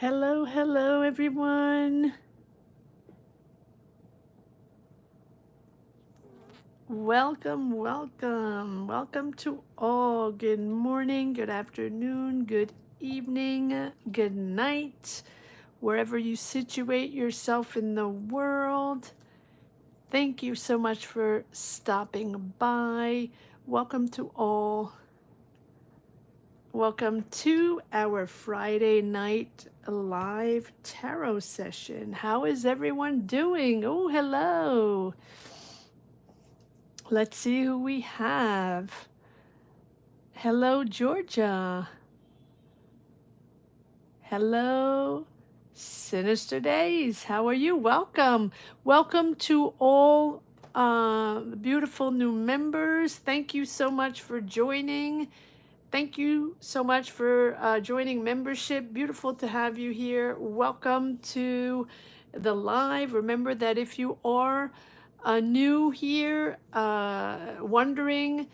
Hello, hello, everyone. Welcome, welcome. Welcome to all. Good morning, good afternoon, good evening, good night, wherever you situate yourself in the world. Thank you so much for stopping by. Welcome to all. Welcome to our Friday night live tarot session. How is everyone doing? Oh, hello. Let's see who we have. Hello, Georgia. Hello, Sinister Days. How are you? Welcome. Welcome to all beautiful new members. Thank you so much for joining. Thank you so much for joining membership. Beautiful to have you here. Welcome to the live. Remember that if you are new here, wondering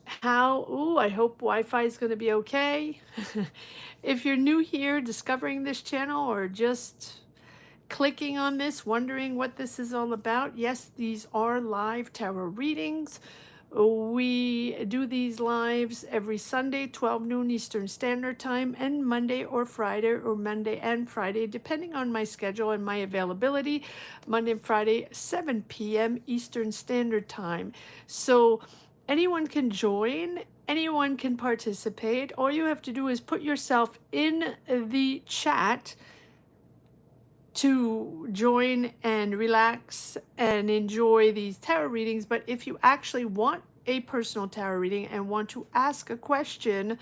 how, ooh, I hope Wi-Fi is going to be okay. If you're new here, discovering this channel or just clicking on this, wondering what this is all about, yes, these are live tarot readings. We do these lives every Sunday, 12 noon Eastern Standard Time, and Monday or Friday, or Monday and Friday, depending on my schedule and my availability. Monday and Friday, 7 p.m. Eastern Standard Time. So anyone can join, anyone can participate. All you have to do is put yourself in the chat to join and relax and enjoy these tarot readings. But if you actually want a personal tarot reading and want to ask a question,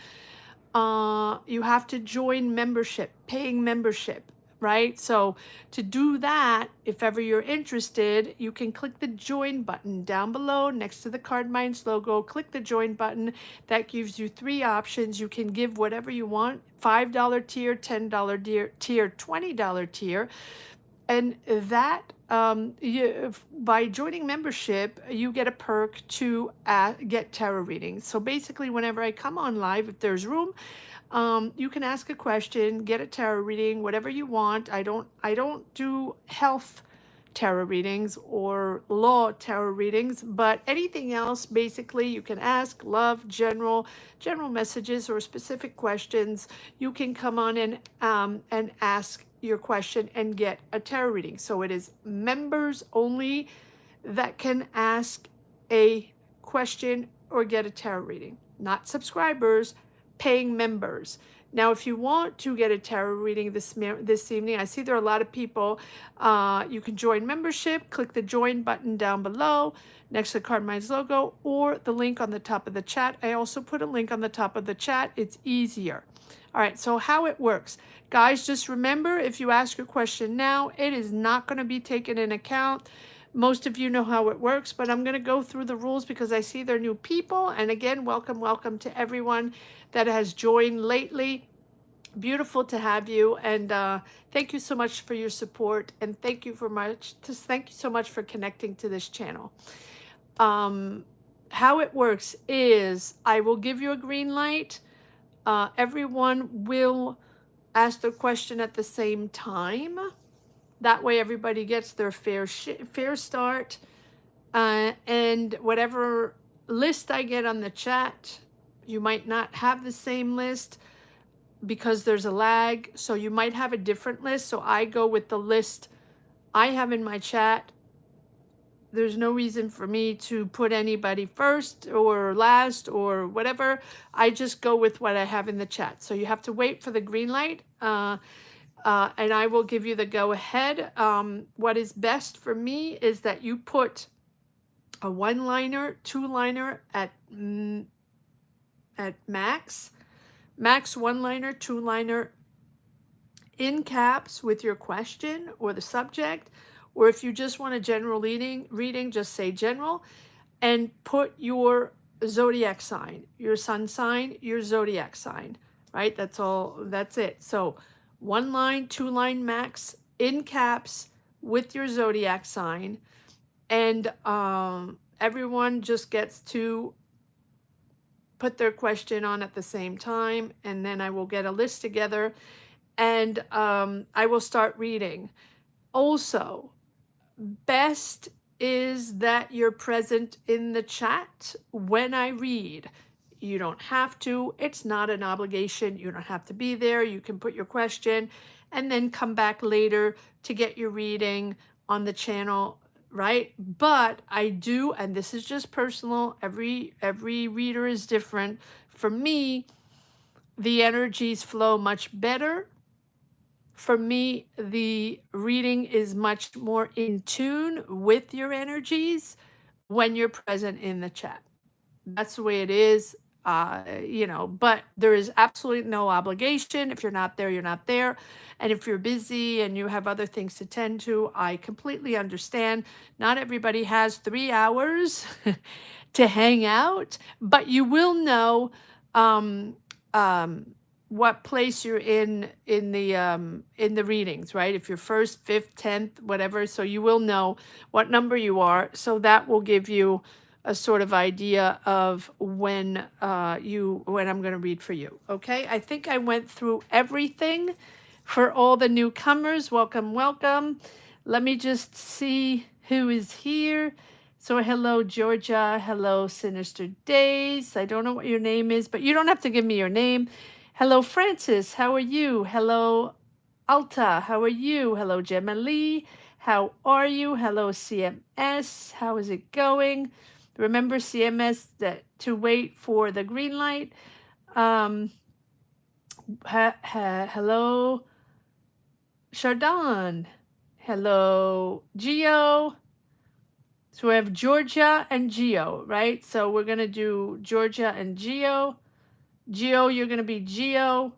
you have to join membership, paying membership, right? So to do that, if ever you're interested, you can click the join button down below next to the Card Minds logo. Click the join button. That gives you three options. You can give whatever you want: $5 tier, $10 tier, $20 tier. And that by joining membership, you get a perk to get tarot readings. So basically, whenever I come on live, if there's room, you can ask a question, get a tarot reading, whatever you want. I don't do health tarot readings or law tarot readings, but anything else, basically, you can ask love, general messages or specific questions. You can come on and ask your question and get a tarot reading. So it is members only that can ask a question or get a tarot reading, not subscribers, paying members. Now, if you want to get a tarot reading this evening, I see there are a lot of people. You can join membership, click the join button down below next to the Card Minds logo, or the link on the top of the chat. I also put a link on the top of the chat. It's easier. All right, so how it works. Guys, just remember, if you ask your question now, it is not going to be taken in account. Most of you know how it works, but I'm going to go through the rules because I see they're new people. And again, welcome to everyone that has joined lately. Beautiful to have you, and thank you so much for your support, and thank you so much for connecting to this channel. How it works is I will give you a green light. Everyone will ask their question at the same time. That way everybody gets their fair start. And whatever list I get on the chat, you might not have the same list because there's a lag. So you might have a different list. So I go with the list I have in my chat. There's no reason for me to put anybody first or last or whatever. I just go with what I have in the chat. So you have to wait for the green light. And I will give you the go ahead. What is best for me is that you put a one-liner, two-liner at max one-liner, two-liner in caps with your question or the subject, or if you just want a general reading, just say general, and put your zodiac sign, your sun sign, your zodiac sign, right? That's all, that's it. So one line, two line max in caps with your zodiac sign, and everyone just gets to put their question on at the same time, and then I will get a list together and I will start reading. Also, best is that you're present in the chat when I read. You don't have to, it's not an obligation. You don't have to be there. You can put your question and then come back later to get your reading on the channel, right? But I do, and this is just personal, every reader is different. For me, the energies flow much better. For me, the reading is much more in tune with your energies when you're present in the chat. That's the way it is. But there is absolutely no obligation. If you're not there, you're not there. And if you're busy and you have other things to tend to, I completely understand. Not everybody has 3 hours to hang out, but you will know um, um, what place you're in the readings, right? If you're first, fifth, 10th, whatever. So you will know what number you are. So that will give you a sort of idea of when I'm going to read for you. Okay, I think I went through everything for all the newcomers. Welcome, welcome. Let me just see who is here. So hello, Georgia. Hello, Sinister Days. I don't know what your name is, but you don't have to give me your name. Hello, Francis. How are you? Hello, Alta. How are you? Hello, Gemma Lee. How are you? Hello, CMS. How is it going? Remember, CMS, that to wait for the green light. Hello, Chardon. Hello, Geo. So we have Georgia and Geo, right? So we're going to do Georgia and Geo. Geo, you're going to be Geo.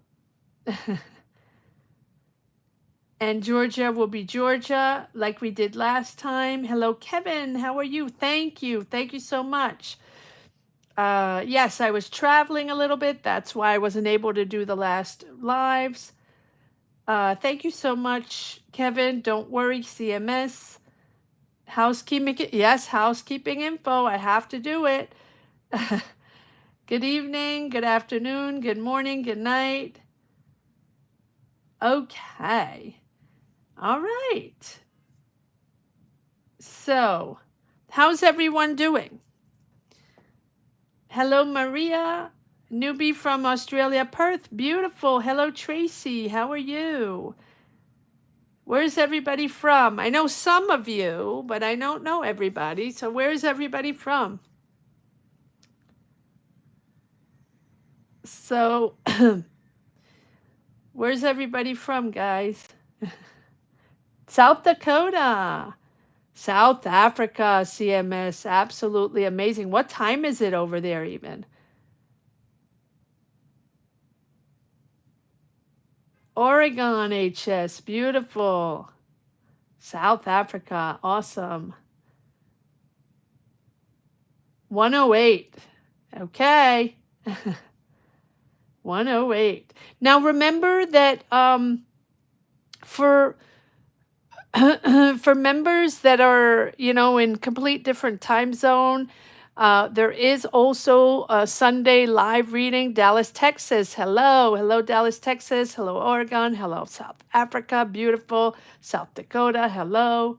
And Georgia will be Georgia, like we did last time. Hello, Kevin. How are you? Thank you. Thank you so much. Yes, I was traveling a little bit. That's why I wasn't able to do the last lives. Thank you so much, Kevin. Don't worry, CMS. Housekeeping, yes, housekeeping info. I have to do it. Good evening, good afternoon, good morning, good night. Okay. All right. So, how's everyone doing? Hello, Maria. Newbie from Australia, Perth. Beautiful. Hello, Tracy. How are you? Where's everybody from? I know some of you, but I don't know everybody. So where's everybody from? So where's everybody from, guys? South Dakota. South Africa, CMS. Absolutely amazing. What time is it over there even? Oregon, HS. Beautiful. South Africa. Awesome. 108. Okay. 108. Now remember that for for members that are, in complete different time zone, there is also a Sunday live reading. Dallas, Texas. Hello. Hello, Dallas, Texas. Hello, Oregon. Hello, South Africa. Beautiful. South Dakota. Hello.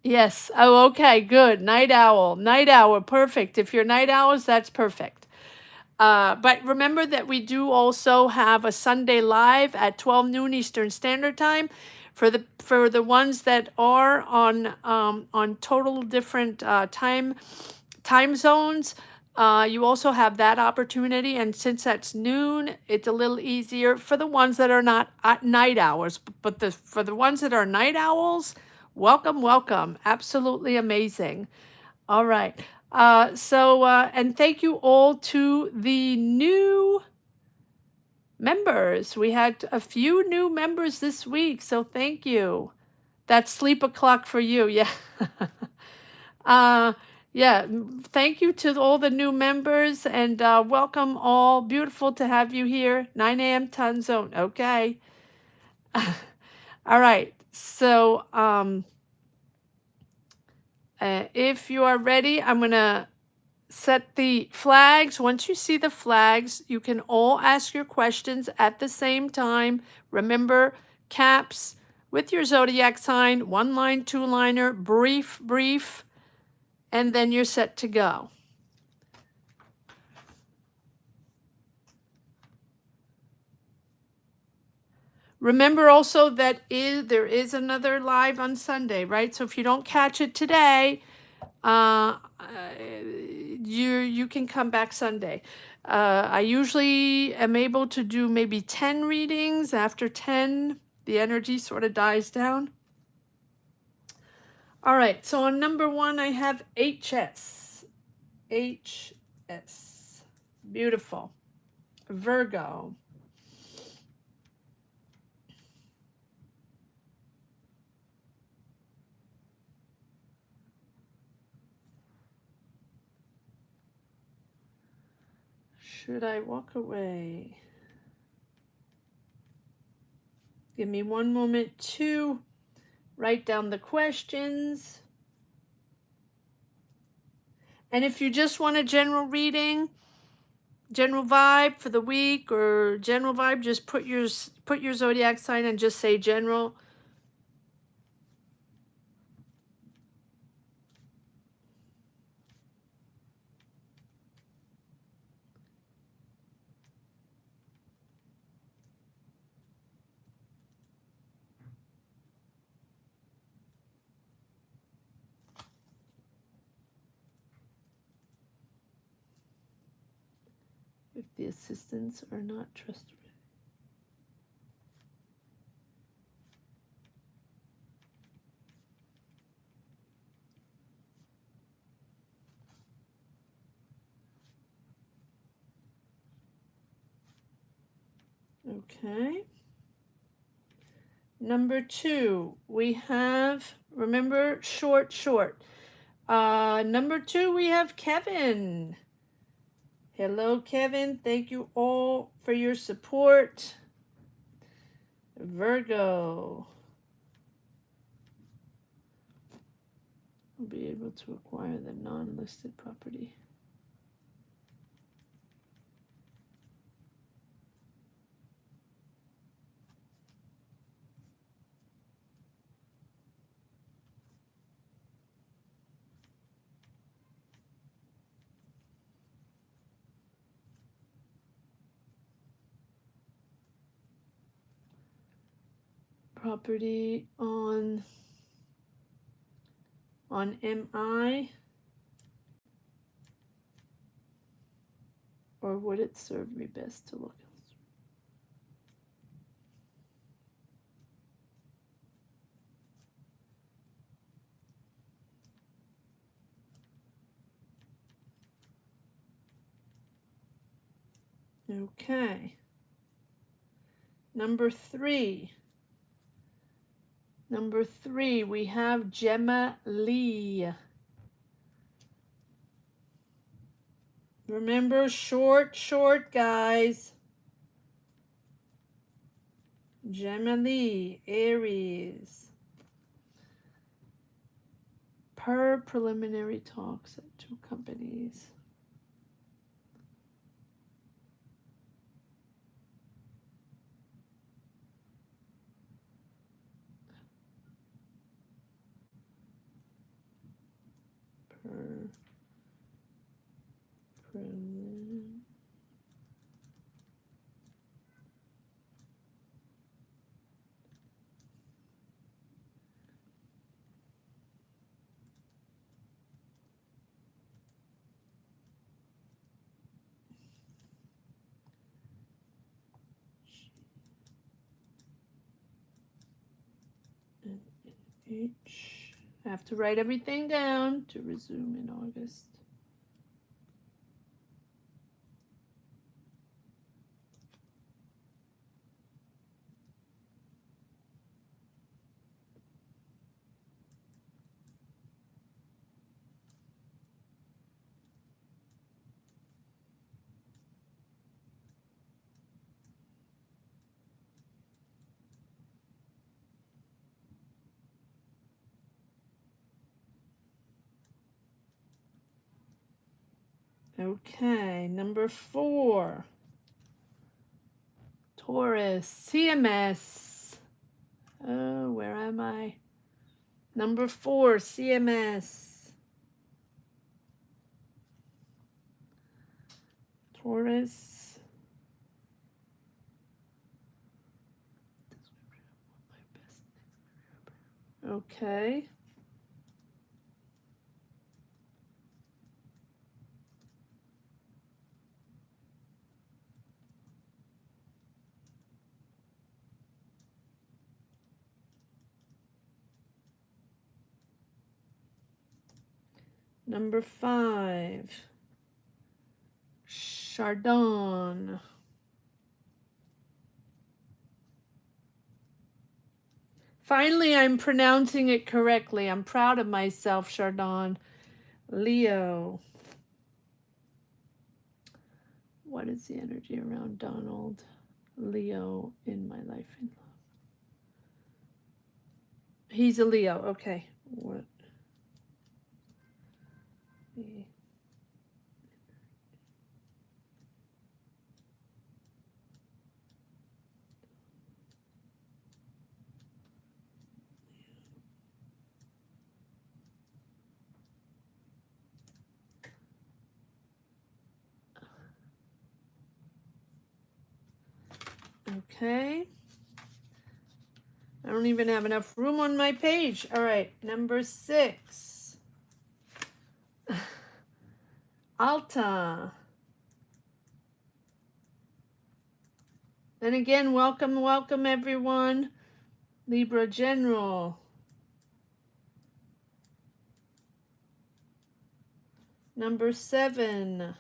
Yes. Oh, okay. Good. Night owl. Night owl. Perfect. If you're night owls, that's perfect. But remember that we do also have a Sunday live at 12 noon Eastern Standard Time. For the ones that are on total different time zones, you also have that opportunity. And since that's noon, it's a little easier for the ones that are not night hours. But for the ones that are night owls, welcome, welcome. Absolutely amazing. All right. And thank you all to the new members. We had a few new members this week, so thank you. That's sleep o'clock for you. Yeah. Yeah. Thank you to all the new members and welcome all. Beautiful to have you here. 9 a.m. time zone. Okay. All right. So, if you are ready, I'm going to set the flags. Once you see the flags, you can all ask your questions at the same time. Remember, caps with your zodiac sign, one line, two liner, brief, brief, and then you're set to go. Remember also that there is another live on Sunday, right? So if you don't catch it today, you can come back Sunday. I usually am able to do maybe 10 readings. After 10, the energy sort of dies down. All right, so on number 1, I have HS. HS. Beautiful. Virgo. Should I walk away? Give me one moment to write down the questions. And if you just want a general reading, general vibe for the week, or general vibe, just put your zodiac sign and just say general. If the assistants are not trustworthy. Okay. Number 2, we have, remember, short. Number 2, we have Kevin. Hello, Kevin. Thank you all for your support. Virgo. Will be able to acquire the non-listed property. Property on MI, or would it serve me best to look elsewhere? Okay. Number 3, we have Gemma Lee. Remember, short, guys. Gemma Lee, Aries. Per preliminary talks at 2 companies. Per prelim. H. I have to write everything down to resume in August. Okay, number 4. Taurus, CMS. Oh, where am I? Number 4, CMS. Taurus. Okay. Number 5. Chardon. Finally, I'm pronouncing it correctly. I'm proud of myself, Chardon. Leo. What is the energy around Donald? Leo in my life and love. He's a Leo. Okay. What? Okay. I don't even have enough room on my page. All right, number 6. Alta. And again, welcome, welcome everyone. Libra General. Number 7.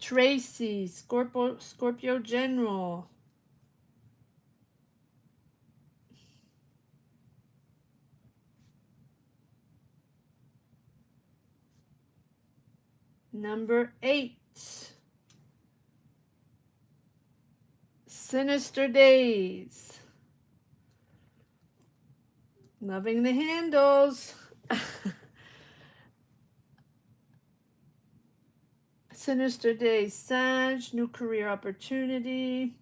Tracy, Scorpio General. Number 8. Sinister Days. Loving the handles. Sinister Days, Sag, new career opportunity.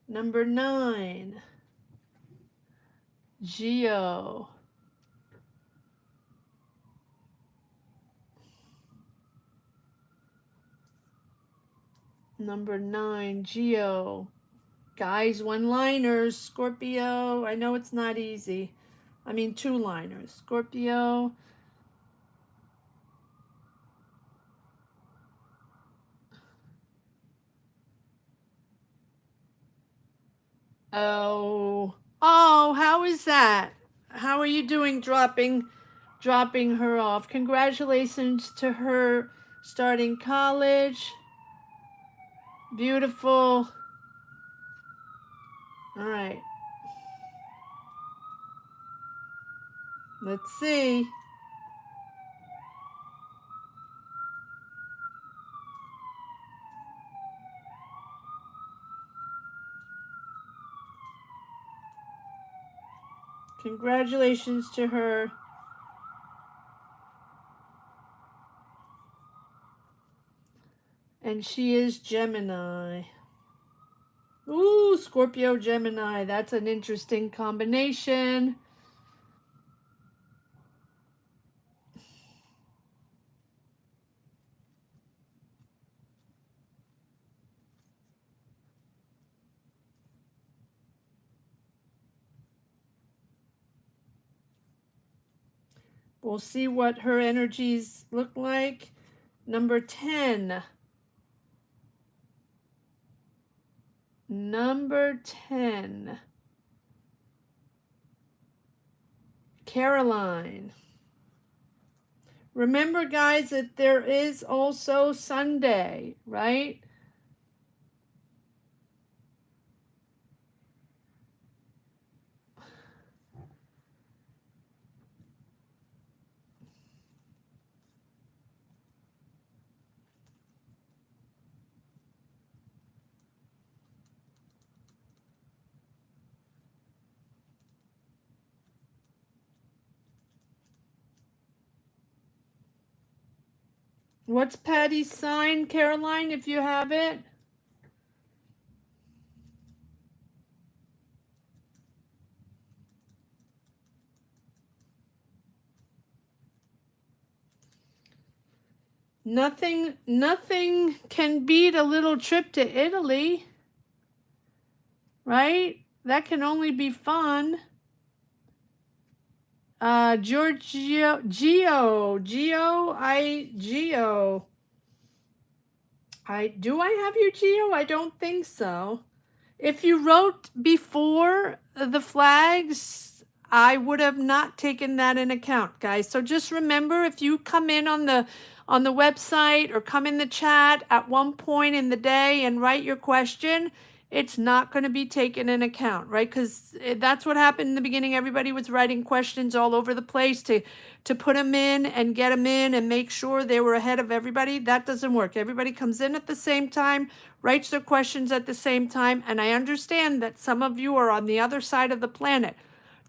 Number 9. Geo. Number 9, Geo. Guys, one-liners, Scorpio. I know it's not easy. I mean, two-liners. Scorpio. Oh, how is that? How are you doing dropping her off? Congratulations to her starting college. Beautiful. All right. Let's see. Congratulations to her. And she is Gemini. Ooh, Scorpio Gemini. That's an interesting combination. We'll see what her energies look like. Number 10. Number 10. Caroline. Remember, guys, that there is also Sunday, right? What's Patty's sign, Caroline, if you have it? Nothing can beat a little trip to Italy, right? That can only be fun. Giorgio, do I have you, Geo? I don't think so. If you wrote before the flags, I would have not taken that in account, guys. So just remember, if you come in on the website or come in the chat at one point in the day and write your question, it's not going to be taken in account, right? Because that's what happened in the beginning. Everybody was writing questions all over the place to put them in and get them in and make sure they were ahead of everybody. That doesn't work. Everybody comes in at the same time, writes their questions at the same time, and I understand that some of you are on the other side of the planet.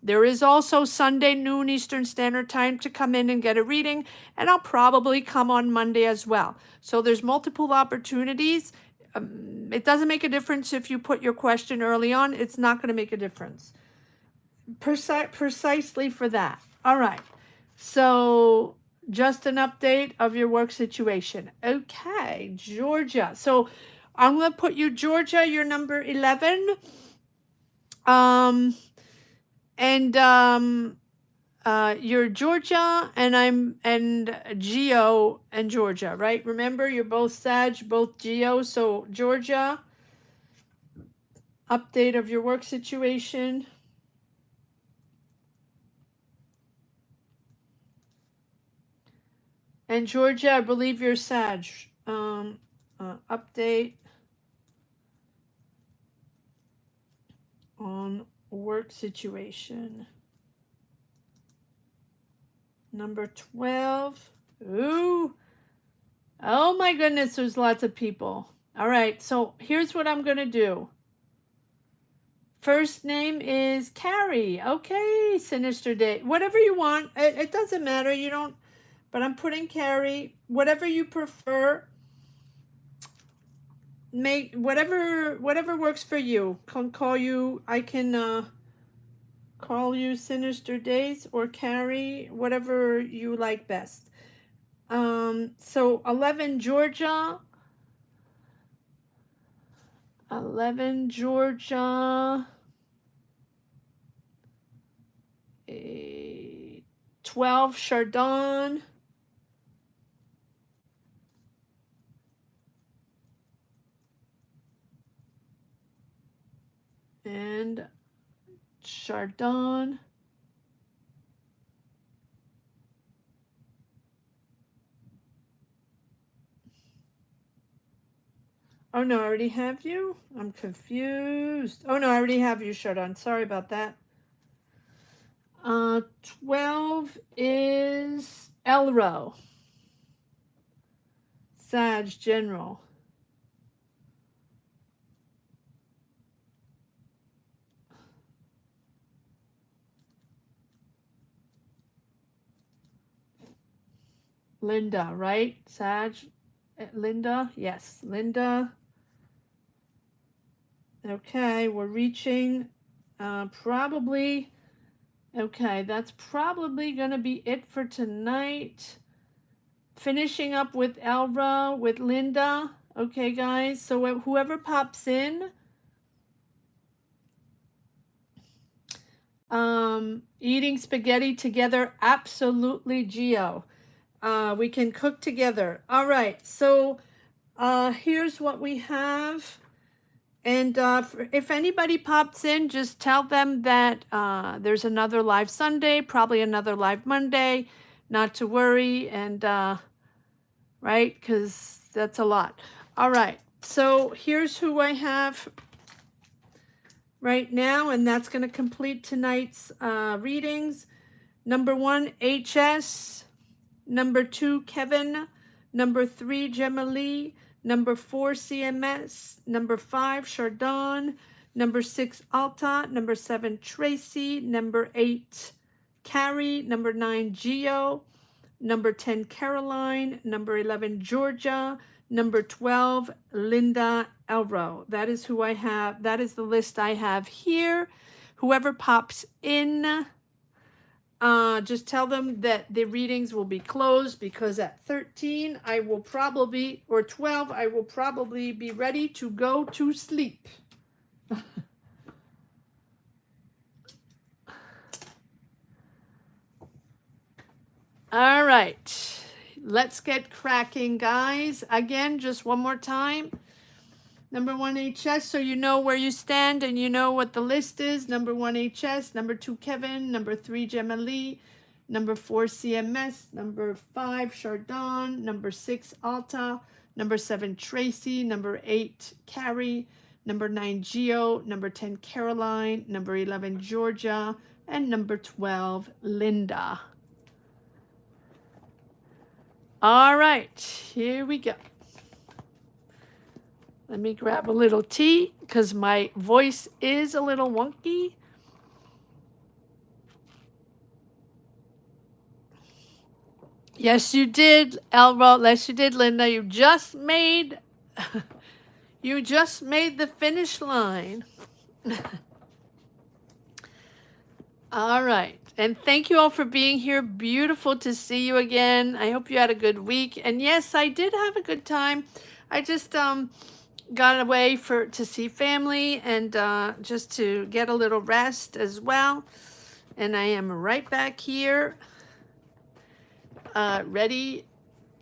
There is also Sunday noon Eastern Standard Time to come in and get a reading, and I'll probably come on Monday as well. So there's multiple opportunities. It doesn't make a difference if you put your question early on. It's not going to make a difference. Precisely for that. All right. So just an update of your work situation. Okay, Georgia. So I'm going to put you, Georgia, you're number 11. You're Georgia, and Geo and Georgia, right? Remember, you're both Sag, both Geo. So Georgia, update of your work situation. And Georgia, I believe you're Sag. Update on work situation. Number 12. Ooh. Oh my goodness, there's lots of people. All right, so here's what I'm going to do. First name is Carrie. Okay, Sinister Day. Whatever you want. It doesn't matter. You don't, but I'm putting Carrie. Whatever you prefer. Make whatever works for you. Can call you. I can call you Sinister Days or Carrie, whatever you like best. So 11 Georgia. 11 Georgia. 12 Chardon. And Chardon. Oh no, I already have you? I'm confused. Oh no, I already have you, Chardon. Sorry about that. 12 is Elro. Sag General. Linda, right? Sag, Linda, yes, Linda. Okay, we're reaching probably, okay, that's probably going to be it for tonight. Finishing up with Elra, with Linda. Okay, guys, so whoever pops in, eating spaghetti together, absolutely, Geo. We can cook together. All right, so here's what we have. And if anybody pops in, just tell them that there's another live Sunday, probably another live Monday, not to worry, and right, because that's a lot. All right, so here's who I have right now, and that's going to complete tonight's readings. Number 1, HS. Number 2, Kevin. Number 3, Gemma Lee. Number 4, CMS. Number 5, Chardon. Number 6, Alta. Number 7, Tracy. Number 8, Carrie. Number 9, Geo. number 10, Caroline, number 11, Georgia, number 12, Linda Elro. That is who I have. That is the list I have here. Whoever pops in, just tell them that the readings will be closed, because at 13 I will probably, or 12, I will probably be ready to go to sleep. All right, let's get cracking, guys. Again, just one more time. Number 1, HS, so you know where you stand and you know what the list is. Number 1, HS. Number 2, Kevin. Number 3, Gemma Lee. Number 4, CMS. Number 5, Chardon. Number 6, Alta. Number 7, Tracy. Number 8, Carrie. Number 9, Geo. Number 10, Caroline. Number 11, Georgia. And number 12, Linda. All right, here we go. Let me grab a little tea because my voice is a little wonky. Yes, you did, Elro. Yes, you did, Linda. You just made the finish line. All right. And thank you all for being here. Beautiful to see you again. I hope you had a good week. And yes, I did have a good time. I just got away to see family and just to get a little rest as well. And I am right back here, ready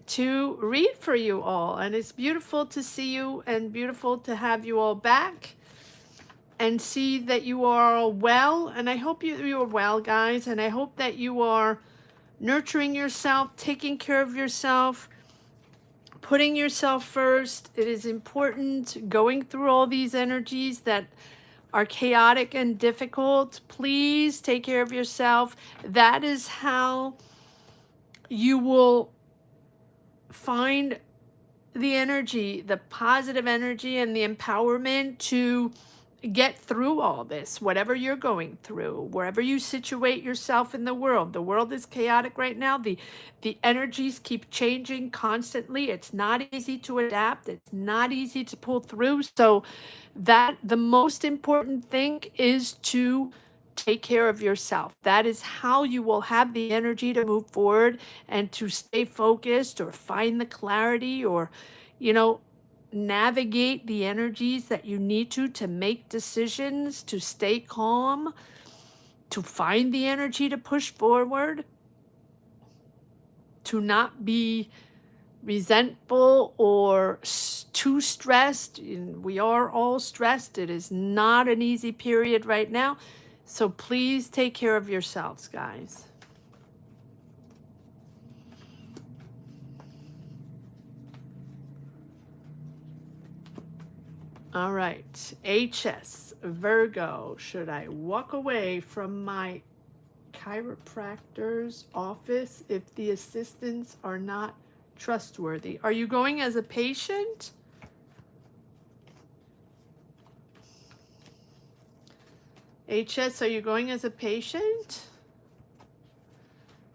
to read for you all. And it's beautiful to see you and beautiful to have you all back and see that you are all well. And I hope you are well, guys. And I hope that you are nurturing yourself, taking care of yourself, putting yourself first. It is important going through all these energies that are chaotic and difficult. Please take care of yourself. That is how you will find the energy, the positive energy and the empowerment to get through all this, whatever you're going through, wherever you situate yourself in the world. The world is chaotic right now. The energies keep changing constantly. It's not easy to adapt. It's not easy to pull through. So that the most important thing is to take care of yourself. That is how you will have the energy to move forward and to stay focused or find the clarity or, navigate the energies that you need to make decisions, to stay calm, to find the energy to push forward, to not be resentful or too stressed. We are all stressed. It is not an easy period right now. So please take care of yourselves, guys. All right, HS, Virgo, should I walk away from my chiropractor's office if the assistants are not trustworthy? Are you going as a patient? HS, are you going as a patient?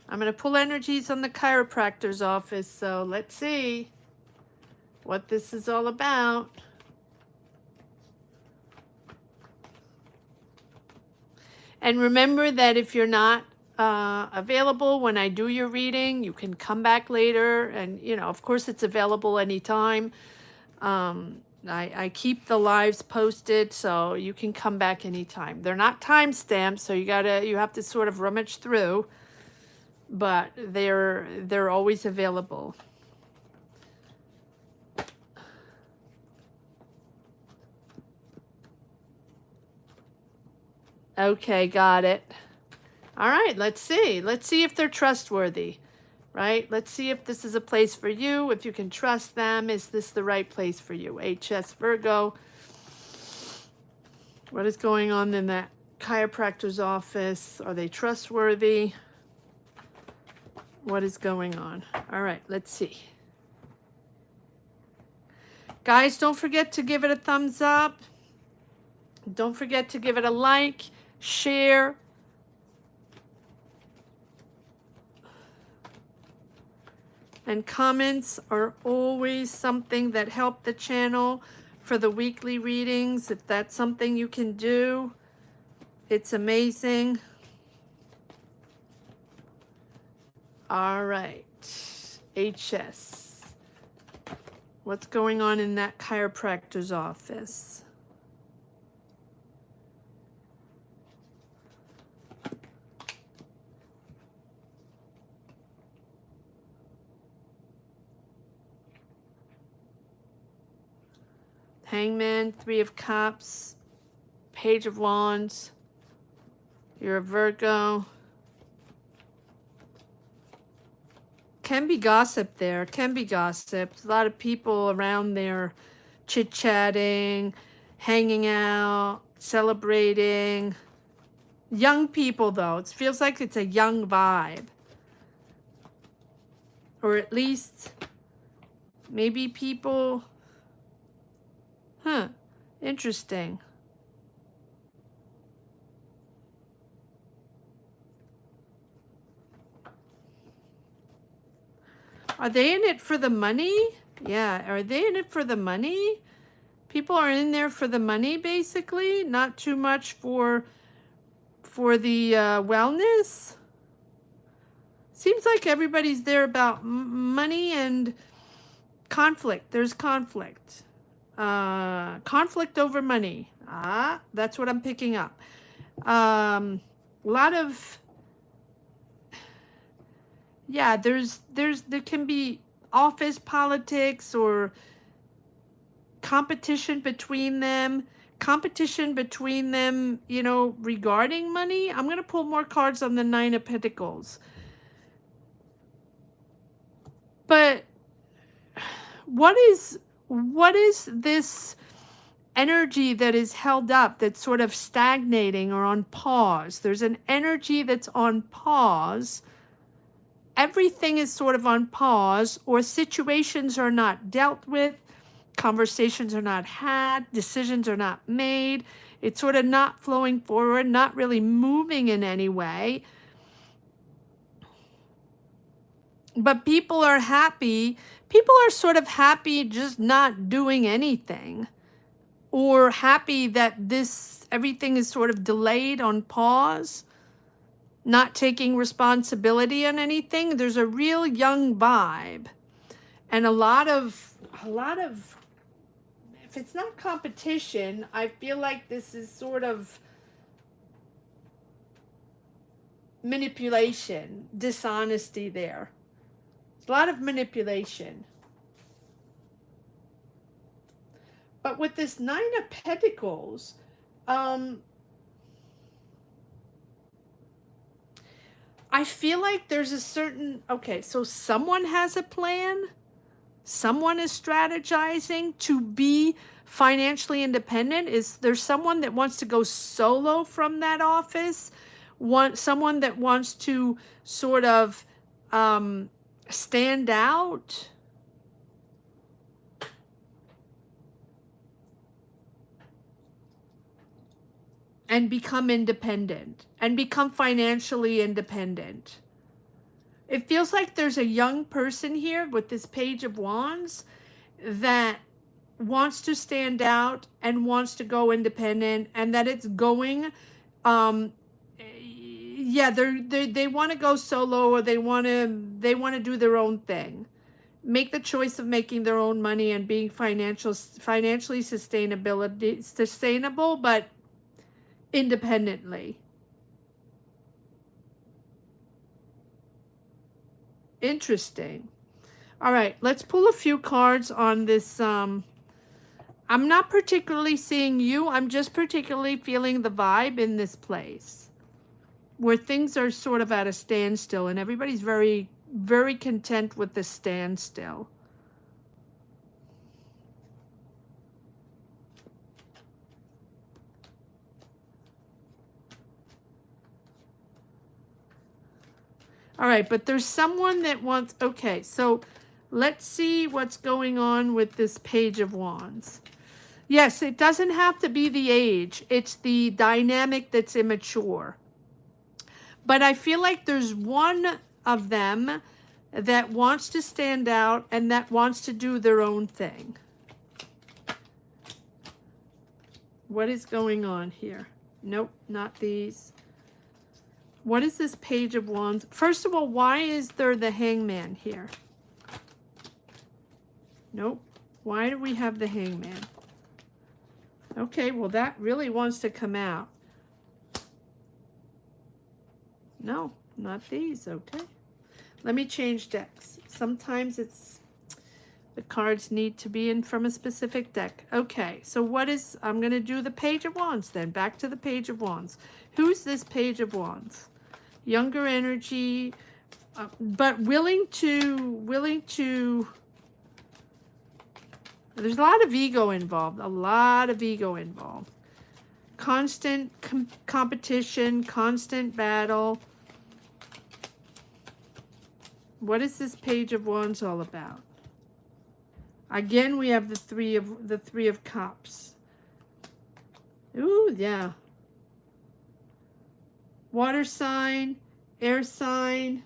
I'm going to pull energies on the chiropractor's office, so let's see what this is all about. And remember that if you're not available when I do your reading, you can come back later. And, of course, it's available anytime. I keep the lives posted, so you can come back anytime. They're not time stamped, so you have to sort of rummage through, but they're always available. Okay, got it. All right, let's see. Let's see if they're trustworthy, right? Let's see if this is a place for you, if you can trust them. Is this the right place for you? HS Virgo. What is going on in that chiropractor's office? Are they trustworthy? What is going on? All right, let's see. Guys, don't forget to give it a thumbs up. Don't forget to give it a like, share. And comments are always something that help the channel for the weekly readings. If that's something you can do, it's amazing. All right, HS. What's going on in that chiropractor's office? Hangman, Three of Cups, Page of Wands. You're a Virgo. Can be gossip there. Can be gossip. A lot of people around there chit-chatting, hanging out, celebrating. Young people, though. It feels like it's a young vibe. Or at least maybe people... Huh. Interesting. Are they in it for the money? Yeah, are they in it for the money? People are in there for the money, basically. Not too much for the wellness. Seems like everybody's there about money and conflict. There's conflict. Conflict over money. That's what I'm picking up. A lot of... Yeah, there can be office politics or competition between them, you know, regarding money. I'm going to pull more cards on the Nine of Pentacles. But what is this energy that is held up, that's sort of stagnating or on pause? There's an energy that's on pause. Everything is sort of on pause, or situations are not dealt with, conversations are not had, decisions are not made. It's sort of not flowing forward, not really moving in any way. But people are happy. People are sort of happy just not doing anything, or happy that everything is sort of delayed, on pause, not taking responsibility on anything. There's a real young vibe, and a lot of, if it's not competition, I feel like this is sort of manipulation, dishonesty there. There's a lot of manipulation. But with this Nine of Pentacles, I feel like there's a certain, okay, so someone has a plan. Someone is strategizing to be financially independent. Is there someone that wants to go solo from that office? Someone that wants to sort of stand out? And become independent, and become financially independent. It feels like there's a young person here with this Page of Wands that wants to stand out and wants to go independent, and that it's going, yeah, they want to go solo, or they want to do their own thing, make the choice of making their own money and being financially sustainable, but independently. Interesting. All right, let's pull a few cards on this. I'm not particularly seeing you. I'm just particularly feeling the vibe in this place where things are sort of at a standstill, and everybody's very, very content with the standstill. All right, but there's someone that wants... Okay, so let's see what's going on with this Page of Wands. Yes, it doesn't have to be the age. It's the dynamic that's immature. But I feel like there's one of them that wants to stand out and that wants to do their own thing. What is going on here? Nope, not these. What is this Page of Wands? First of all, why is there the Hangman here? Nope. Why do we have the Hangman? Okay, well, that really wants to come out. No, not these. Okay. Let me change decks. Sometimes it's the cards need to be in from a specific deck. Okay, so what is, I'm going to do the Page of Wands then. Back to the Page of Wands. Who's this Page of Wands? Younger energy, but willing to, there's a lot of ego involved. A lot of ego involved. Constant competition, constant battle. What is this Page of Wands all about? Again, we have the Three of Cups. Ooh, yeah. Water sign, air sign.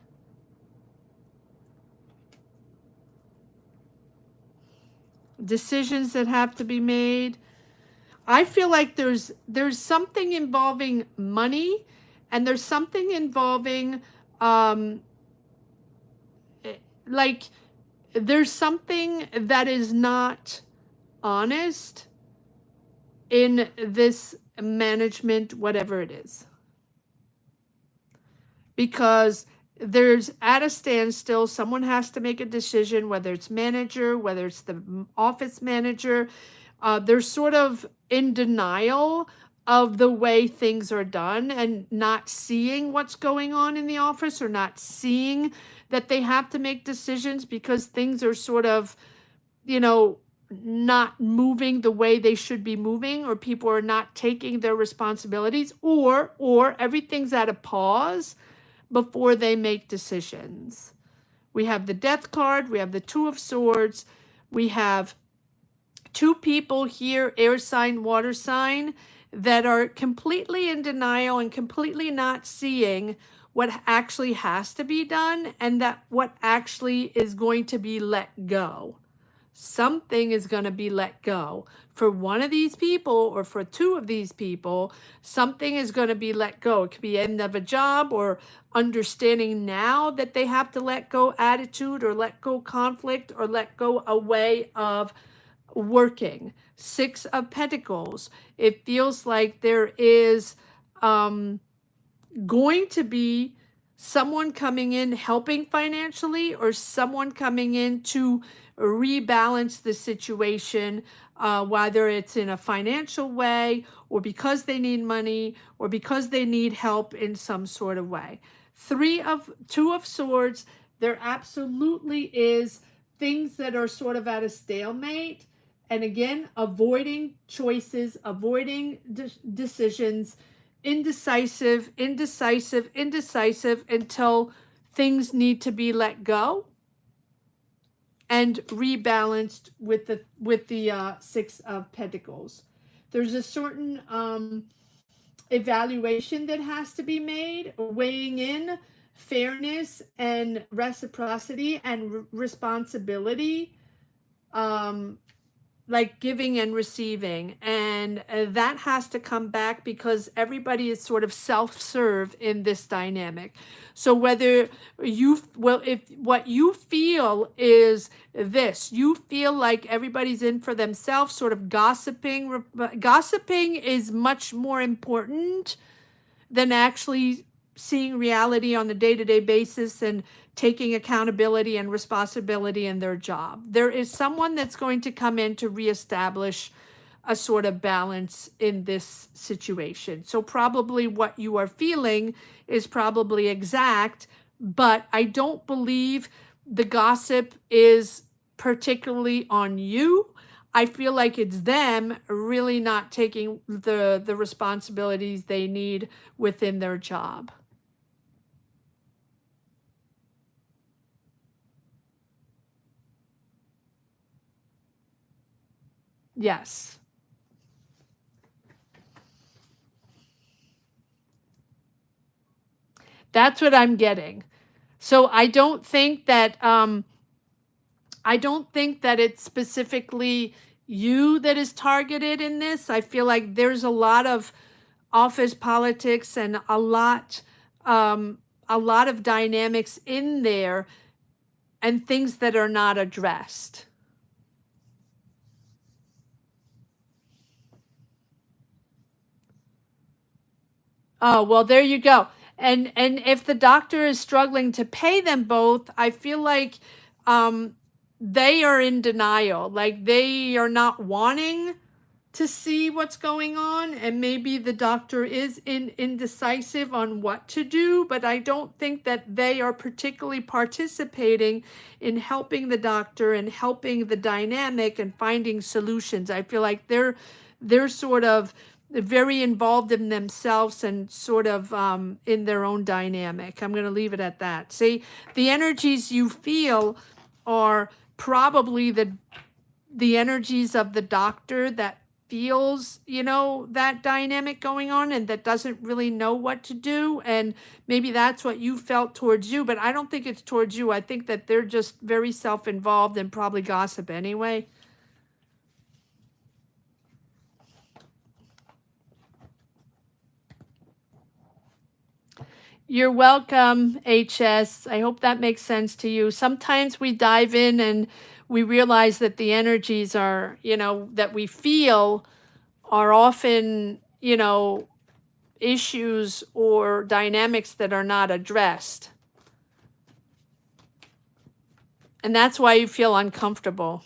Decisions that have to be made. I feel like there's something involving money, and there's something involving like there's something that is not honest in this management, whatever it is. Because there's at a standstill, someone has to make a decision, whether it's manager, whether it's the office manager. They're sort of in denial of the way things are done and not seeing what's going on in the office, or not seeing that they have to make decisions because things are sort of, you know, not moving the way they should be moving, or people are not taking their responsibilities, or everything's at a pause before they make decisions. We have the Death card, we have the Two of Swords, we have two people here, air sign, water sign, that are completely in denial and completely not seeing what actually has to be done, and that what actually is going to be let go. Something is going to be let go. For one of these people, or for two of these people, something is going to be let go. It could be end of a job, or understanding now that they have to let go attitude, or let go conflict, or let go a way of working. Six of Pentacles. It feels like there is going to be someone coming in helping financially, or someone coming in to rebalance the situation, whether it's in a financial way, or because they need money, or because they need help in some sort of way. Two of Swords, there absolutely is things that are sort of at a stalemate. And again, avoiding choices, avoiding decisions, indecisive until things need to be let go and rebalanced with the Six of Pentacles. There's a certain evaluation that has to be made, weighing in fairness and reciprocity and responsibility, like giving and receiving, and that has to come back, because everybody is sort of self-serve in this dynamic. So whether you, well, if what you feel is this, you feel like everybody's in for themselves, sort of gossiping. Gossiping is much more important than actually seeing reality on a day-to-day basis and taking accountability and responsibility in their job. There is someone that's going to come in to reestablish a sort of balance in this situation. So probably what you are feeling is probably exact, but I don't believe the gossip is particularly on you. I feel like it's them really not taking the responsibilities they need within their job. Yes. That's what I'm getting. So I don't think that it's specifically you that is targeted in this. I feel like there's a lot of office politics and a lot of dynamics in there and things that are not addressed. Oh, well, there you go. And if the doctor is struggling to pay them both, I feel like um they are in denial. Like they are not wanting to see what's going on, and maybe the doctor is indecisive on what to do, but I don't think that they are particularly participating in helping the doctor and helping the dynamic and finding solutions. I feel like they're sort of very involved in themselves and sort of in their own dynamic. I'm going to leave it at that. See, the energies you feel are probably the energies of the doctor that feels, that dynamic going on and that doesn't really know what to do. And maybe that's what you felt towards you, but I don't think it's towards you. I think that they're just very self-involved and probably gossip anyway. You're welcome, HS. I hope that makes sense to you. Sometimes we dive in and we realize that the energies are, that we feel are often, issues or dynamics that are not addressed. And that's why you feel uncomfortable.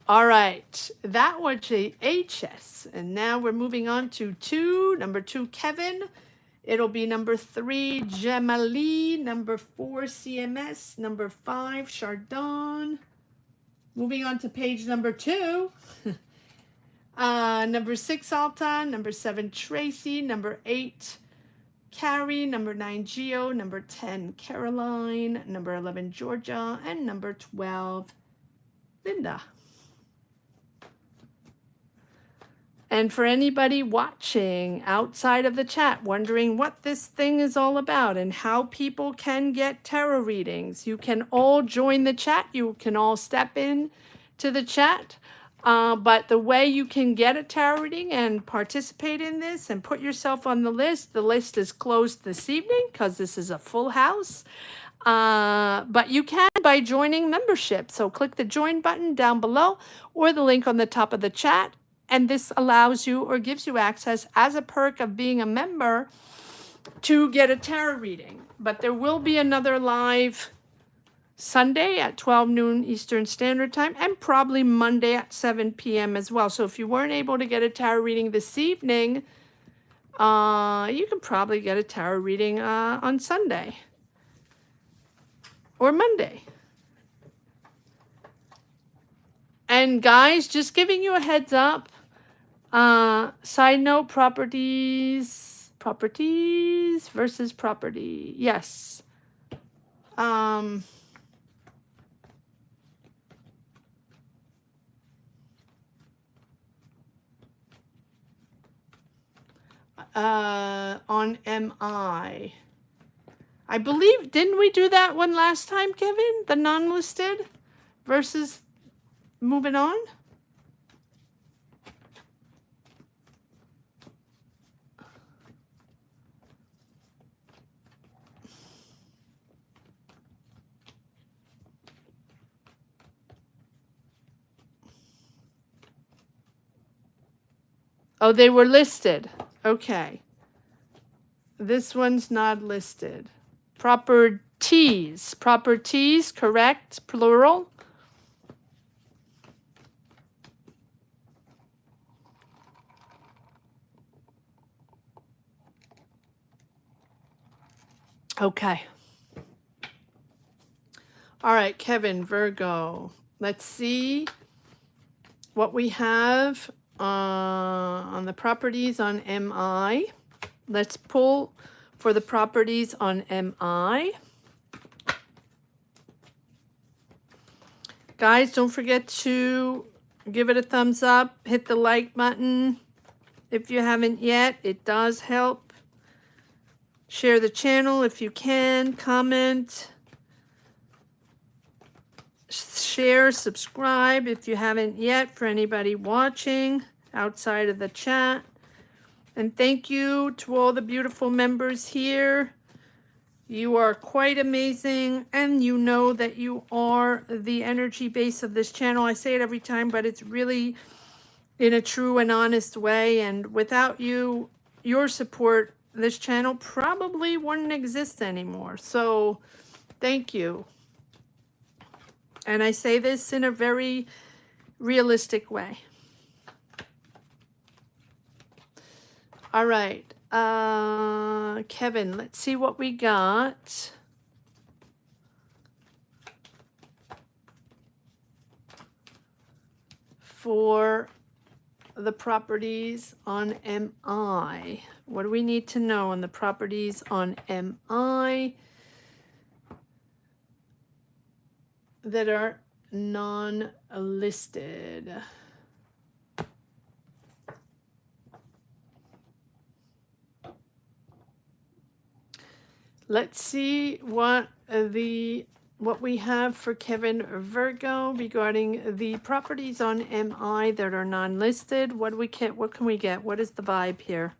All right, that was the HS. And now we're moving on to number 2, Kevin. It'll be number 3, Gemali. Number 4, CMS. Number 5, Chardon. Moving on to page number 2. Number 6, Alton. Number 7, Tracy. Number 8, Carrie. Number 9, Geo. Number 10, Caroline. Number 11, Georgia. And number 12, Linda. And for anybody watching outside of the chat, wondering what this thing is all about and how people can get tarot readings, you can all join the chat. You can all step in to the chat. But the way you can get a tarot reading and participate in this and put yourself on the list is closed this evening because this is a full house. But you can by joining membership. So click the join button down below or the link on the top of the chat. And this allows you or gives you access as a perk of being a member to get a tarot reading. But there will be another live Sunday at 12 noon Eastern Standard Time and probably Monday at 7 p.m. as well. So if you weren't able to get a tarot reading this evening, you can probably get a tarot reading on Sunday or Monday. And guys, just giving you a heads up. Side note, properties versus property. Yes. On MI. I believe, didn't we do that one last time, Kevin? The non-listed versus moving on? Oh, they were listed. Okay. This one's not listed. Properties, correct? Plural. Okay. All right, Kevin, Virgo. Let's see what we have on the properties on MI. Let's pull for the properties on MI. Guys, don't forget to give it a thumbs up, hit the like button if you haven't yet. It does help. Share the channel if you can. Comment. Share, subscribe if you haven't yet, for anybody watching outside of the chat. And thank you to all the beautiful members here. You are quite amazing, and you know that you are the energy base of this channel. I say it every time, but it's really in a true and honest way. And without you, your support, this channel probably wouldn't exist anymore. So thank you. And I say this in a very realistic way. All right. Kevin, let's see what we got. For the properties on MI. What do we need to know on the properties on MI that are non-listed? Let's see what we have for Kevin Virgo regarding the properties on MI that are non-listed. What can we get? What is the vibe here?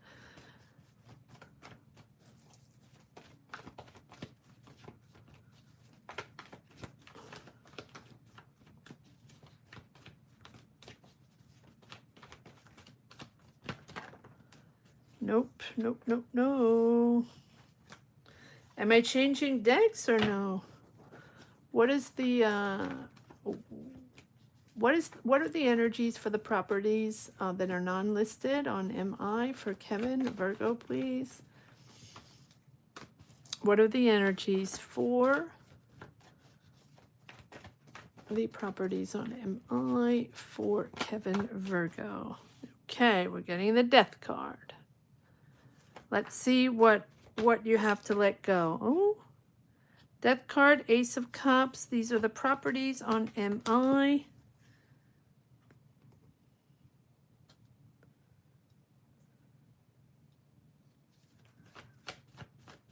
Nope, nope, nope, no. Am I changing decks or no? What is the what are the energies for the properties that are non-listed on MI for Kevin Virgo, please? What are the energies for the properties on MI for Kevin Virgo? Okay, we're getting the Death card. Let's see what you have to let go. Oh, Death card, Ace of Cups. These are the properties on MI.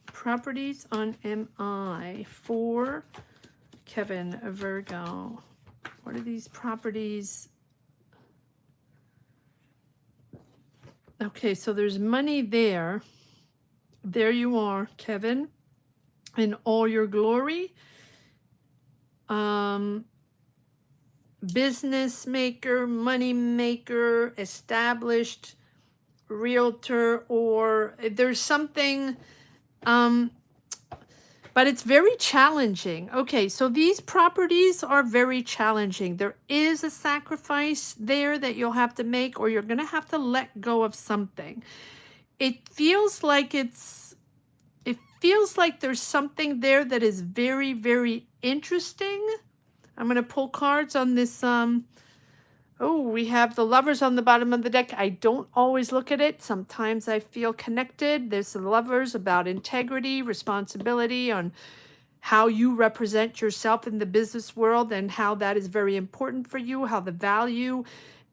Properties on MI for Kevin Virgo. What are these properties? Okay, so there's money there. There you are, Kevin, in all your glory. Business maker, money maker, established realtor, or there's something, but it's very challenging. Okay, so these properties are very challenging. There is a sacrifice there that you'll have to make, or you're going to have to let go of something. It feels like there's something there that is very, very interesting. I'm going to pull cards on this. Oh, we have the Lovers on the bottom of the deck. I don't always look at it. Sometimes I feel connected. There's the Lovers about integrity, responsibility, on how you represent yourself in the business world and how that is very important for you, how the value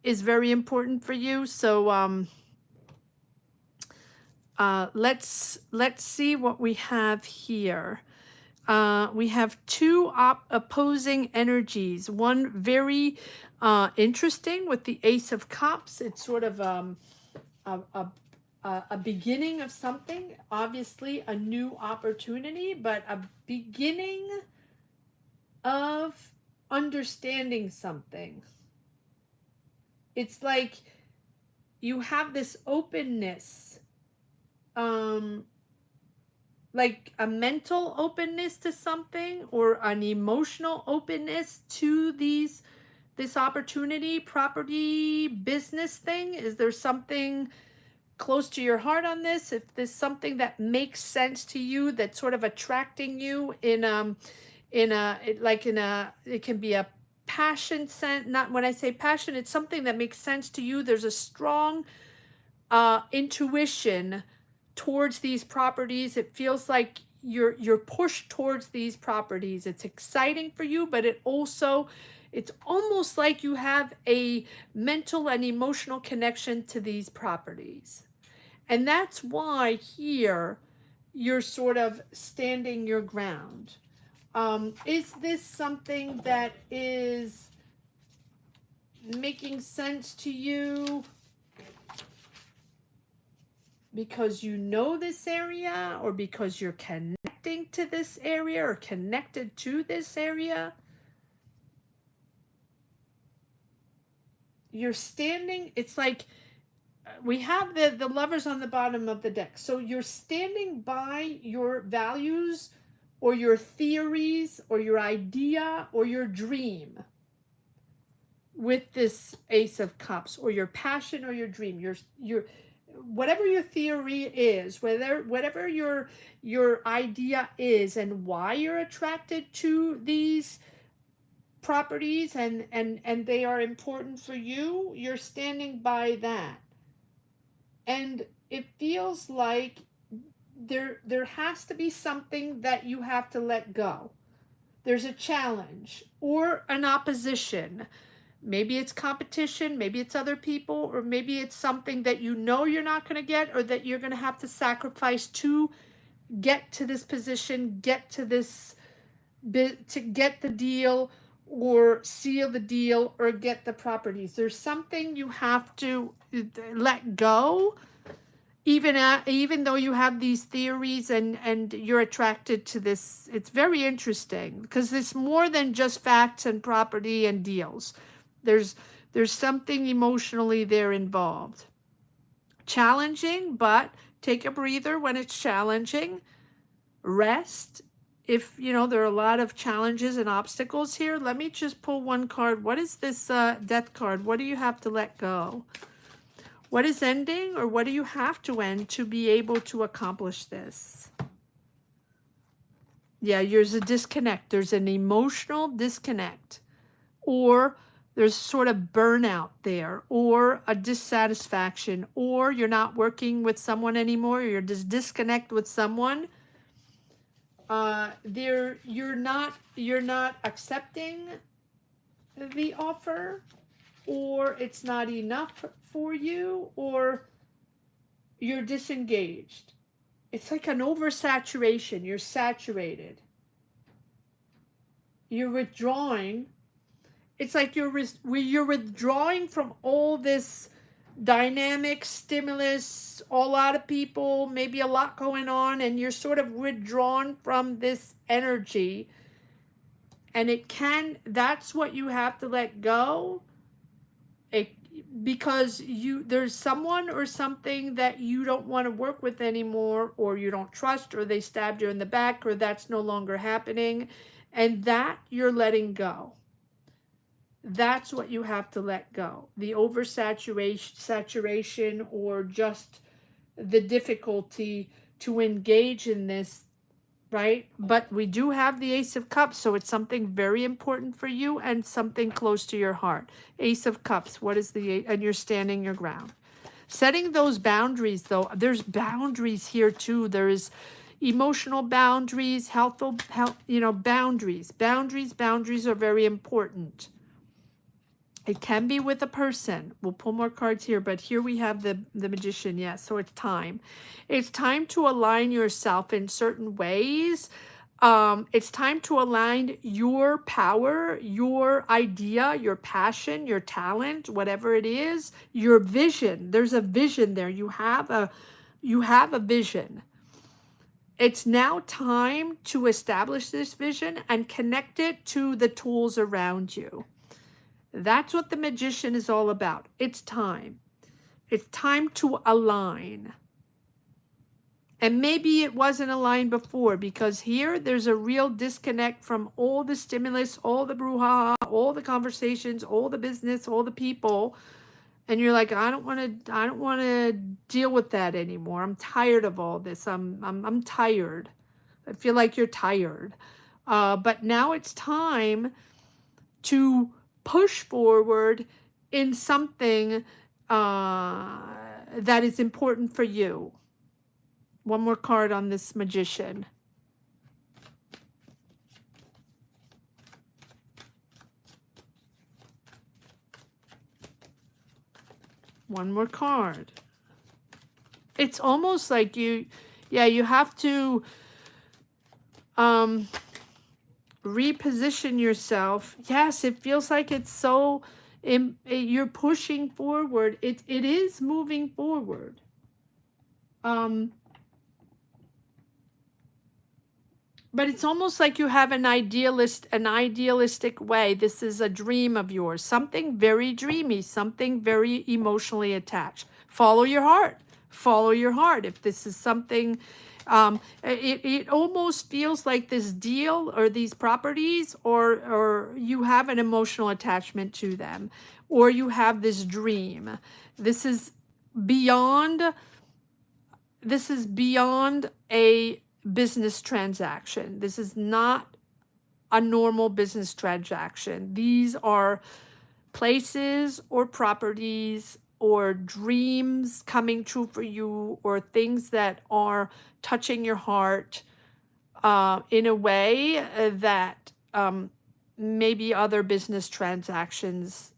is very important for you. So let's see what we have here. We have two opposing energies. One very interesting with the Ace of Cups. It's sort of a beginning of something. Obviously, a new opportunity, but a beginning of understanding something. It's like you have this openness. Like a mental openness to something, or an emotional openness to this opportunity, property, business thing. Is there something close to your heart on this? If there's something that makes sense to you, that's sort of attracting you it can be a passion sense. Not when I say passion, it's something that makes sense to you. There's a strong intuition towards these properties. It feels like you're pushed towards these properties. It's exciting for you, but it's almost like you have a mental and emotional connection to these properties. And that's why here you're sort of standing your ground. Is this something that is making sense to you because you know this area, or because you're connecting to this area or connected to this area? You're standing, it's like we have the lovers on the bottom of the deck. So you're standing by your values or your theories or your idea or your dream with this Ace of Cups, or your passion or your dream, your whatever your theory is, whatever your idea is, and why you're attracted to these properties, and they are important for you, you're standing by that. And it feels like there has to be something that you have to let go. There's a challenge or an opposition. Maybe it's competition, maybe it's other people, or maybe it's something that you know you're not going to get, or that you're going to have to sacrifice to get to this position, get to this bit, to get the deal or seal the deal or get the properties. There's something you have to let go, even though you have these theories and you're attracted to this. It's very interesting because it's more than just facts and property and deals. There's something emotionally there involved. Challenging, but take a breather when it's challenging. Rest. If you know there are a lot of challenges and obstacles here, let me just pull one card. What is this death card? What do you have to let go? What is ending, or what do you have to end to be able to accomplish this? Yeah, there's a disconnect. There's an emotional disconnect, or there's sort of burnout there, or a dissatisfaction, or you're not working with someone anymore, or you're just disconnect with someone. You're not accepting the offer, or it's not enough for you, or you're disengaged. It's like an oversaturation. You're saturated. You're withdrawing. It's like you're withdrawing from all this dynamic stimulus, a lot of people, maybe a lot going on, and you're sort of withdrawn from this energy. And that's what you have to let go. Because there's someone or something that you don't want to work with anymore, or you don't trust, or they stabbed you in the back, or that's no longer happening, and that you're letting go. That's what you have to let go. The oversaturation, or just the difficulty to engage in this, right? But we do have the Ace of Cups, so it's something very important for you and something close to your heart. Ace of Cups, what is and you're standing your ground. Setting those boundaries, though, there's boundaries here too. There is emotional boundaries, health, boundaries. Boundaries are very important. It can be with a person. We'll pull more cards here, but here we have the Magician. Yes, so it's time. It's time to align yourself in certain ways. It's time to align your power, your idea, your passion, your talent, whatever it is, your vision. There's a vision there. You have a vision. It's now time to establish this vision and connect it to the tools around you. That's what the Magician is all about. It's time. It's time to align. And maybe it wasn't aligned before, because here there's a real disconnect from all the stimulus, all the brouhaha, all the conversations, all the business, all the people. And you're like, I don't want to deal with that anymore. I'm tired of all this. I'm tired. I feel like you're tired. But now it's time to push forward in something that is important for you. One more card on this Magician. One more card. It's almost like Yeah, you have to reposition yourself. Yes, it feels like it's so, you're pushing forward. It is moving forward. But it's almost like you have an idealistic way. This is a dream of yours, something very dreamy, something very emotionally attached. Follow your heart. Follow your heart. If this is something, it almost feels like this deal or these properties, or you have an emotional attachment to them, or you have this dream. This is beyond. This is beyond a business transaction. This is not a normal business transaction. These are places or properties or dreams coming true for you, or things that are touching your heart in a way that maybe other business transactions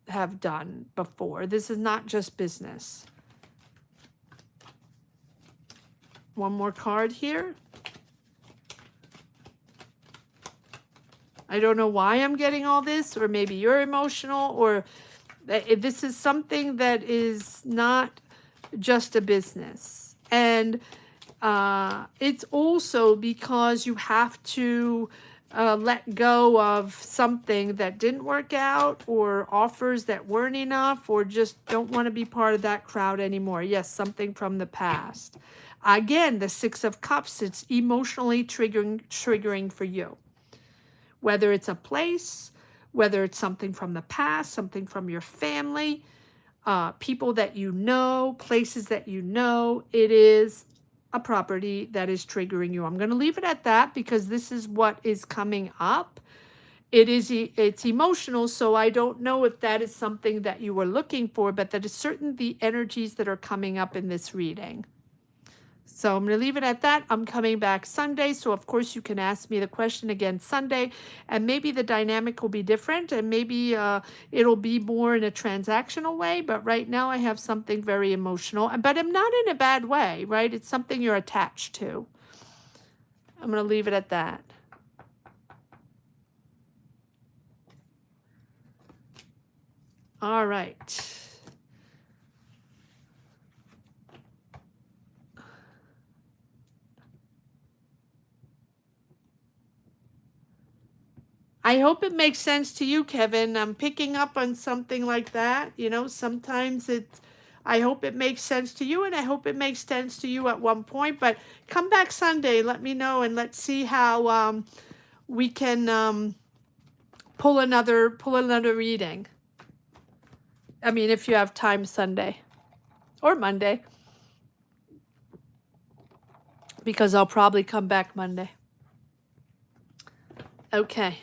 have done before. This is not just business. One more card here. I don't know why I'm getting all this, or maybe you're emotional, or this is something that is not just a business. And it's also because you have to let go of something that didn't work out, or offers that weren't enough, or just don't want to be part of that crowd anymore. Yes, something from the past. Again, the Six of Cups, it's emotionally triggering for you. Whether it's a place, whether it's something from the past, something from your family, people that you know, places that you know, it is a property that is triggering you. I'm going to leave it at that because this is what is coming up. It's emotional, so I don't know if that is something that you were looking for, but that is certain the energies that are coming up in this reading. So I'm going to leave it at that. I'm coming back Sunday. So, of course, you can ask me the question again Sunday. And maybe the dynamic will be different. And maybe it'll be more in a transactional way. But right now I have something very emotional. But I'm not in a bad way, right? It's something you're attached to. I'm going to leave it at that. All right. I hope it makes sense to you, Kevin. I'm picking up on something like that. You know, sometimes I hope it makes sense to you, and I hope it makes sense to you at one point. But come back Sunday, let me know, and let's see how we can pull another reading. I mean, if you have time Sunday or Monday, because I'll probably come back Monday. Okay.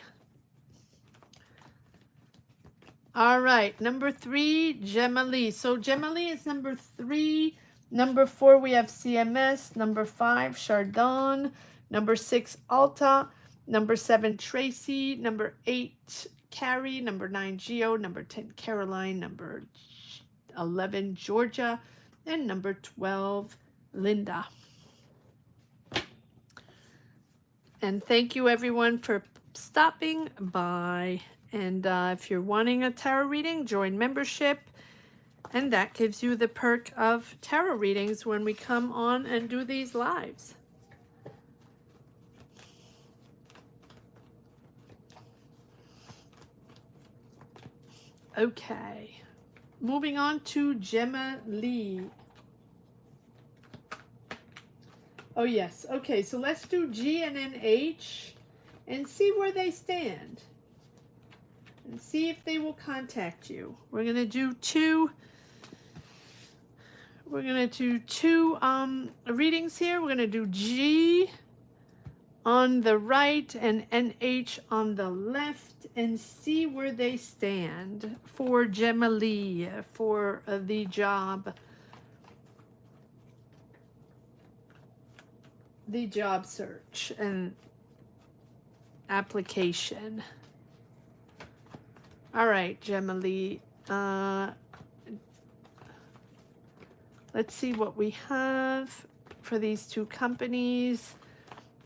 All right, number 3, Gemma Lee. So Gemma Lee is number 3. Number 4, we have CMS. Number 5, Chardon. Number 6, Alta. Number 7, Tracy. Number 8, Carrie. Number 9, Geo. Number 10, Caroline. Number 11, Georgia. And number 12, Linda. And thank you, everyone, for stopping by. And if you're wanting a tarot reading, join membership. And that gives you the perk of tarot readings when we come on and do these lives. Okay. Moving on to Gemma Lee. Oh, yes. Okay, so let's do G and then H and see where they stand. And see if they will contact you. We're going to do two readings here. We're going to do G on the right and NH on the left and see where they stand for Gemma Lee for the job search and application. All right, Gemma Lee. Let's see what we have. for these two companies.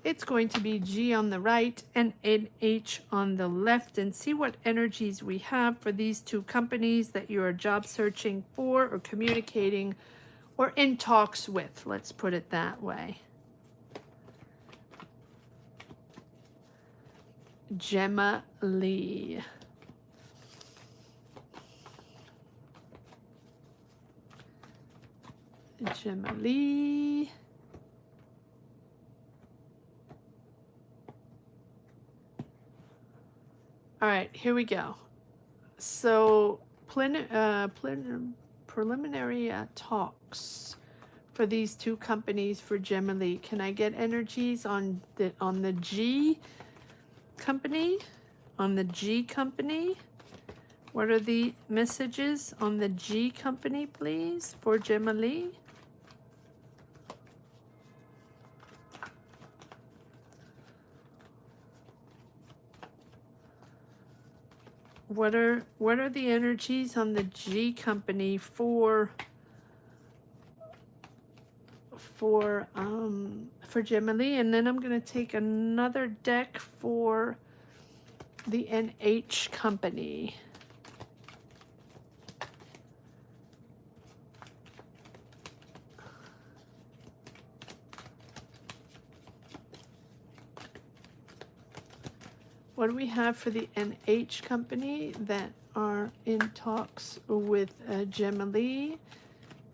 It's going to be G on the right and NH on the left, and see what energies we have for these two companies that you are job searching for or communicating or in talks with. Let's put it that way. Gemma Lee. Gemma Lee. All right, here we go. So preliminary talks for these two companies for Gemma Lee. Can I get energies on the G company? On the G company? What are the messages on the G company, please, for Gemma Lee? What are the energies on the G company for Gemma Lee? And then I'm going to take another deck for the NH company. What do we have for the NH company that are in talks with Gemma Lee?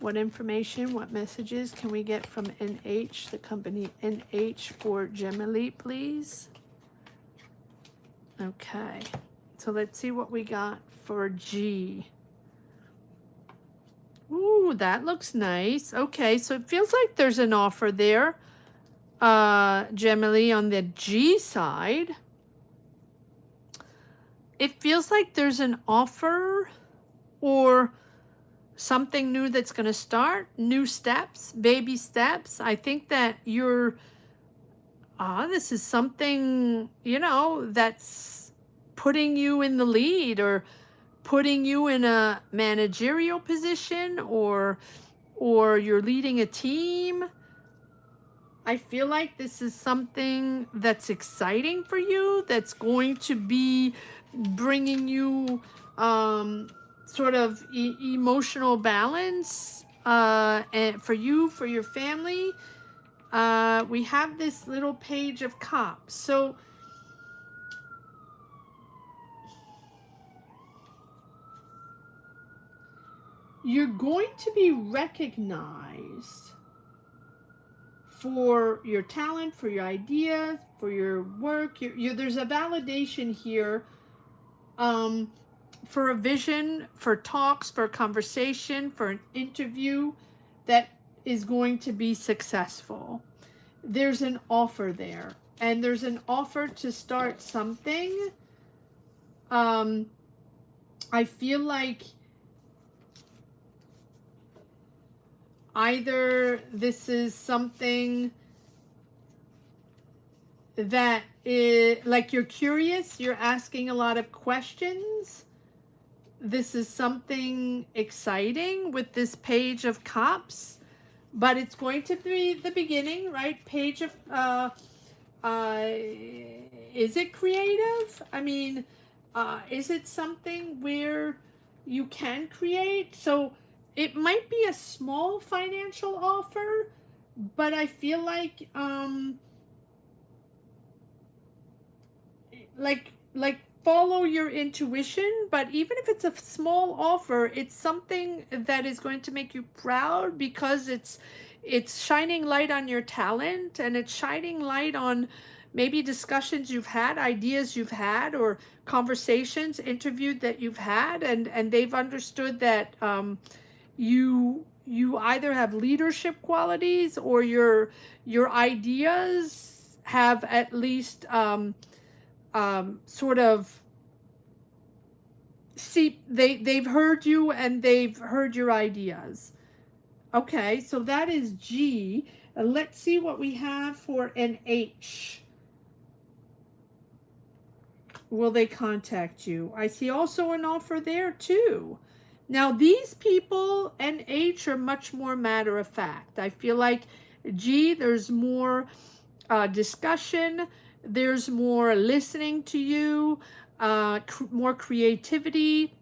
What information, what messages can we get from NH, the company NH for Gemma Lee, please? Okay, so let's see what we got for G. Ooh, that looks nice. Okay, so it feels like there's an offer there, Gemma Lee, on the G side. It feels like there's an offer or something new that's going to start, new steps, baby steps. I think that you're, this is something, you know, that's putting you in the lead or putting you in a managerial position, or you're leading a team. I feel like this is something that's exciting for you, that's going to be bringing you sort of emotional balance and for you, for your family. We have this little Page of Cups. So you're going to be recognized for your talent, for your ideas, for your work. There's a validation here for a vision, for talks, for a conversation, for an interview that is going to be successful. There's an offer there, and there's an offer to start something. I feel like either this is something that is like you're curious, you're asking a lot of questions. This is something exciting with this Page of Cups, but it's going to be the beginning, right? Page of, is it creative? I mean, is it something where you can create? So it might be a small financial offer, but I feel like follow your intuition. But even if it's a small offer, it's something that is going to make you proud, because it's shining light on your talent, and it's shining light on maybe discussions you've had, ideas you've had, or conversations, interviewed that you've had, and they've understood that you either have leadership qualities, or your ideas have at least sort of they've heard you, and they've heard your ideas. Okay, so that is G. Let's see what we have for an H. Will they contact you? I see also an offer there too. Now these people and H are much more matter of fact. I feel like G, there's more discussion, there's more listening to you, more creativity,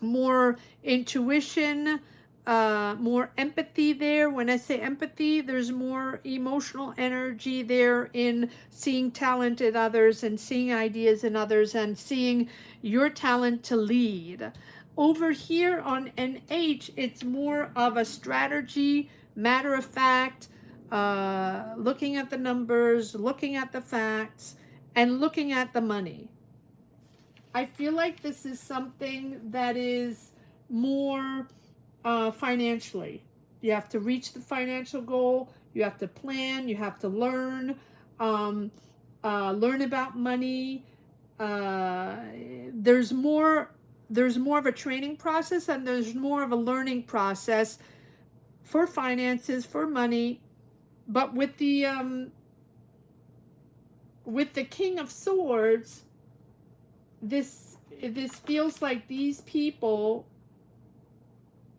more intuition, more empathy there. When I say empathy, there's more emotional energy there in seeing talent in others and seeing ideas in others and seeing your talent to lead. Over here on NH, it's more of a strategy, matter of fact, looking at the numbers, looking at the facts, and looking at the money. I feel like this is something that is more financially. You have to reach the financial goal. You have to plan. You have to learn. Learn about money. There's more. There's more of a training process, and there's more of a learning process for finances, for money. But with the King of Swords, this feels like these people,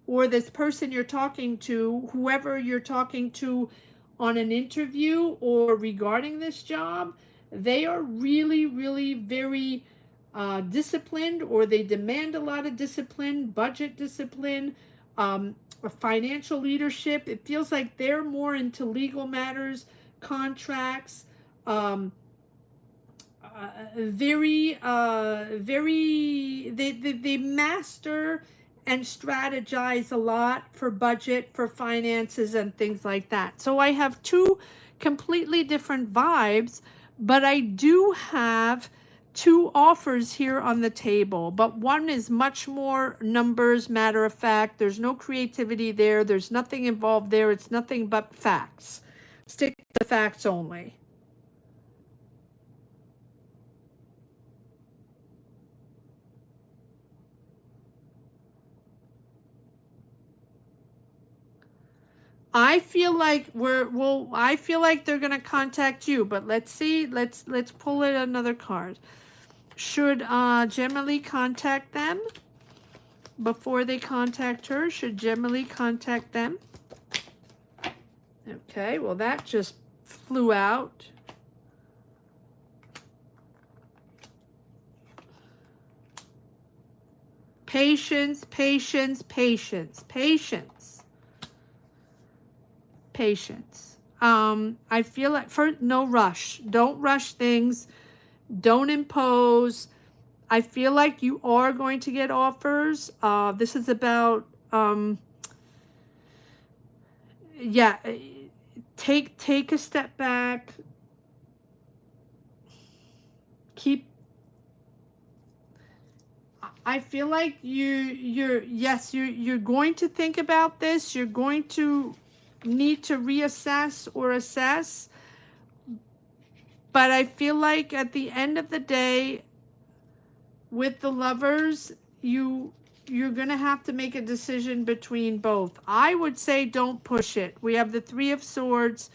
or this person you're talking to, whoever you're talking to on an interview or regarding this job, they are really, really very disciplined, or they demand a lot of discipline, budget discipline, financial leadership. It feels like they're more into legal matters, contracts, very they master and strategize a lot for budget, for finances, and things like that. So I have two completely different vibes, but I do have two offers here on the table. But one is much more numbers, matter of fact. There's no creativity there. There's nothing involved there. It's nothing but facts. Stick to the facts only. I feel like I feel like they're gonna contact you, but let's see. Let's pull it another card. Should Gemma contact them before they contact her? Should Gemma contact them? Okay, well that just flew out. Patience, patience, patience, patience. Patience. I feel like no rush. Don't rush things. Don't impose. I feel like you are going to get offers. This is about yeah. Take a step back. I feel like you're going to think about this. You're going to need to reassess or assess, but I feel like at the end of the day, with the Lovers, you're gonna have to make a decision between both. I would say don't push it. We have the Three of Swords.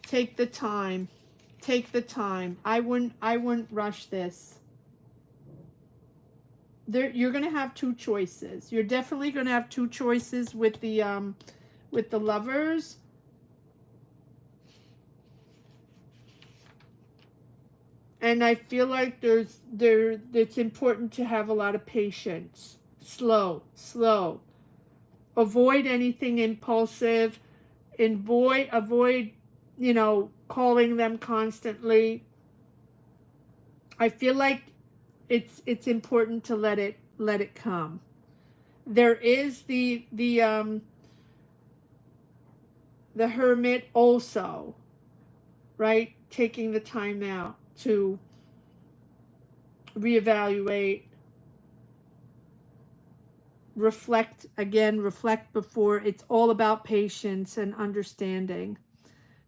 Take the time. Take the time. I wouldn't rush this. You're gonna have two choices. You're definitely gonna have two choices with the Lovers. And I feel like it's important to have a lot of patience. Slow. Avoid anything impulsive. Avoid, calling them constantly. I feel like it's important to let it come. There is the Hermit also, right? Taking the time out to reevaluate, reflect before. It's all about patience and understanding.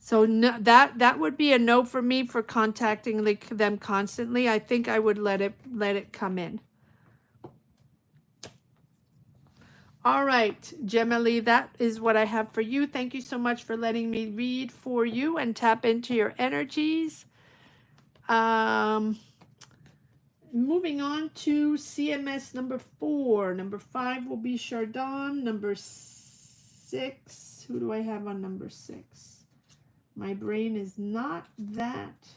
So no, that would be a no for me for contacting them constantly. I think I would let it come in. All right, Gemma Lee, that is what I have for you. Thank you so much for letting me read for you and tap into your energies. Moving on to CMS number 4. Number 5 will be Chardon. Number 6. Who do I have on number 6? My brain is not that.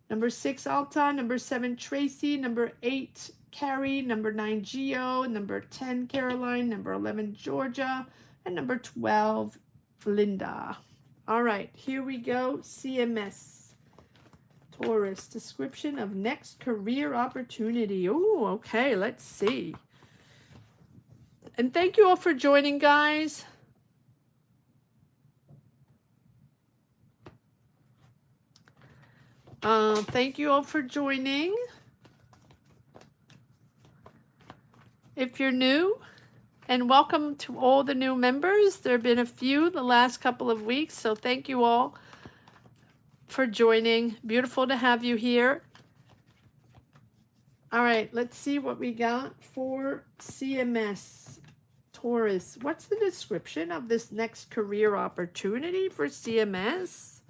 Number 6, Alta. Number 7, Tracy. Number 8, Carrie. Number 9, Geo. Number 10, Caroline. Number 11, Georgia. And number 12, Linda. All right, here we go. CMS. Taurus, description of next career opportunity. Oh, okay, let's see. And thank you all for joining, guys. Thank you all for joining. If you're new, and welcome to all the new members. There have been a few the last couple of weeks, so thank you all for joining. Beautiful to have you here. All right, let's see what we got for CMS. Taurus, what's the description of this next career opportunity for CMS?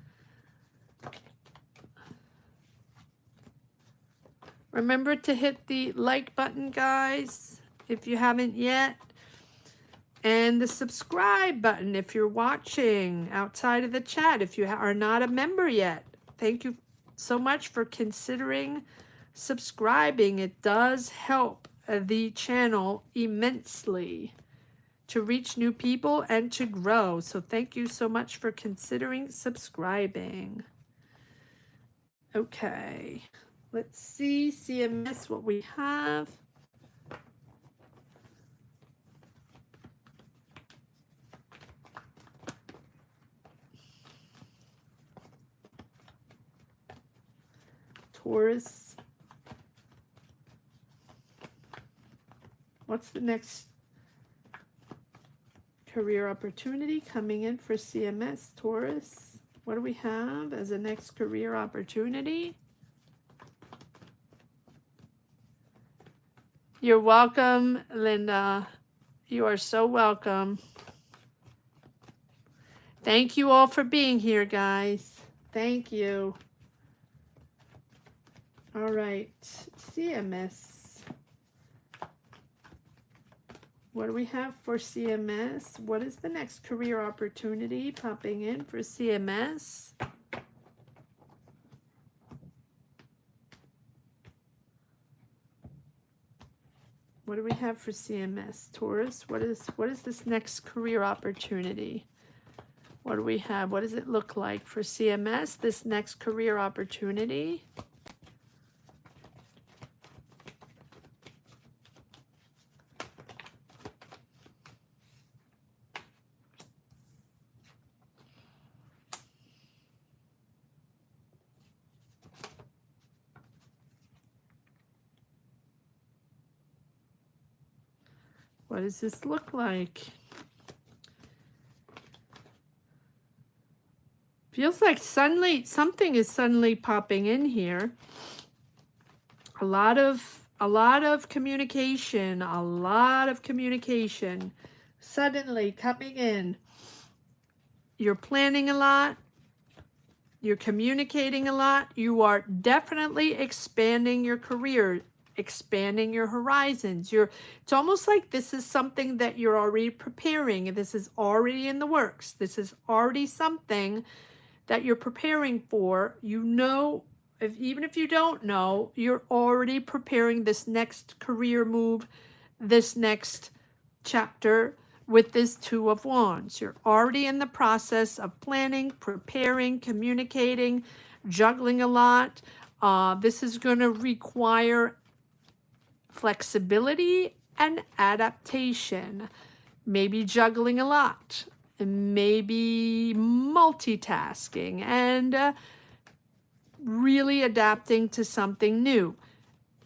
Remember to hit the like button, guys, if you haven't yet. And the subscribe button if you're watching outside of the chat, if you are not a member yet. Thank you so much for considering subscribing. It does help the channel immensely to reach new people and to grow. So thank you so much for considering subscribing. Okay, let's see CMS what we have. Taurus. What's the next career opportunity coming in for CMS, Taurus? What do we have as a next career opportunity? You're welcome, Linda. You are so welcome. Thank you all for being here, guys. Thank you. All right, CMS. What do we have for CMS? What is the next career opportunity popping in for CMS? What do we have for CMS, Taurus? What is this next career opportunity? What do we have? What does it look like for CMS, this next career opportunity? What does this look like? Feels like suddenly something is suddenly popping in here. A lot of communication, suddenly coming in. You're planning a lot. You're communicating a lot. You are definitely expanding your career, expanding your horizons. It's almost like this is something that you're already preparing. This is already in the works. This is already something that you're preparing for. You know, even if you don't know, you're already preparing this next career move, this next chapter with this Two of Wands. You're already in the process of planning, preparing, communicating, juggling a lot. This is going to require flexibility and adaptation, maybe juggling a lot, maybe multitasking, and really adapting to something new.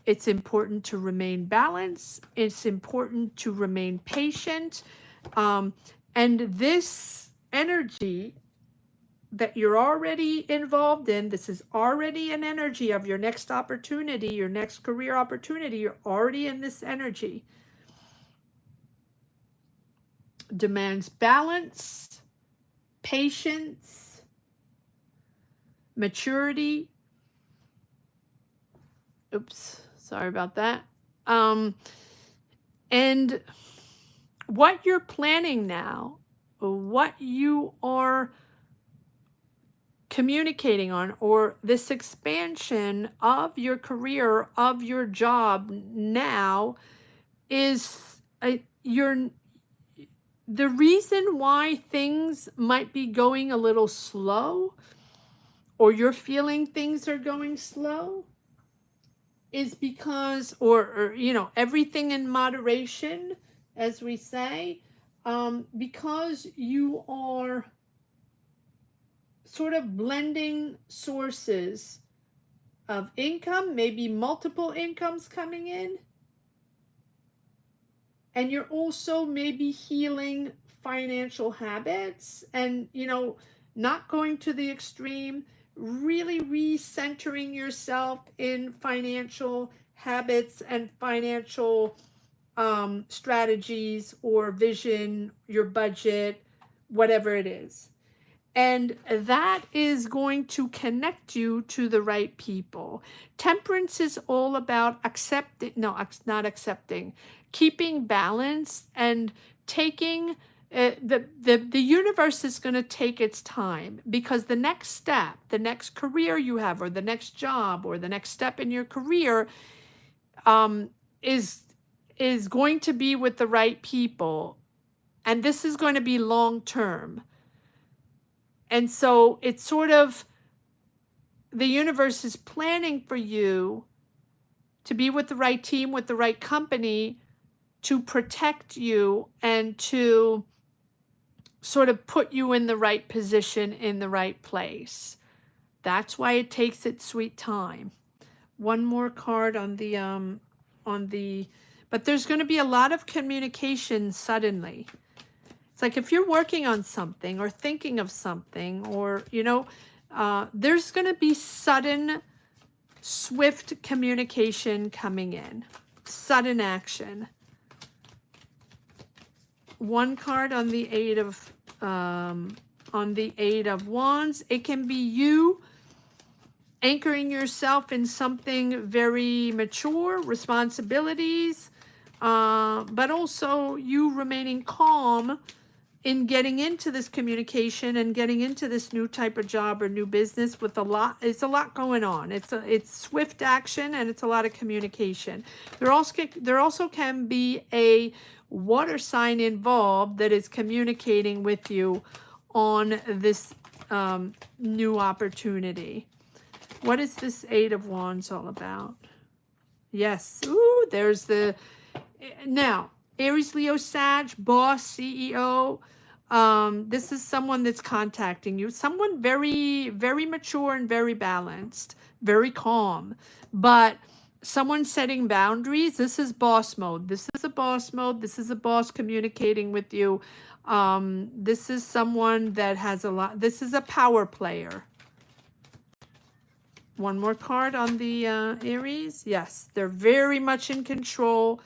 It's important to remain balanced. It's important to remain patient. And this energy that you're already involved in, this is already an energy of your next opportunity, your next career opportunity. You're already in this energy. Demands balance, patience, maturity, Oops, sorry about that. And what you're planning now, what you are communicating on, or this expansion of your career, of your job now, is the reason why things might be going a little slow, or you're feeling things are going slow, is because, or you know, everything in moderation, as we say, because you are sort of blending sources of income, maybe multiple incomes coming in, and you're also maybe healing financial habits, and you know, not going to the extreme, really recentering yourself in financial habits and financial strategies or vision, your budget, whatever it is. And that is going to connect you to the right people. Temperance is all about accepting, no, not accepting, keeping balance and taking, the universe is going to take its time, because the next step, the next career you have, or the next job, or the next step in your career, um, is going to be with the right people. And this is going to be long term. And so it's sort of, the universe is planning for you to be with the right team, with the right company, to protect you and to sort of put you in the right position, in the right place. That's why it takes its sweet time. One more card on the, but there's going to be a lot of communication suddenly. It's like if you're working on something or thinking of something, or, you know, there's going to be sudden, swift communication coming in, sudden action. One card on the Eight of Wands. It can be you anchoring yourself in something very mature, responsibilities, but also you remaining calm in getting into this communication and getting into this new type of job or new business with it's a lot going on. It's swift action, and it's a lot of communication. There also can be a water sign involved that is communicating with you on this new opportunity. What is this Eight of Wands all about? Yes. Ooh, there's the, now, Aries, Leo, Sag, boss, CEO. This is someone that's contacting you. Someone very, very mature and very balanced, very calm. But someone setting boundaries. This is boss mode. This is a boss mode. This is a boss communicating with you. This is someone that has a lot. This is a power player. One more card on the Aries. Yes, they're very much in control,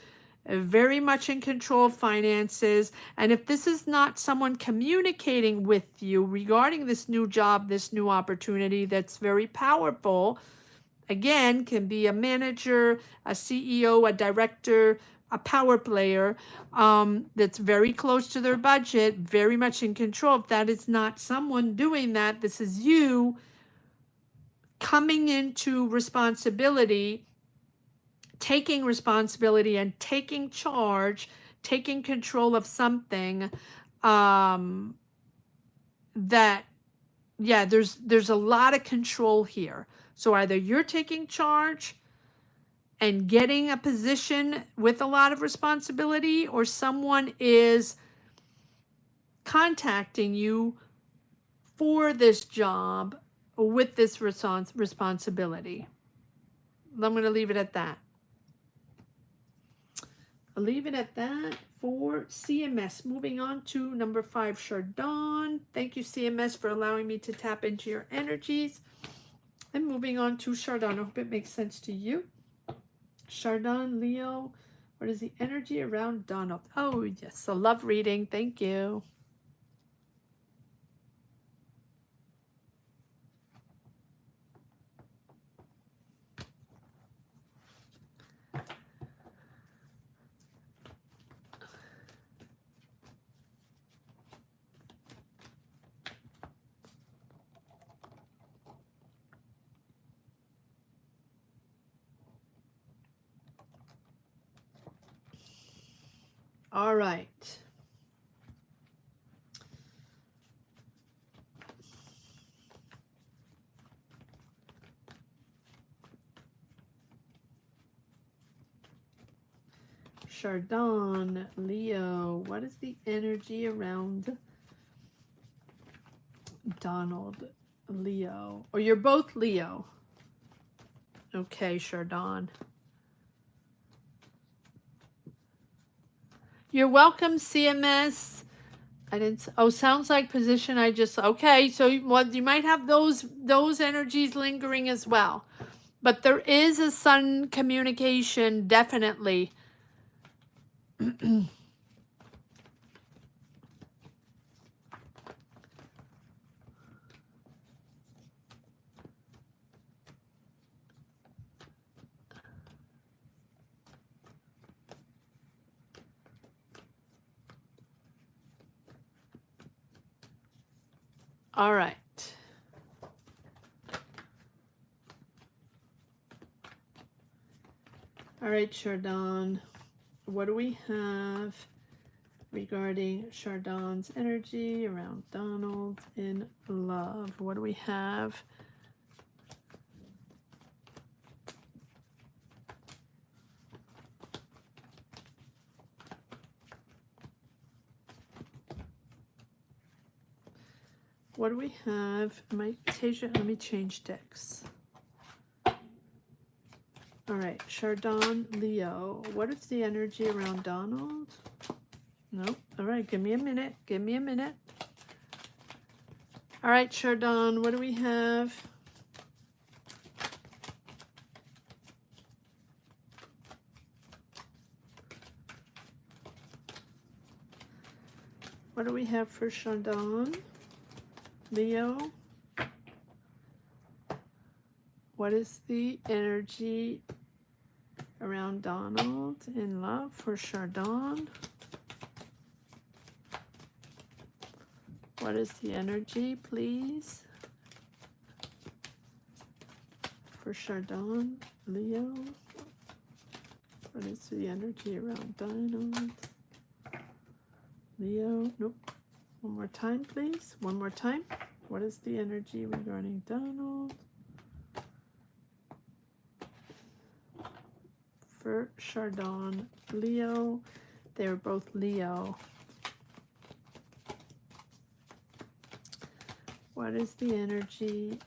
very much in control of finances. And if this is not someone communicating with you regarding this new job, this new opportunity that's very powerful, again, can be a manager, a CEO, a director, a power player, that's very close to their budget, very much in control. If that is not someone doing that, this is you coming into responsibility, taking responsibility and taking charge, taking control of something, that, yeah, there's a lot of control here. So either you're taking charge and getting a position with a lot of responsibility, or someone is contacting you for this job with this responsibility. I'm going to leave it at that. I'll leave it at that for CMS. Moving on to number 5, Chardon. Thank you, CMS, for allowing me to tap into your energies. And moving on to Chardon. I hope it makes sense to you. Chardon, Leo, what is the energy around Donald? Oh, yes, a love reading. Thank you. All right. Chardon, Leo, what is the energy around Donald, Leo? Or you're both Leo. Okay, Chardon. You're welcome, CMS. I didn't. Oh, sounds like position. I just. Okay, so well, you might have those energies lingering as well, but there is a sun communication definitely. All right. All right, Chardon. What do we have regarding Chardon's energy around Donald in love? What do we have? What do we have? Let me change decks. All right, Chardon, Leo. What is the energy around Donald? Nope. All right, give me a minute. Give me a minute. All right, Chardon, what do we have? What do we have for Chardon? Leo? What is the energy around Donald in love for Chardon? What is the energy, please, for Chardon, Leo? What is the energy around Donald? Leo, nope. One more time, please. One more time. What is the energy regarding Donald? For Chardon, Leo. They are both Leo. What is the energy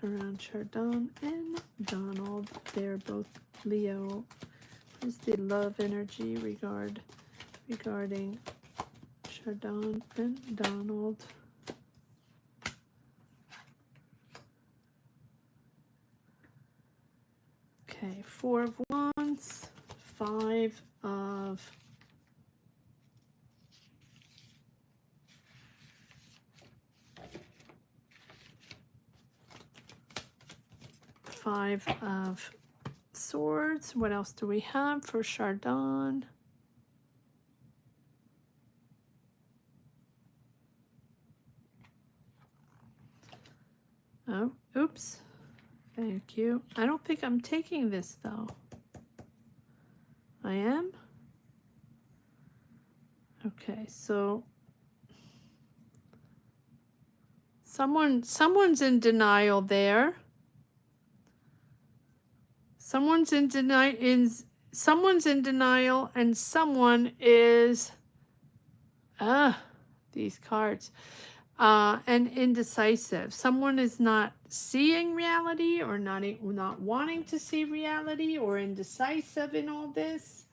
around Chardon and Donald? They are both Leo. What is the love energy regarding Chardon and Donald? Okay, 4 of Wands, 5 of Swords. What else do we have for Chardon? Oh, oops. Thank you. I don't think I'm taking this though. I am? Okay, so someone's in denial there. Someone's in denial and someone is these cards. And indecisive. Someone is not seeing reality or not wanting to see reality or indecisive in all this.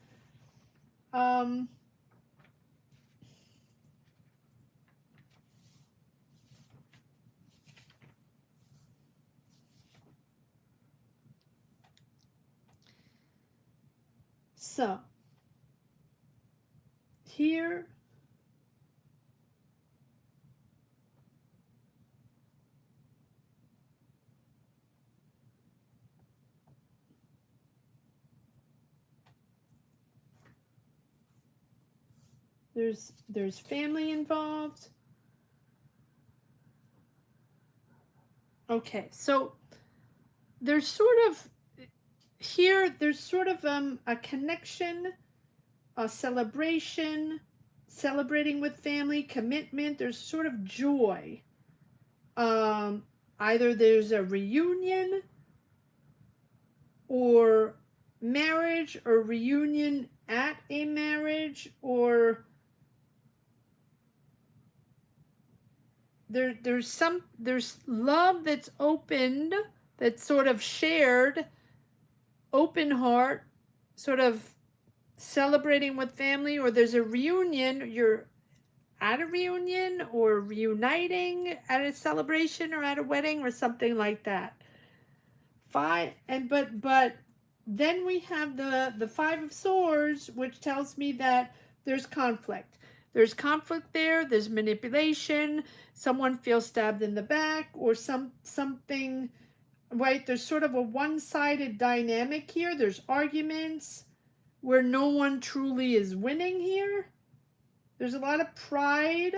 So here there's family involved. Okay, so there's sort of a connection a celebration, celebrating with family, commitment. There's sort of joy. Either there's a reunion or marriage, or reunion at a marriage, or there's love that's opened, that's sort of shared, open heart, sort of celebrating with family, or there's a reunion, you're at a reunion or reuniting at a celebration or at a wedding or something like that. But then we have the Five of Swords, which tells me that there's conflict. There's conflict there, there's manipulation, someone feels stabbed in the back, or something, right? There's sort of a one-sided dynamic here. There's arguments where no one truly is winning here. There's a lot of pride,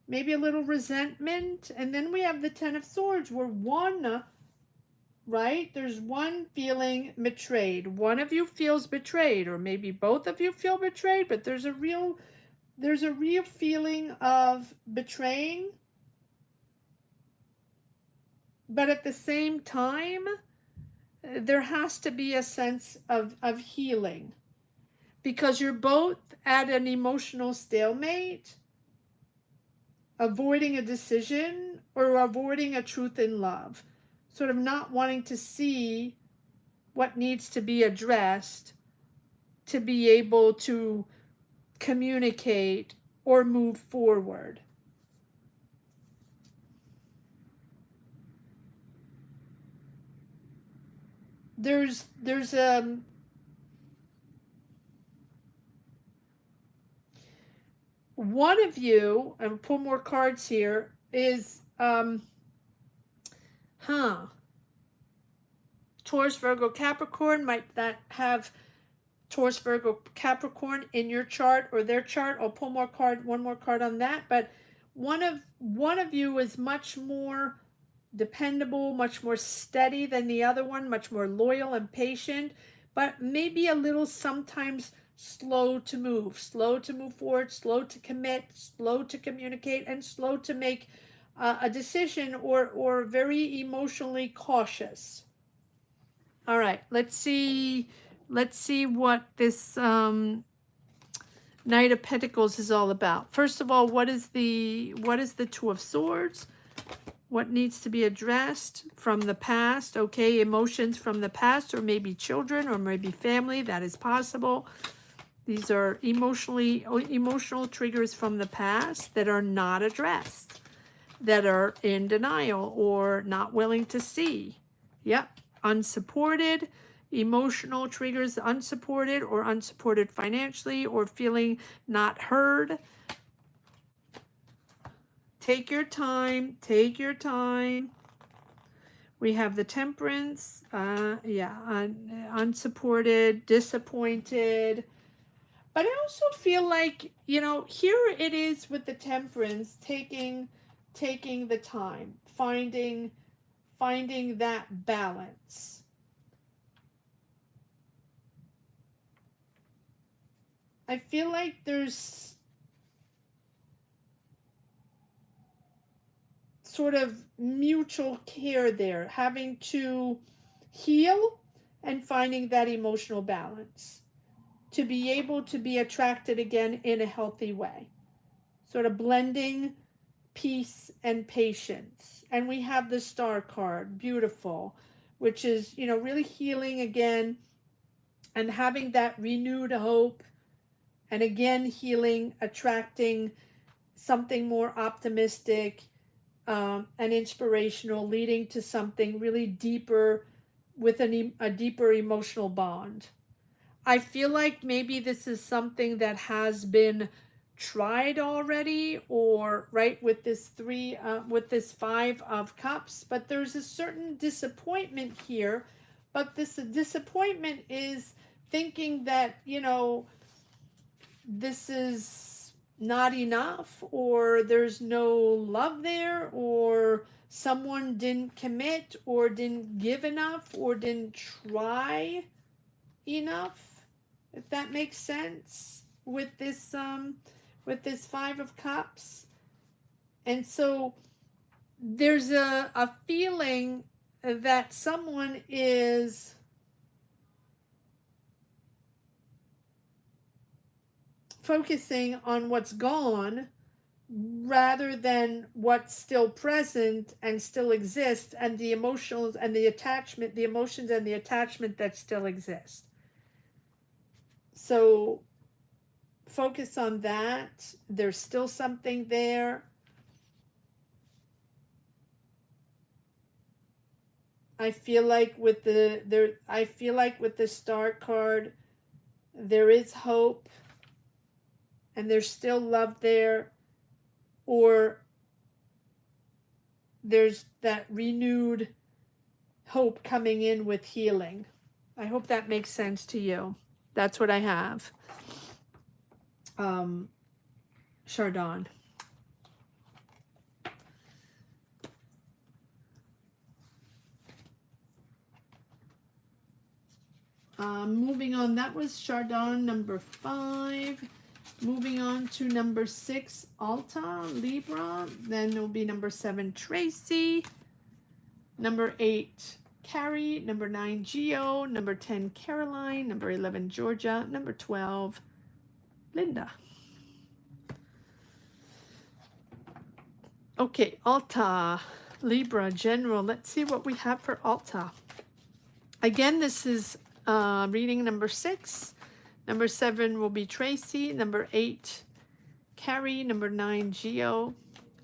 maybe a little resentment. And then we have the Ten of Swords, where one, right? There's one feeling betrayed. One of you feels betrayed, or maybe both of you feel betrayed, but there's a real feeling of betraying. But at the same time, there has to be a sense of healing, because you're both at an emotional stalemate, avoiding a decision or avoiding a truth in love, sort of not wanting to see what needs to be addressed to be able to communicate or move forward. There's one of you, and pull more cards here, is Taurus, Virgo, Capricorn. Might that have Taurus, Virgo, Capricorn in your chart or their chart? I'll pull one more card on that. But one of you is much more dependable, much more steady than the other one, much more loyal and patient, but maybe a little sometimes slow to move forward, slow to commit, slow to communicate, and slow to make a decision, or very emotionally cautious. All right, let's see what this Knight of Pentacles is all about. First of all, what is the Two of Swords? What needs to be addressed from the past? Okay, emotions from the past, or maybe children, or maybe family. That is possible. These are emotional triggers from the past that are not addressed, that are in denial or not willing to see. Yep, unsupported. Emotional triggers, unsupported, or unsupported financially, or feeling not heard. Take your time. Take your time. We have the Temperance. Unsupported, disappointed. But I also feel like, here it is with the Temperance, taking the time, finding that balance. I feel like there's sort of mutual care there, having to heal and finding that emotional balance to be able to be attracted again in a healthy way, sort of blending peace and patience. And we have the Star card, beautiful, which is, really healing again and having that renewed hope, and again healing, attracting something more optimistic and inspirational, leading to something really deeper, with a deeper emotional bond. I feel like maybe this is something that has been tried already, or right with this Five of Cups, but there's a certain disappointment here. But this disappointment is thinking that, this is not enough, or there's no love there, or someone didn't commit, or didn't give enough, or didn't try enough. if that makes sense with this Five of Cups. And so there's a feeling that someone is focusing on what's gone rather than what's still present and still exists, and the emotions and the attachment, the emotions and the attachment that still exist. So focus on that. There's still something there. I feel like with the Star card, there is hope and there's still love there, or there's that renewed hope coming in with healing. I hope that makes sense to you. That's what I have. Chardon. Moving on, that was Chardon number 5. Moving on to number 6, Alta, Libra. Then there'll be number 7, Tracy. Number 8, Carrie. Number 9, Geo. Number 10, Caroline. Number 11, Georgia. Number 12, Linda. Okay, Alta, Libra, General. Let's see what we have for Alta. Again, this is reading number 6. Number 7 will be Tracy. Number 8, Carrie. Number 9, Geo.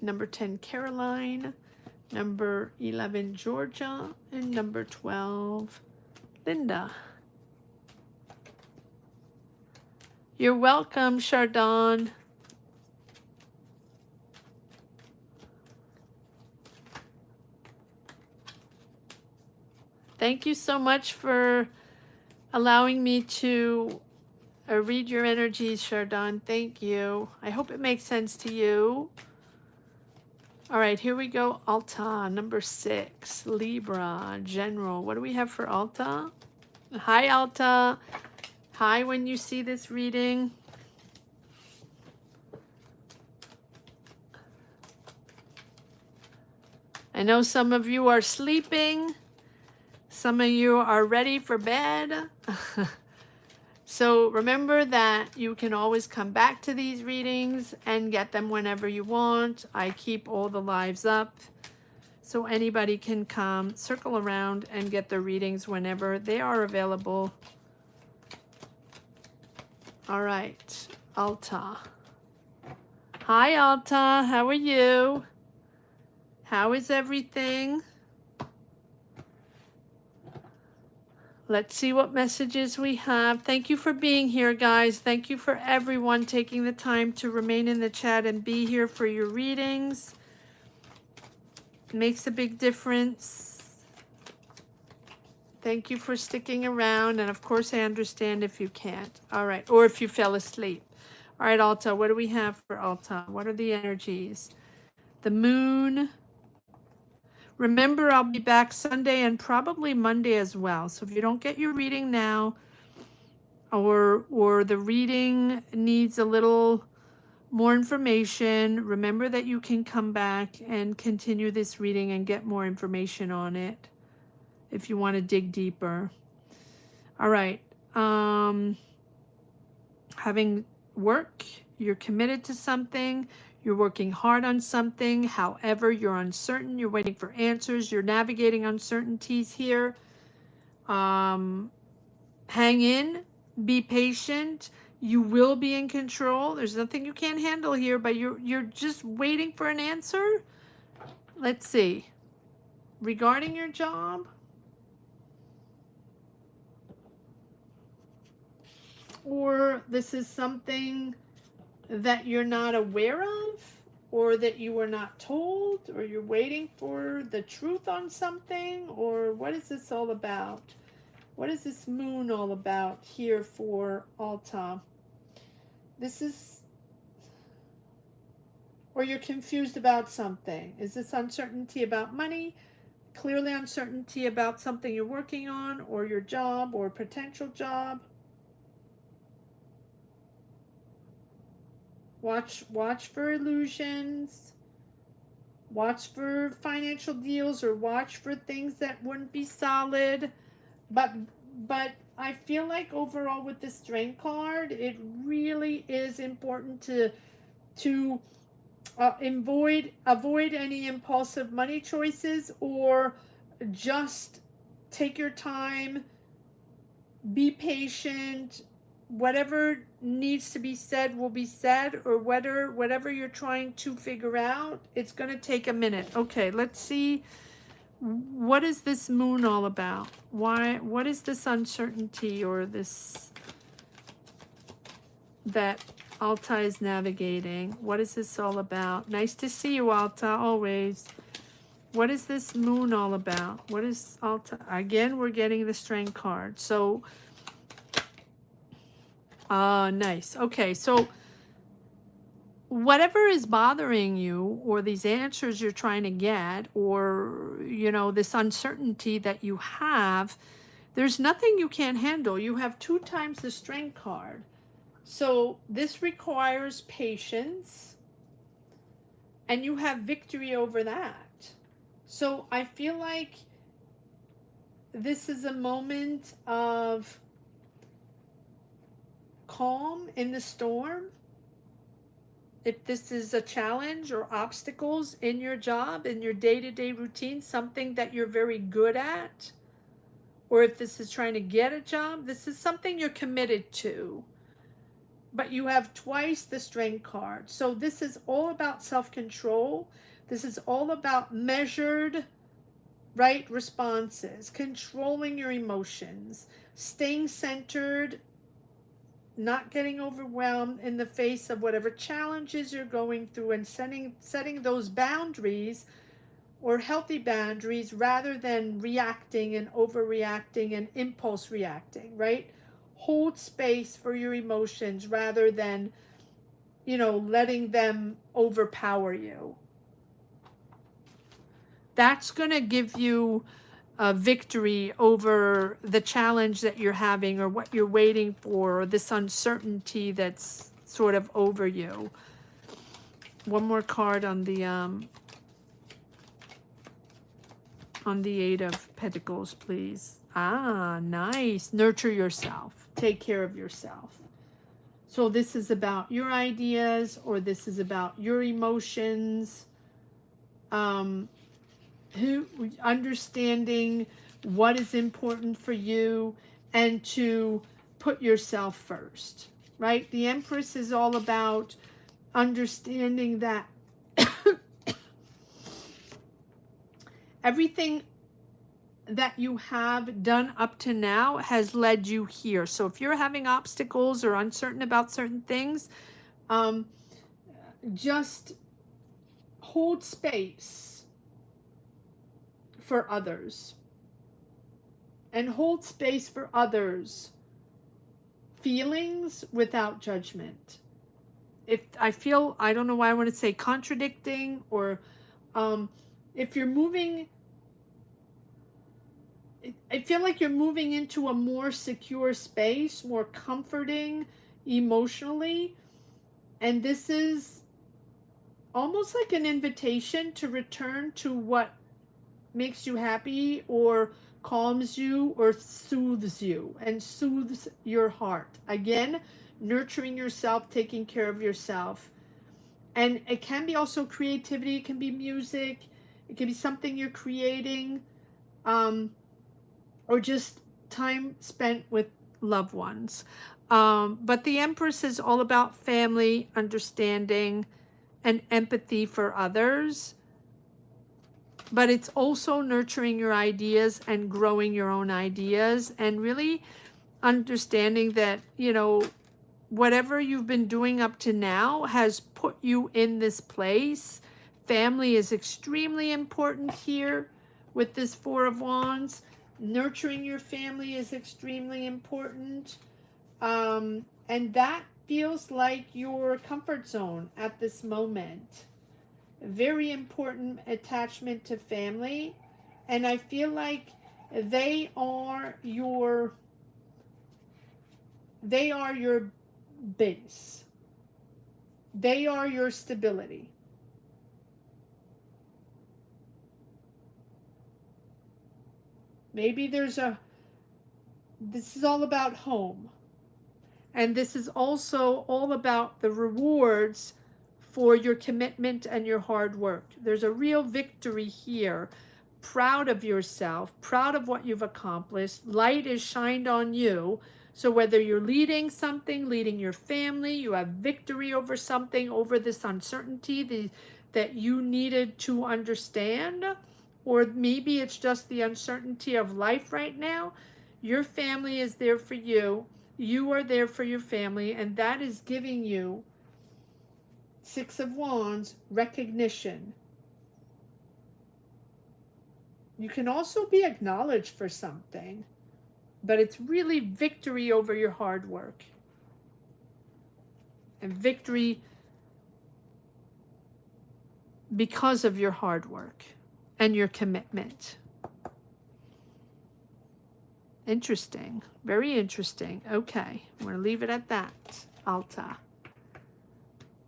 Number 10, Caroline. Number 11, Georgia. And number 12, Linda. You're welcome, Chardon. Thank you so much for allowing me to read your energies, Chardon. Thank you. I hope it makes sense to you. All right, here we go. Alta, number 6, Libra, General. What do we have for Alta? Hi, Alta. Hi, when you see this reading. I know some of you are sleeping. Some of you are ready for bed. So remember that you can always come back to these readings and get them whenever you want. I keep all the lives up, so anybody can come, circle around, and get their readings whenever they are available. All right, Alta. Hi, Alta. How are you? How is everything? Let's see what messages we have. Thank you for being here, guys. Thank you for everyone taking the time to remain in the chat and be here for your readings. It makes a big difference. Thank you for sticking around. And of course, I understand if you can't. All right. Or if you fell asleep. All right, Alta. What do we have for Alta? What are the energies? The moon. Remember, I'll be back Sunday and probably Monday as well. So if you don't get your reading now, or the reading needs a little more information, remember that you can come back and continue this reading and get more information on it if you want to dig deeper. All right. Having work, you're committed to something. You're working hard on something. However, you're uncertain. You're waiting for answers. You're navigating uncertainties here. Hang in. Be patient. You will be in control. There's nothing you can't handle here, but you're just waiting for an answer. Let's see. Regarding your job, or this is something that you're not aware of, or that you were not told, or you're waiting for the truth on something, or what is this all about? What is this moon all about here for Alta? This is, or you're confused about something. Is this uncertainty about money? Clearly uncertainty about something you're working on, or your job, or potential job. Watch for illusions. Watch for financial deals, or watch for things that wouldn't be solid. But I feel like overall with the Strength card, it really is important to avoid any impulsive money choices, or just take your time, be patient. Whatever needs to be said will be said, or whatever you're trying to figure out, it's going to take a minute. Okay, let's see. What is this moon all about? What is this uncertainty, or this that Alta is navigating? What is this all about? Nice to see you, Alta, always. What is this moon all about? What is Alta? Again, we're getting the Strength card. So, nice. Okay, so whatever is bothering you, or these answers you're trying to get, or, you know, this uncertainty that you have, there's nothing you can't handle. You have 2 times the Strength card. So this requires patience, and you have victory over that. So I feel like this is a moment of calm in the storm. If this is a challenge or obstacles in your job, in your day-to-day routine, something that you're very good at, or if this is trying to get a job, this is something you're committed to. But you have twice the Strength card. So this is all about self-control. This is all about measured, right responses, controlling your emotions, staying centered, not getting overwhelmed in the face of whatever challenges you're going through, and setting those boundaries, or healthy boundaries, rather than reacting and overreacting and impulse reacting, right? Hold space for your emotions rather than, you know, letting them overpower you. That's going to give you a victory over the challenge that you're having, or what you're waiting for, or this uncertainty that's sort of over you. One more card on the 8 of Pentacles, please. Ah, nice. Nurture yourself. Take care of yourself. So this is about your ideas, or this is about your emotions. Understanding what is important for you, and to put yourself first, right? The Empress is all about understanding that everything that you have done up to now has led you here. So if you're having obstacles or uncertain about certain things, just hold space for others, and hold space for others' feelings without judgment. If I feel, I don't know why I want to say contradicting, or if you're moving, I feel like you're moving into a more secure space, more comforting emotionally. And this is almost like an invitation to return to what makes you happy, or calms you, or soothes you, and soothes your heart. Again, nurturing yourself, taking care of yourself. And it can be also creativity. It can be music. It can be something you're creating. Or just time spent with loved ones. But the Empress is all about family, understanding, and empathy for others. But it's also nurturing your ideas and growing your own ideas, and really understanding that, you know, whatever you've been doing up to now has put you in this place. Family is extremely important here with this 4 of Wands. Nurturing your family is extremely important. And that feels like your comfort zone at this moment. Very important attachment to family. And I feel like they are your base. They are your stability. Maybe this is all about home. And this is also all about the rewards for your commitment and your hard work. There's a real victory here. Proud of yourself, proud of what you've accomplished. Light is shined on you. So whether you're leading something, leading your family, you have victory over something, over this uncertainty that you needed to understand, or maybe it's just the uncertainty of life right now. Your family is there for you. You are there for your family, and that is giving you Six of Wands recognition. You can also be acknowledged for something, but it's really victory over your hard work. And victory because of your hard work and your commitment. Interesting. Very interesting. Okay. I'm going to leave it at that, Alta.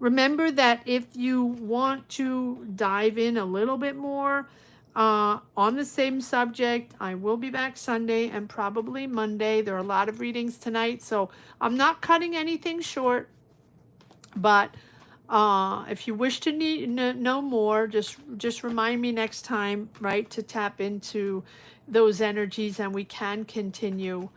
Remember that if you want to dive in a little bit more on the same subject, I will be back Sunday and probably Monday. There are a lot of readings tonight, so I'm not cutting anything short. But if you wish to know more, just remind me next time, right, to tap into those energies, and we can continue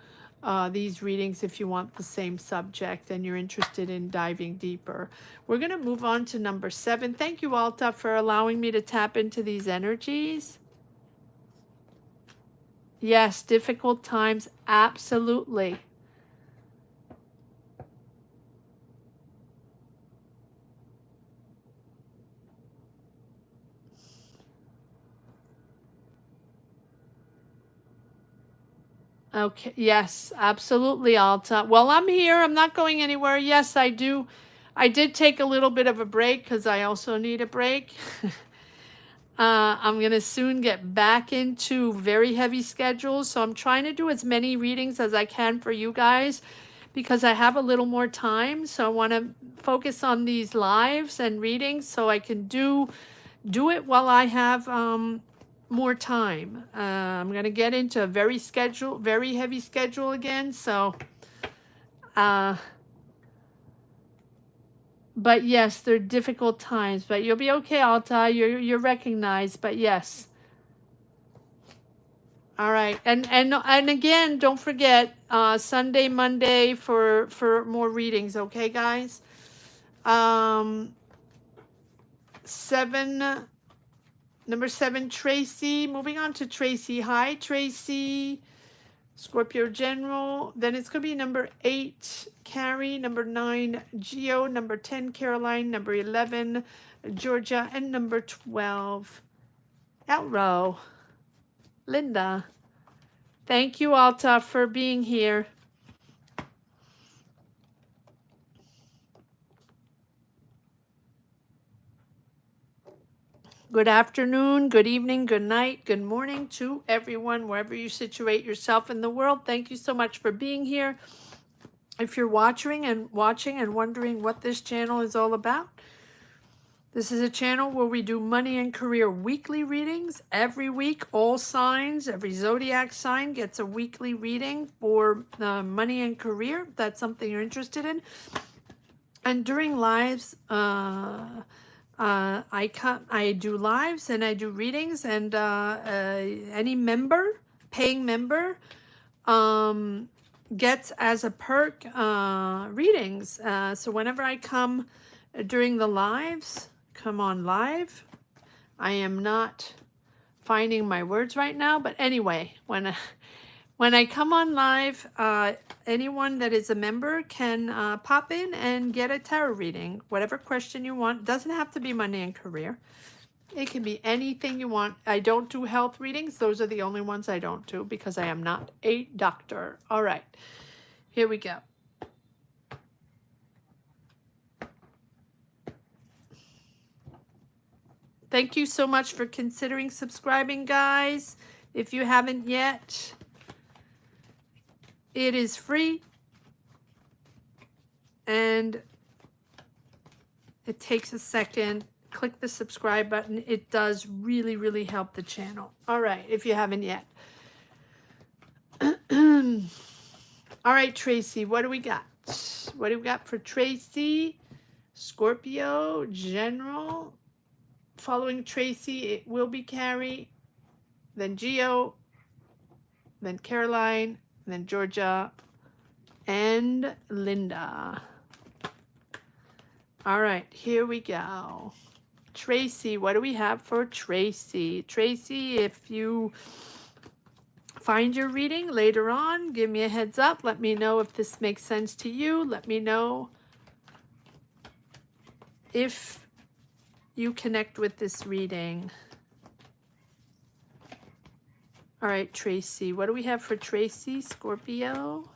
these readings if you want the same subject and you're interested in diving deeper. We're going to move on to number 7. Thank you, Alta, for allowing me to tap into these energies. Yes, difficult times, absolutely. Okay, yes, absolutely, Alta. Well, I'm here. I'm not going anywhere. Yes, I do. I did take a little bit of a break because I also need a break. I'm going to soon get back into very heavy schedules. So I'm trying to do as many readings as I can for you guys because I have a little more time. So I want to focus on these lives and readings so I can do it while I have more time. I'm going to get into a very heavy schedule again. So, but yes, they're difficult times, but you'll be okay, Alta. You're recognized, but yes. All right. And again, don't forget, Sunday, Monday for more readings. Okay, guys? 7, number 7, Tracy. Moving on to Tracy. Hi, Tracy. Scorpio General. Then it's going to be number 8, Carrie. Number 9, Geo. Number 10, Caroline. Number 11, Georgia. And number 12, Elro. Linda. Thank you, Alta, for being here. Good afternoon, good evening, good night, good morning to everyone, wherever you situate yourself in the world. Thank you so much for being here. If you're watching and wondering what this channel is all about, this is a channel where we do money and career weekly readings every week. All signs, every zodiac sign gets a weekly reading for money and career. If that's something you're interested in. And during lives, I do lives and I do readings, and any paying member, gets as a perk readings. So whenever I come during the lives, come on live. I am not finding my words right now, but anyway, when I come on live, anyone that is a member can pop in and get a tarot reading. Whatever question you want. Doesn't have to be money and career. It can be anything you want. I don't do health readings. Those are the only ones I don't do because I am not a doctor. All right. Here we go. Thank you so much for considering subscribing, guys. If you haven't yet, it is free, and It takes a second. Click the subscribe button. It does really, really help the channel. All right, if you haven't yet. All right, Tracy, what do we got? What do we got for Tracy? Scorpio, General. Following Tracy, it will be Carrie, then Geo, then Caroline, then Georgia, and Linda. All right, here we go. Tracy, what do we have for Tracy? Tracy, if you find your reading later on, give me a heads up. Let me know if this makes sense to you. Let me know if you connect with this reading. All right, Tracy, what do we have for Tracy, Scorpio?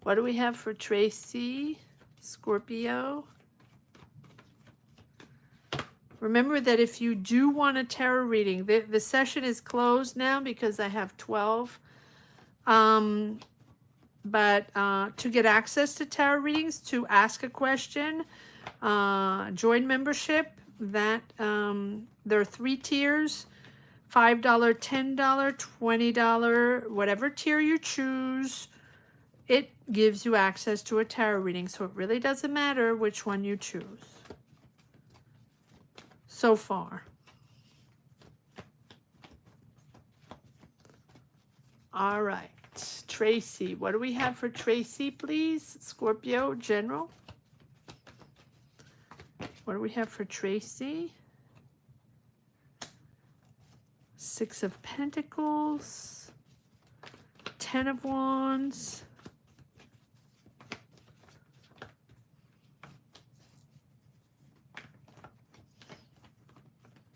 What do we have for Tracy, Scorpio? Remember that if you do want a tarot reading, the session is closed now because I have 12. But to get access to tarot readings, to ask a question, join membership, that there are 3 tiers, $5, $10, $20, whatever tier you choose, it gives you access to a tarot reading. So it really doesn't matter which one you choose so far. All right. Tracy, what do we have for Tracy, please? Scorpio, General. What do we have for Tracy? 6 of Pentacles, 10 of Wands,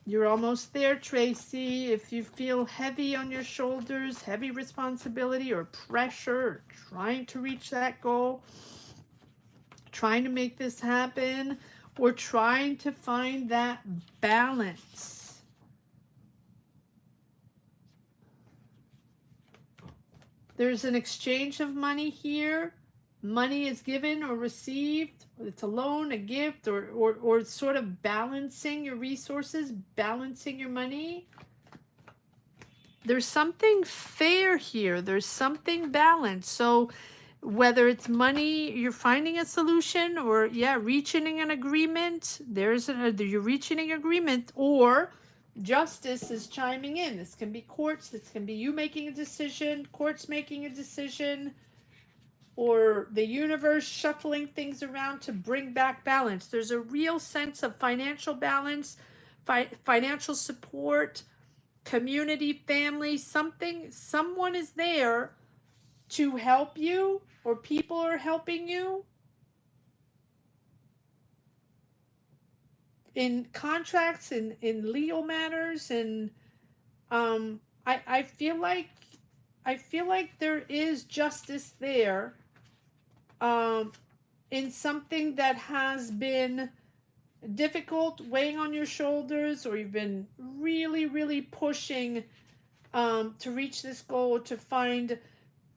you're almost there, Tracy. If you feel heavy on your shoulders, heavy responsibility or pressure, or trying to reach that goal, trying to make this happen, or trying to find that balance. There's an exchange of money here. Money is given or received. It's a loan, a gift, or sort of balancing your resources, balancing your money. There's something fair here. There's something balanced. So whether it's money, you're finding a solution, or reaching an agreement. You're reaching an agreement, or justice is chiming in. This can be courts. This can be you making a decision, courts making a decision, or the universe shuffling things around to bring back balance. There's a real sense of financial balance, financial support, community, family, someone is there to help you, or people are helping you. In contracts, in legal matters, and I feel like there is justice there. In something that has been difficult, weighing on your shoulders, or you've been really, really pushing to reach this goal, to find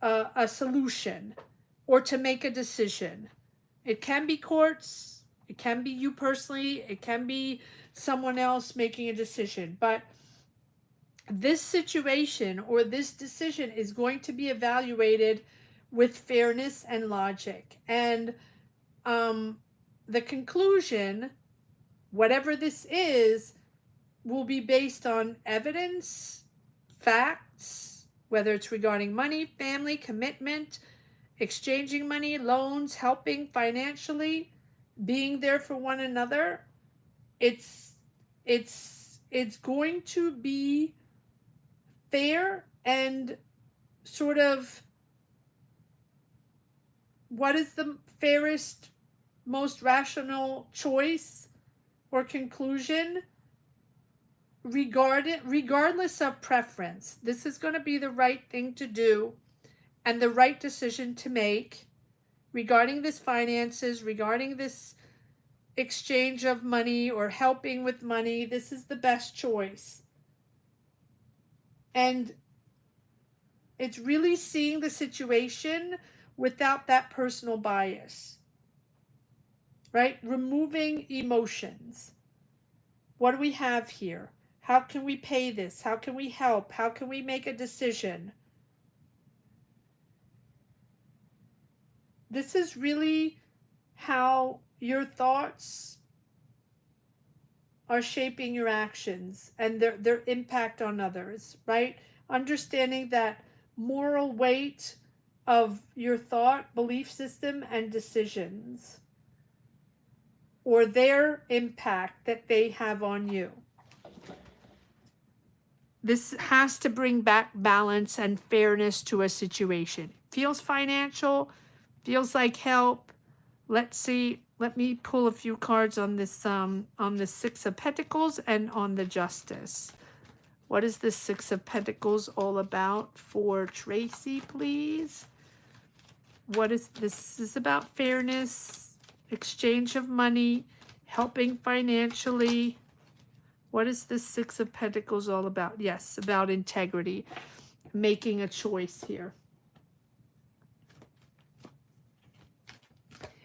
a solution, or to make a decision. It can be courts, it can be you personally, it can be someone else making a decision, but this situation or this decision is going to be evaluated with fairness and logic. And the conclusion, whatever this is, will be based on evidence, facts, whether it's regarding money, family, commitment, exchanging money, loans, helping financially, being there for one another. It's going to be fair, and sort of what is the fairest, most rational choice or conclusion, regardless of preference. This is going to be the right thing to do and the right decision to make regarding this finances, regarding this exchange of money or helping with money. This is the best choice. And it's really seeing the situation without that personal bias, right? Removing emotions. What do we have here? How can we pay this? How can we help? How can we make a decision? This is really how your thoughts are shaping your actions and their impact on others, right? Understanding that moral weight of your thought, belief system, and decisions, or their impact that they have on you. This has to bring back balance and fairness to a situation. Feels financial, feels like help. Let's see. Let me pull a few cards on this on the Six of Pentacles and on the Justice. What is this Six of Pentacles all about for Tracy, please? What is this? Is about fairness, exchange of money, helping financially. What is this Six of Pentacles all about? Yes, about integrity, making a choice here.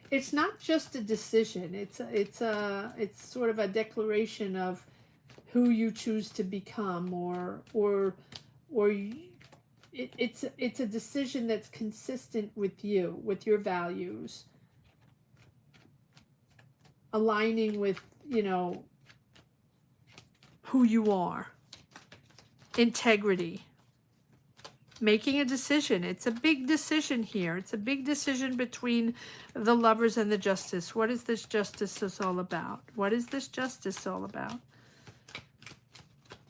It's not just a decision. It's sort of a declaration of who you choose to become, it's a decision that's consistent with you, with your values, aligning with, you know, who you are. Integrity. Making a decision. It's a big decision here. It's a big decision between the Lovers and the Justice. What is this Justice all about? What is this Justice all about?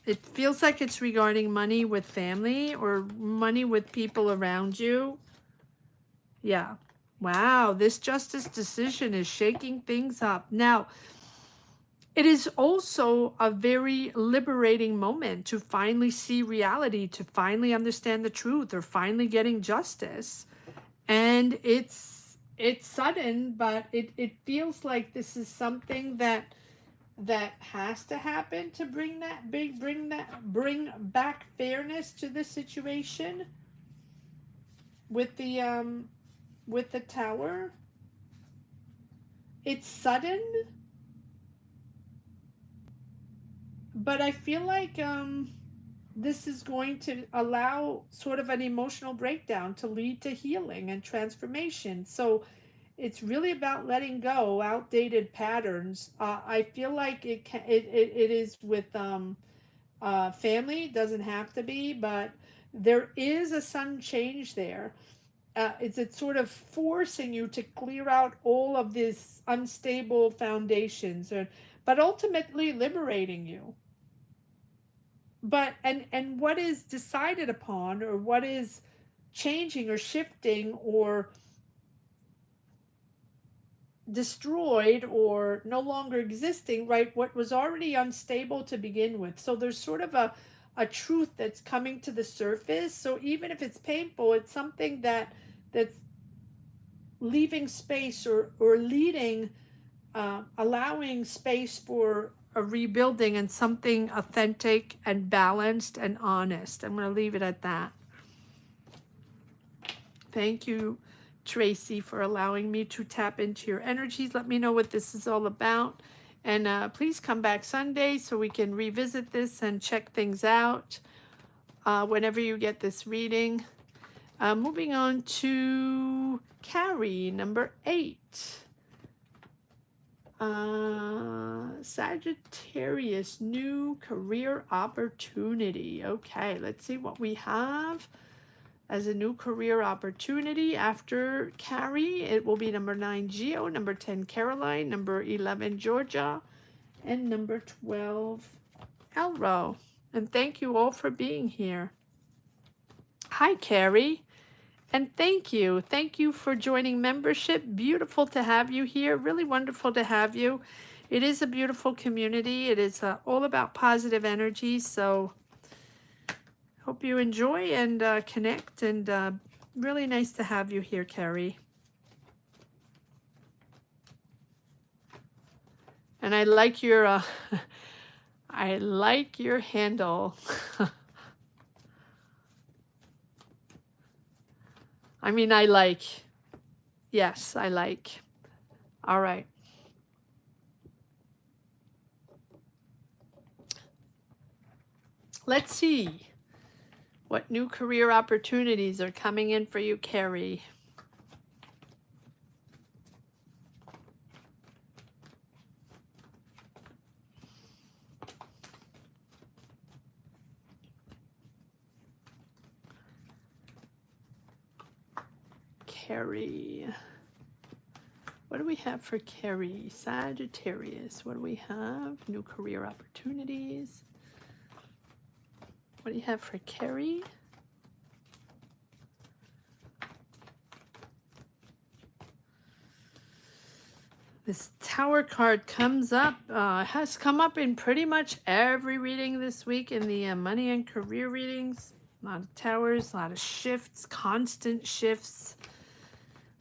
It feels like it's regarding money with family or money with people around you. Yeah. Wow, this Justice decision is shaking things up. Now, it is also a very liberating moment to finally see reality, to finally understand the truth, or finally getting justice. And it's sudden, but it feels like this is something that has to happen to bring back fairness to the situation with the Tower. It's sudden, but I feel like this is going to allow sort of an emotional breakdown to lead to healing and transformation. So it's really about letting go outdated patterns. I feel like it is with family. It doesn't have to be, but there is a sudden change there. It's sort of forcing you to clear out all of these unstable foundations, but ultimately liberating you. But and what is decided upon, or what is changing or shifting or destroyed or no longer existing, right? What was already unstable to begin with. So there's sort of a truth that's coming to the surface. So even if it's painful, it's something that's leaving space or leading, allowing space for a rebuilding and something authentic and balanced and honest. I'm going to leave it at that. Thank you, Tracy, for allowing me to tap into your energies. Let me know what this is all about. And please come back Sunday so we can revisit this and check things out whenever you get this reading. Moving on to Carrie, number 8. Sagittarius, new career opportunity. Okay, let's see what we have as a new career opportunity after Carrie. It will be number 9, Geo, number 10, Caroline, number 11, Georgia, and number 12, Elro. And thank you all for being here. Hi, Carrie. And thank you. Thank you for joining membership. Beautiful to have you here. Really wonderful to have you. It is a beautiful community. It is all about positive energy. So hope you enjoy and connect. And really nice to have you here, Carrie. And I like your I like your handle. I mean, I like Yes, I like. All right. Let's see what new career opportunities are coming in for you, Carrie. Carrie. What do we have for Carrie? Sagittarius. What do we have? New career opportunities. What do you have for Carrie? This Tower card comes up, has come up in pretty much every reading this week in the money and career readings. A lot of towers, a lot of shifts, constant shifts.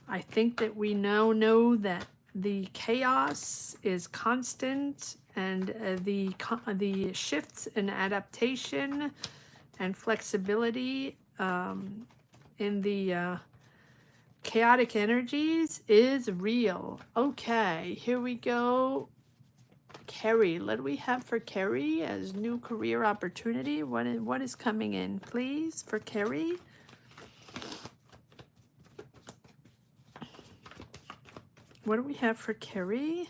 I think that we now know that the chaos is constant, and the shifts and adaptation and flexibility in the chaotic energies is real. Okay, here we go. Carrie, what do we have for Carrie as new career opportunity? What is coming in, please, for Carrie? What do we have for Carrie?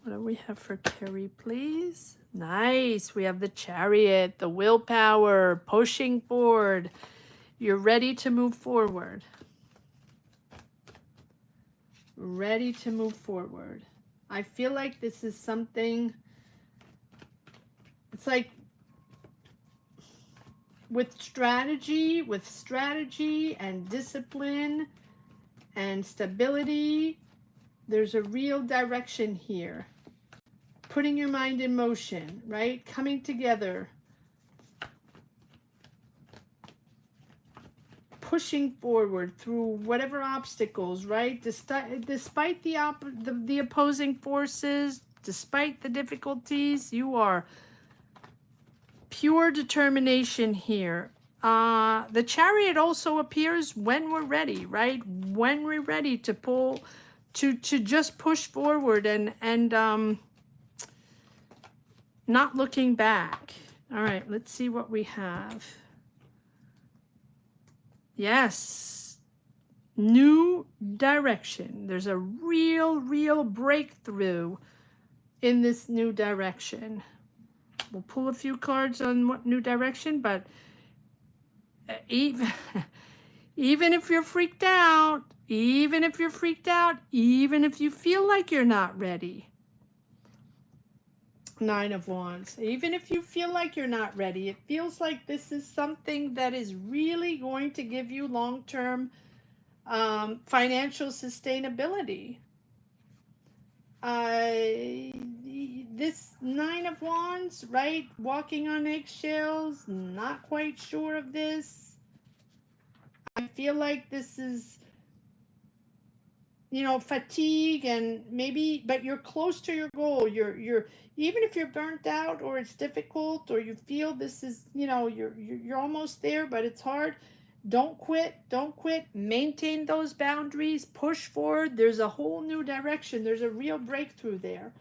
What do we have for Carrie, please? Nice. We have the Chariot, the willpower, pushing forward. You're ready to move forward. Ready to move forward. I feel like this is something, it's like with strategy and discipline and stability, there's a real direction here. Putting your mind in motion, right? Coming together. Pushing forward through whatever obstacles, right? Despite the opposing forces, despite the difficulties, you are pure determination here. The Chariot also appears when we're ready, right? When we're ready to pull, to just push forward and not looking back. All right, let's see what we have. Yes, new direction. There's a real breakthrough in this new direction. We'll pull a few cards on what new direction, but even if you're freaked out, even if you feel like you're not ready, Nine of Wands, even if you feel like you're not ready, it feels like this is something that is really going to give you long-term financial sustainability. This Nine of Wands, right? Walking on eggshells, not quite sure of this. I feel like this is, fatigue and maybe, but you're close to your goal. You're even if you're burnt out or it's difficult or you feel this is, you're almost there, but it's hard. Don't quit. Maintain those boundaries. Push forward. There's a whole new direction. There's a real breakthrough there.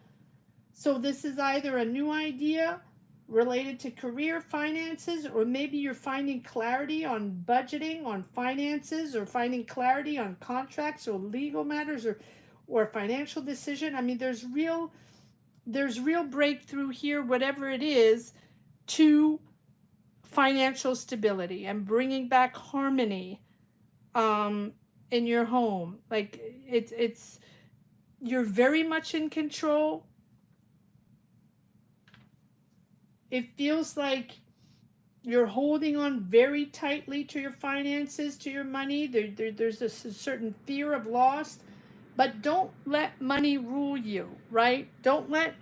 So this is either a new idea related to career, finances, or maybe you're finding clarity on budgeting, on finances, or finding clarity on contracts or legal matters or financial decision. I mean, there's real breakthrough here, whatever it is, to financial stability and bringing back harmony in your home. Like it's you're very much in control. It feels like you're holding on very tightly to your finances, to your money. There's a certain fear of loss, but don't let money rule you, right? Don't let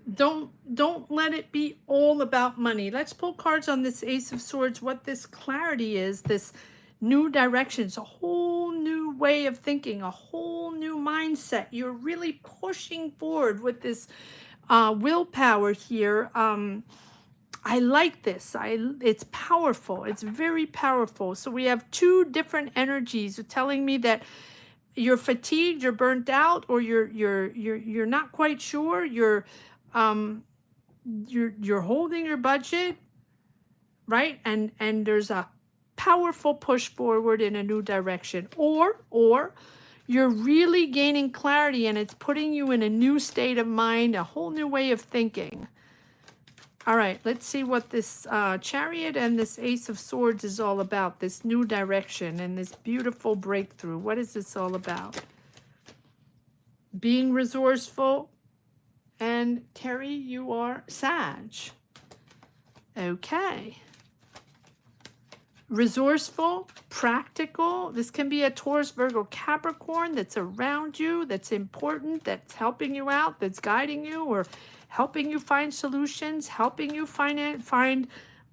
it be all about money. Let's pull cards on this Ace of Swords, what this clarity is, this new directions, a whole new way of thinking, a whole new mindset. You're really pushing forward with this willpower here. I like this. It's powerful. It's very powerful. So we have two different energies telling me that you're fatigued, you're burnt out, or you're not quite sure. You're holding your budget, right? And there's a powerful push forward in a new direction, or you're really gaining clarity and it's putting you in a new state of mind, a whole new way of thinking. All right, let's see what this Chariot and this Ace of Swords is all about, this new direction and this beautiful breakthrough. What is this all about? Being resourceful. And Terry, you are Sag. Okay. Resourceful, practical. This can be a Taurus, Virgo, Capricorn that's around you, that's important, that's helping you out, that's guiding you, or helping you find solutions, helping you find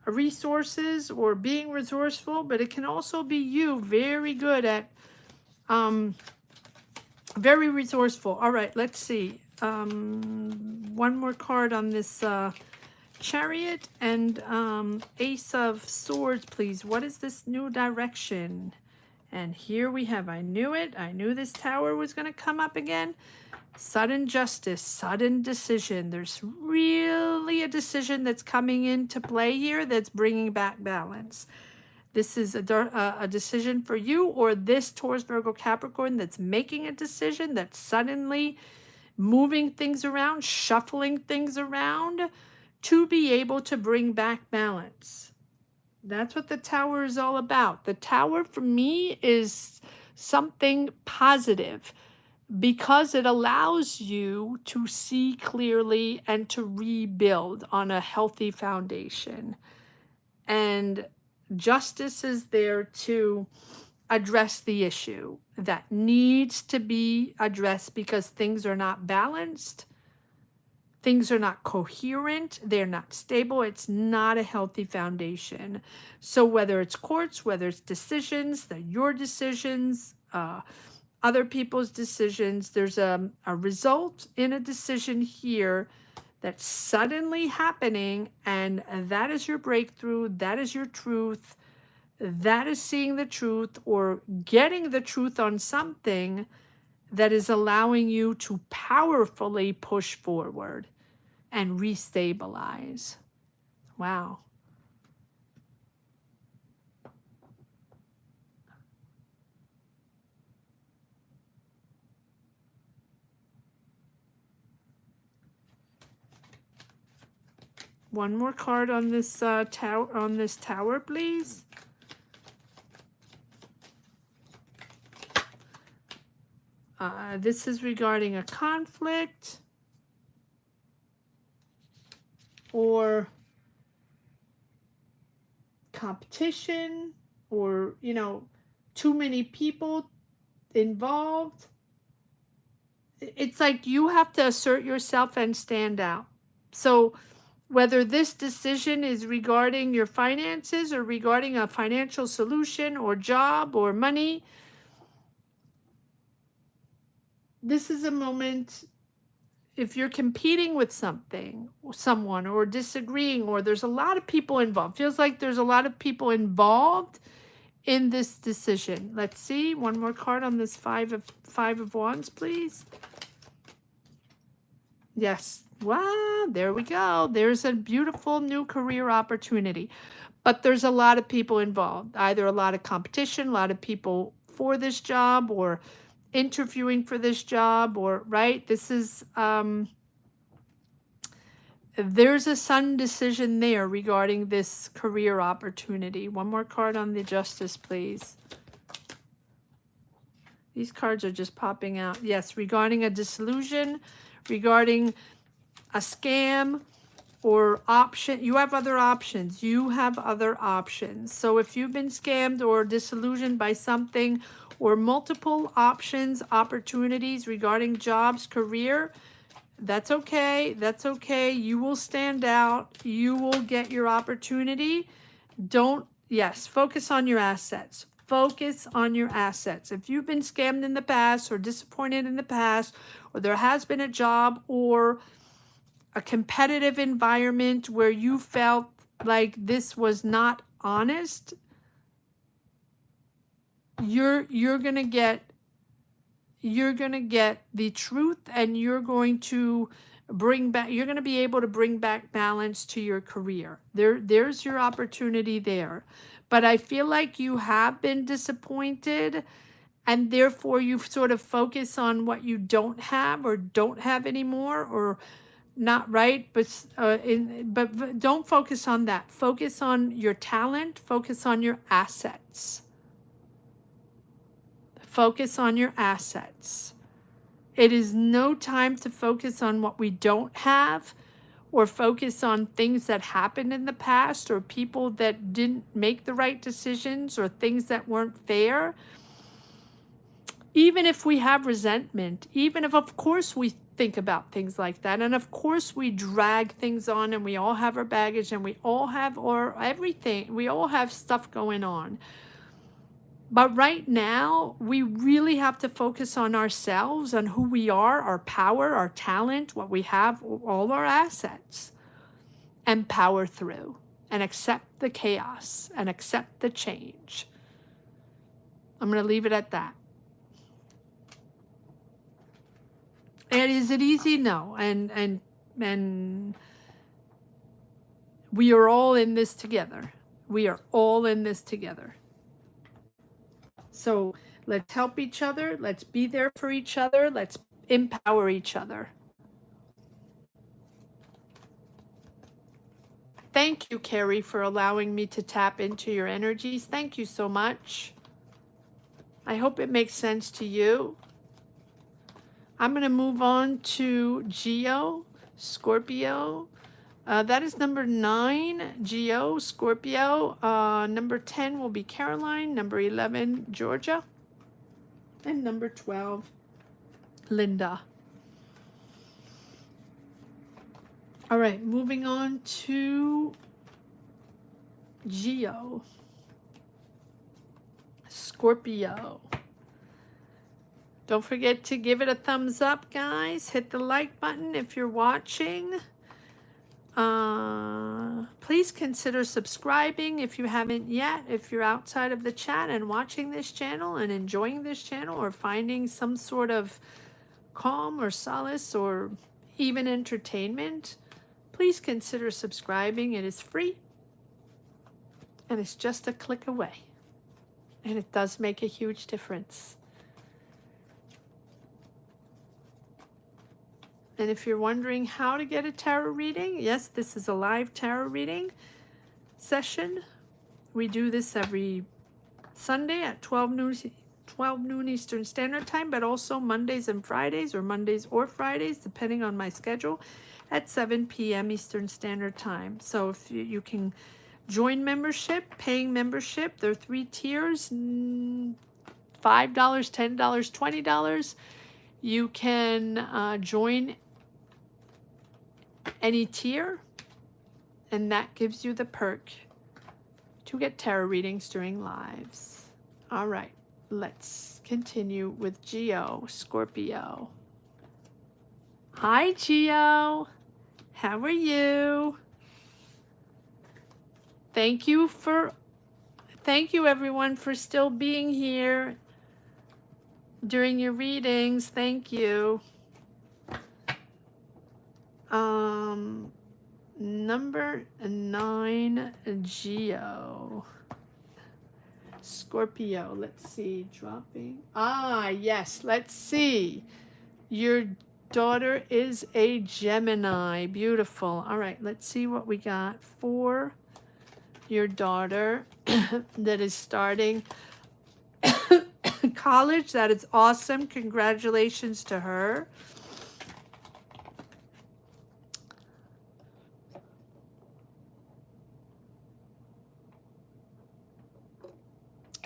resources, or being resourceful. But it can also be you, very good at, very resourceful. All right, let's see. One more card on this Chariot and Ace of Swords, please. What is this new direction? And here we have, I knew it. I knew this tower was going to come up again. Sudden justice, sudden decision. There's really a decision that's coming into play here that's bringing back balance. This is a decision for you, or this Taurus, Virgo, Capricorn that's making a decision, that's suddenly moving things around, shuffling things around to be able to bring back balance. That's what the tower is all about. The tower for me is something positive because it allows you to see clearly and to rebuild on a healthy foundation. And justice is there to address the issue that needs to be addressed because things are not balanced. Things are not coherent. They're not stable. It's not a healthy foundation. So whether it's courts, whether it's decisions, your decisions, other people's decisions, there's a result in a decision here that's suddenly happening, and that is your breakthrough. That is your truth. That is seeing the truth or getting the truth on something that is allowing you to powerfully push forward and restabilize. Wow. One more card on this tower, please. This is regarding a conflict or competition, or, too many people involved. It's like you have to assert yourself and stand out. So whether this decision is regarding your finances or regarding a financial solution or job or money, this is a moment, if you're competing with someone, or disagreeing, or there's a lot of people involved, feels like there's a lot of people involved in this decision. Let's see, one more card on this five of wands, please. Yes. Wow, there we go. There's a beautiful new career opportunity. But there's a lot of people involved, either a lot of competition, a lot of people for this job, or interviewing for this job, or, right? This is, there's a sudden decision there regarding this career opportunity. One more card on the Justice, please. These cards are just popping out. Yes, regarding a disillusion, regarding a scam or option. You have other options. You have other options. So if you've been scammed or disillusioned by something, or multiple options, opportunities regarding jobs, career, that's okay. That's okay. You will stand out. You will get your opportunity. Focus on your assets. Focus on your assets. If you've been scammed in the past or disappointed in the past, or there has been a job or a competitive environment where you felt like this was not honest, you're gonna get the truth, and you're going to be able to bring back balance to your career. There's your opportunity there. But I feel like you have been disappointed, and therefore you sort of focus on what you don't have or don't have anymore, or not right, but don't focus on that. Focus on your talent, focus on your assets. Focus on your assets. It is no time to focus on what we don't have, or focus on things that happened in the past, or people that didn't make the right decisions, or things that weren't fair. Even if we have resentment, even if, of course, we think about things like that, and of course we drag things on, and we all have our baggage, and we all have everything, we all have stuff going on. But right now, we really have to focus on ourselves, on who we are, our power, our talent, what we have, all our assets, and power through, and accept the chaos, and accept the change. I'm going to leave it at that. And is it easy? No. And we are all in this together. We are all in this together. So let's help each other. Let's be there for each other. Let's empower each other. Thank you, Carrie, for allowing me to tap into your energies. Thank you so much. I hope it makes sense to you. I'm going to move on to Geo, Scorpio. That is number 9, Geo, Scorpio. Number 10 will be Caroline. Number 11, Georgia. And number 12, Linda. All right, moving on to Geo, Scorpio. Don't forget to give it a thumbs up, guys. Hit the like button if you're watching. Please consider subscribing if you haven't yet. If you're outside of the chat and watching this channel and enjoying this channel, or finding some sort of calm or solace or even entertainment, please consider subscribing. It is free, and it's just a click away, and it does make a huge difference. And if you're wondering how to get a tarot reading, yes, this is a live tarot reading session. We do this every Sunday at 12 noon Eastern Standard Time, but also Mondays and Fridays, or Mondays or Fridays, depending on my schedule, at 7 p.m. Eastern Standard Time. So if you can join membership, paying membership, there are 3 tiers, $5, $10, $20. You can join any tier, and that gives you the perk to get tarot readings during lives. All right, let's continue with Geo, Scorpio. Hi, Geo. How are you? Thank you everyone for still being here during your readings. Thank you. Number 9, Geo. Scorpio, let's see, dropping. Yes, let's see. Your daughter is a Gemini. Beautiful. All right, let's see what we got for your daughter that is starting college. That is awesome. Congratulations to her.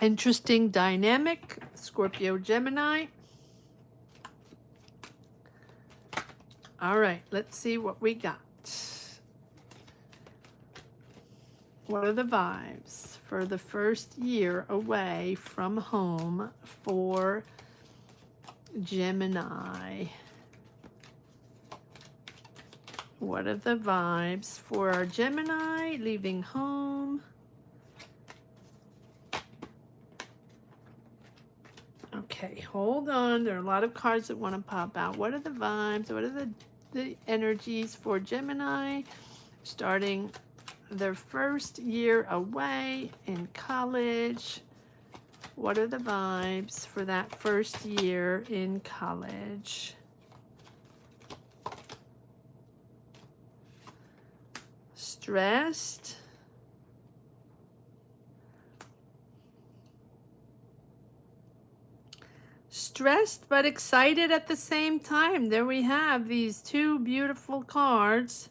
Interesting dynamic, Scorpio, Gemini. All right, let's see what we got. What are the vibes for the first year away from home for Gemini? What are the vibes for our Gemini leaving home? Okay, hold on. There are a lot of cards that want to pop out. What are the vibes? What are the energies for Gemini starting their first year away in college? What are the vibes for that first year in college? Stressed. Stressed but excited at the same time. There we have these two beautiful cards.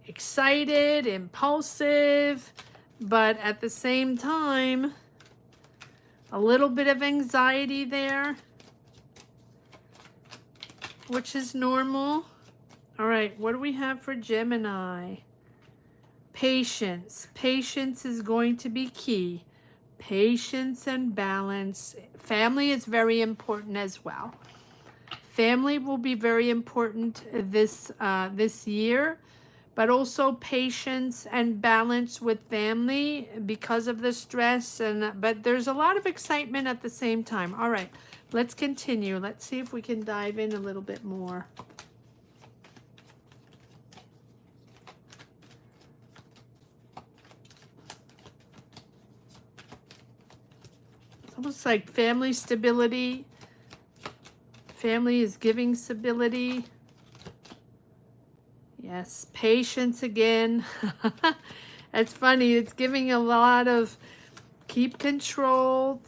Excited, impulsive, but at the same time, a little bit of anxiety there, which is normal. All right, what do we have for Gemini? Patience. Patience is going to be key. Patience and balance. Family is very important as well. Family will be very important this year, but also patience and balance with family because of the stress. But there's a lot of excitement at the same time. All right, let's continue. Let's see if we can dive in a little bit more. It's almost like family stability. Family is giving stability. Yes, patience again. It's funny. It's giving a lot of keep control.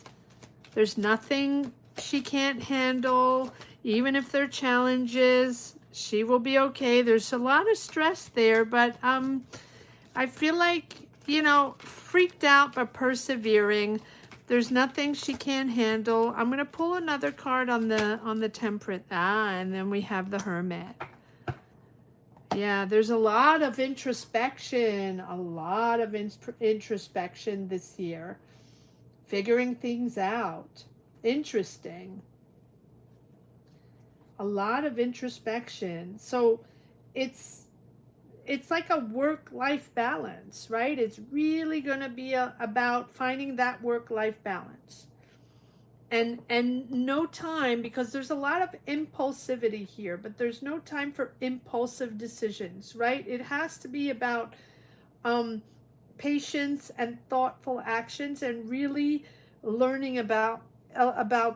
There's nothing she can't handle. Even if there are challenges, she will be okay. There's a lot of stress there, but I feel like, you know, freaked out but persevering. There's nothing she can't handle. I'm going to pull another card on the Temperance. And then we have the Hermit. Yeah, there's a lot of introspection, introspection this year. Figuring things out. Interesting. A lot of introspection. So it's like a work-life balance, right? It's really going to be about finding that work-life balance. And no time, because there's a lot of impulsivity here, but there's no time for impulsive decisions, right? It has to be about patience and thoughtful actions, and really learning about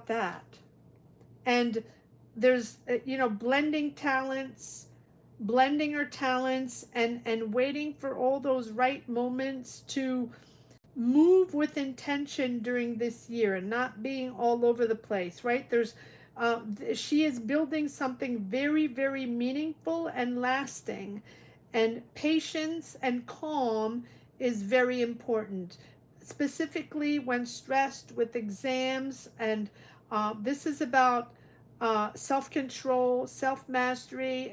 that. And there's you know, blending her talents, and waiting for all those right moments to move with intention during this year, and not being all over the place, right? There's she is building something very, very meaningful and lasting, and patience and calm is very important, specifically when stressed with exams. And this is about self-control, self-mastery.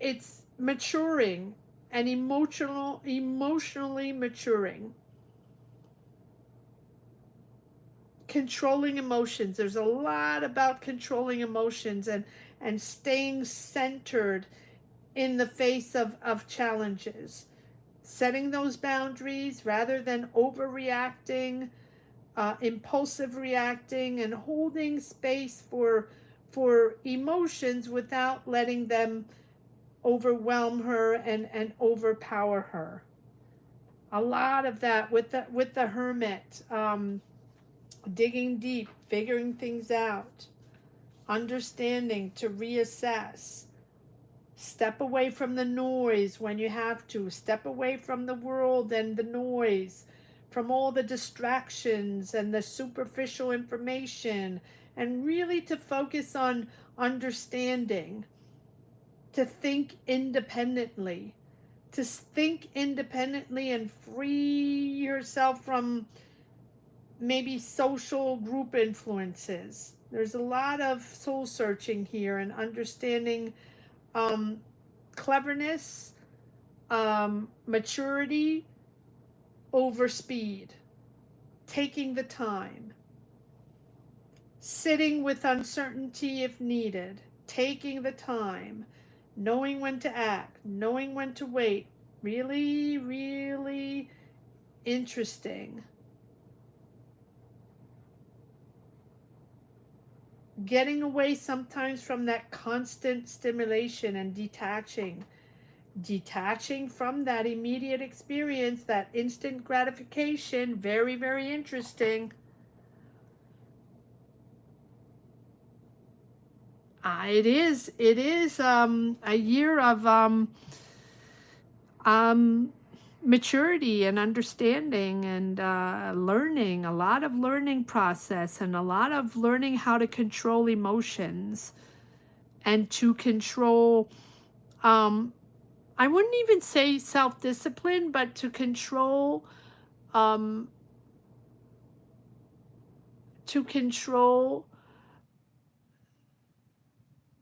It's maturing and emotionally maturing. Controlling emotions. There's a lot about controlling emotions, and staying centered in the face of challenges. Setting those boundaries rather than overreacting, impulsive reacting, and holding space for emotions without letting them overwhelm her and overpower her. A lot of that with the Hermit, digging deep, figuring things out, understanding to reassess, step away from the noise when you have to, step away from the world and the noise, from all the distractions and the superficial information, and really to focus on understanding, to think independently, and free yourself from maybe social group influences. There's a lot of soul searching here, and understanding cleverness, maturity over speed, taking the time, sitting with uncertainty if needed, taking the time, knowing when to act, knowing when to wait. Really, really interesting. Getting away sometimes from that constant stimulation and detaching from that immediate experience, that instant gratification. Very, very interesting. It is a year of um, maturity and understanding and learning, a lot of learning process and a lot of learning how to control emotions and to control, um, I wouldn't even say self-discipline, but um, to control,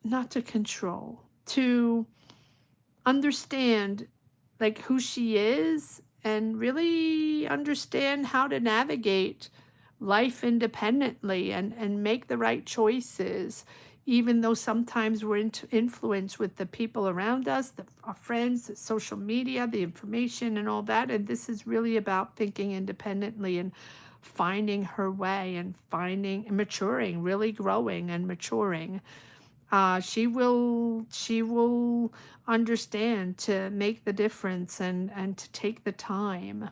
not to control, to understand like who she is and really understand how to navigate life independently and make the right choices, even though sometimes we're influenced with the people around us, our friends, the social media, the information and all that. And this is really about thinking independently and finding her way and finding and maturing, really growing and maturing. She will understand to make the difference and to take the time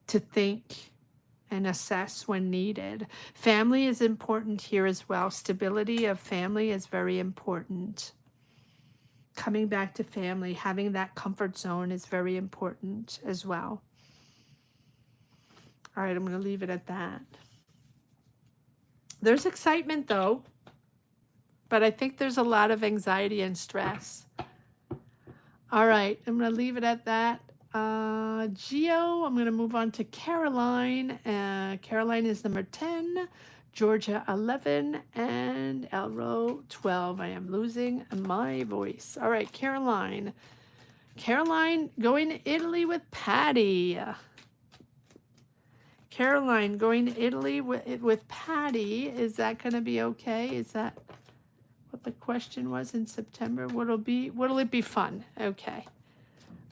to think and assess when needed. Family is important here as well. Stability of family is very important. Coming back to family, having that comfort zone is very important as well. All right, I'm going to leave it at that. There's excitement though, but I think there's a lot of anxiety and stress. All right, I'm going to leave it at that. Geo, I'm going to move on to Caroline. Caroline is number 10, Georgia 11, and Elro 12. I am losing my voice. All right, Caroline. Caroline going to Italy with Patty. Caroline going to Italy with Patty. Is that going to be okay? Is that what the question was in September? What'll it be fun? Okay.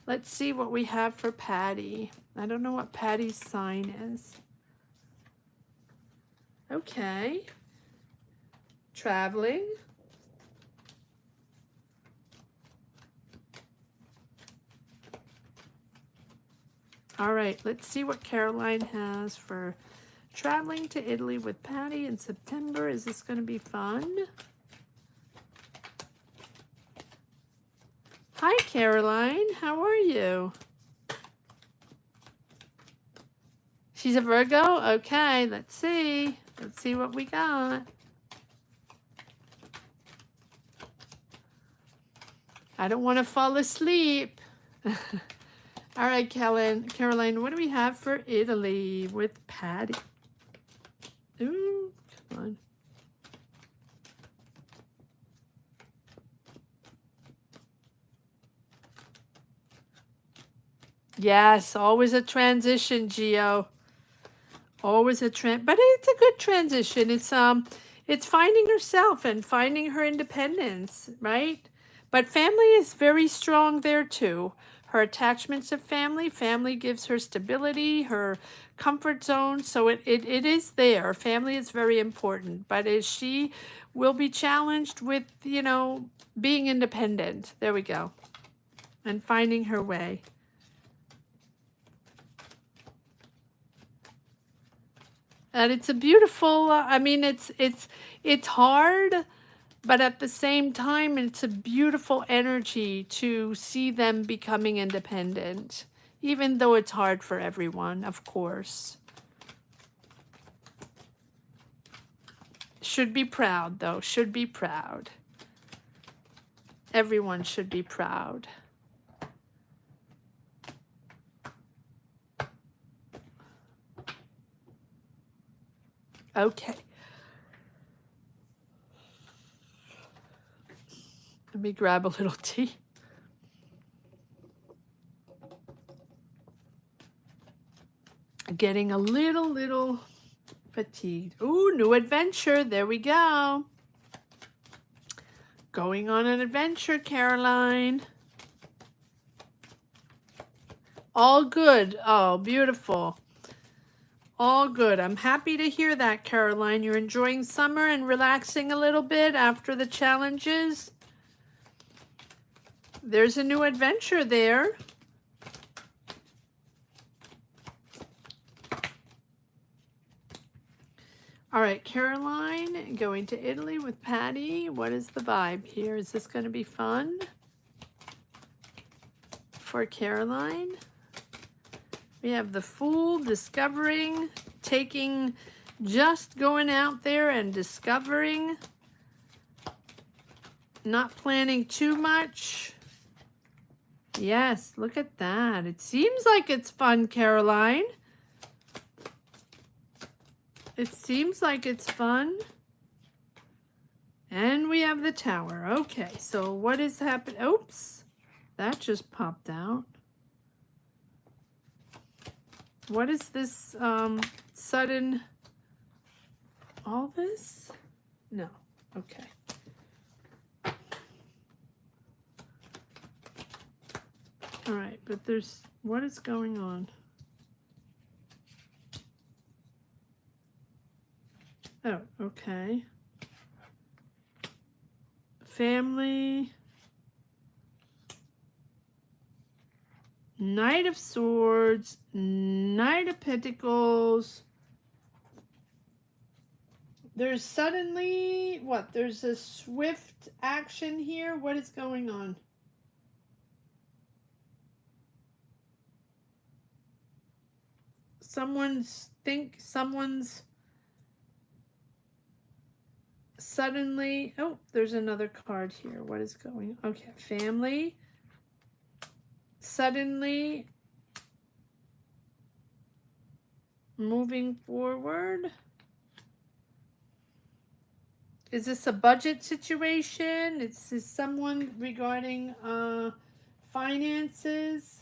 Let's see what we have for Patty. I don't know what Patty's sign is. Okay. Traveling. All right, let's see what Caroline has for traveling to Italy with Patty in September. Is this going to be fun? Hi, Caroline. How are you? She's a Virgo? Okay, let's see. Let's see what we got. I don't want to fall asleep. All right, Caroline, what do we have for Italy with Patty? Ooh, come on. Yes, always a transition, Geo. Always a trend, but it's a good transition. It's finding herself and finding her independence, right? But family is very strong there too. Her attachments to family gives her stability, her comfort zone. So it is there. Family is very important, but as she will be challenged with, being independent. There we go. And finding her way. And it's a beautiful, I mean, it's hard, but at the same time, it's a beautiful energy to see them becoming independent, even though it's hard for everyone, of course. Should be proud, though, should be proud. Everyone should be proud. Okay. Let me grab a little tea. Getting a little fatigued. Ooh, new adventure. There we go. Going on an adventure, Caroline. All good. Oh, beautiful. All good. I'm happy to hear that, Caroline. You're enjoying summer and relaxing a little bit after the challenges. There's a new adventure there. All right, Caroline, going to Italy with Patty. What is the vibe here? Is this going to be fun for Caroline? We have the Fool, discovering, taking, just going out there and discovering, not planning too much. Yes, look at that. It seems like it's fun, Caroline. It seems like it's fun. And we have the Tower. Okay, so what is happening? Oops, that just popped out. What is this sudden, all this? No, okay. All right, but there's, what is going on? Oh, okay. Family. Knight of Swords, Knight of Pentacles. There's suddenly, what? There's a swift action here. What is going on? Someone's suddenly, oh, there's another card here. What is going on? Okay, family. Suddenly moving forward. Is this a budget situation? Is this someone regarding finances?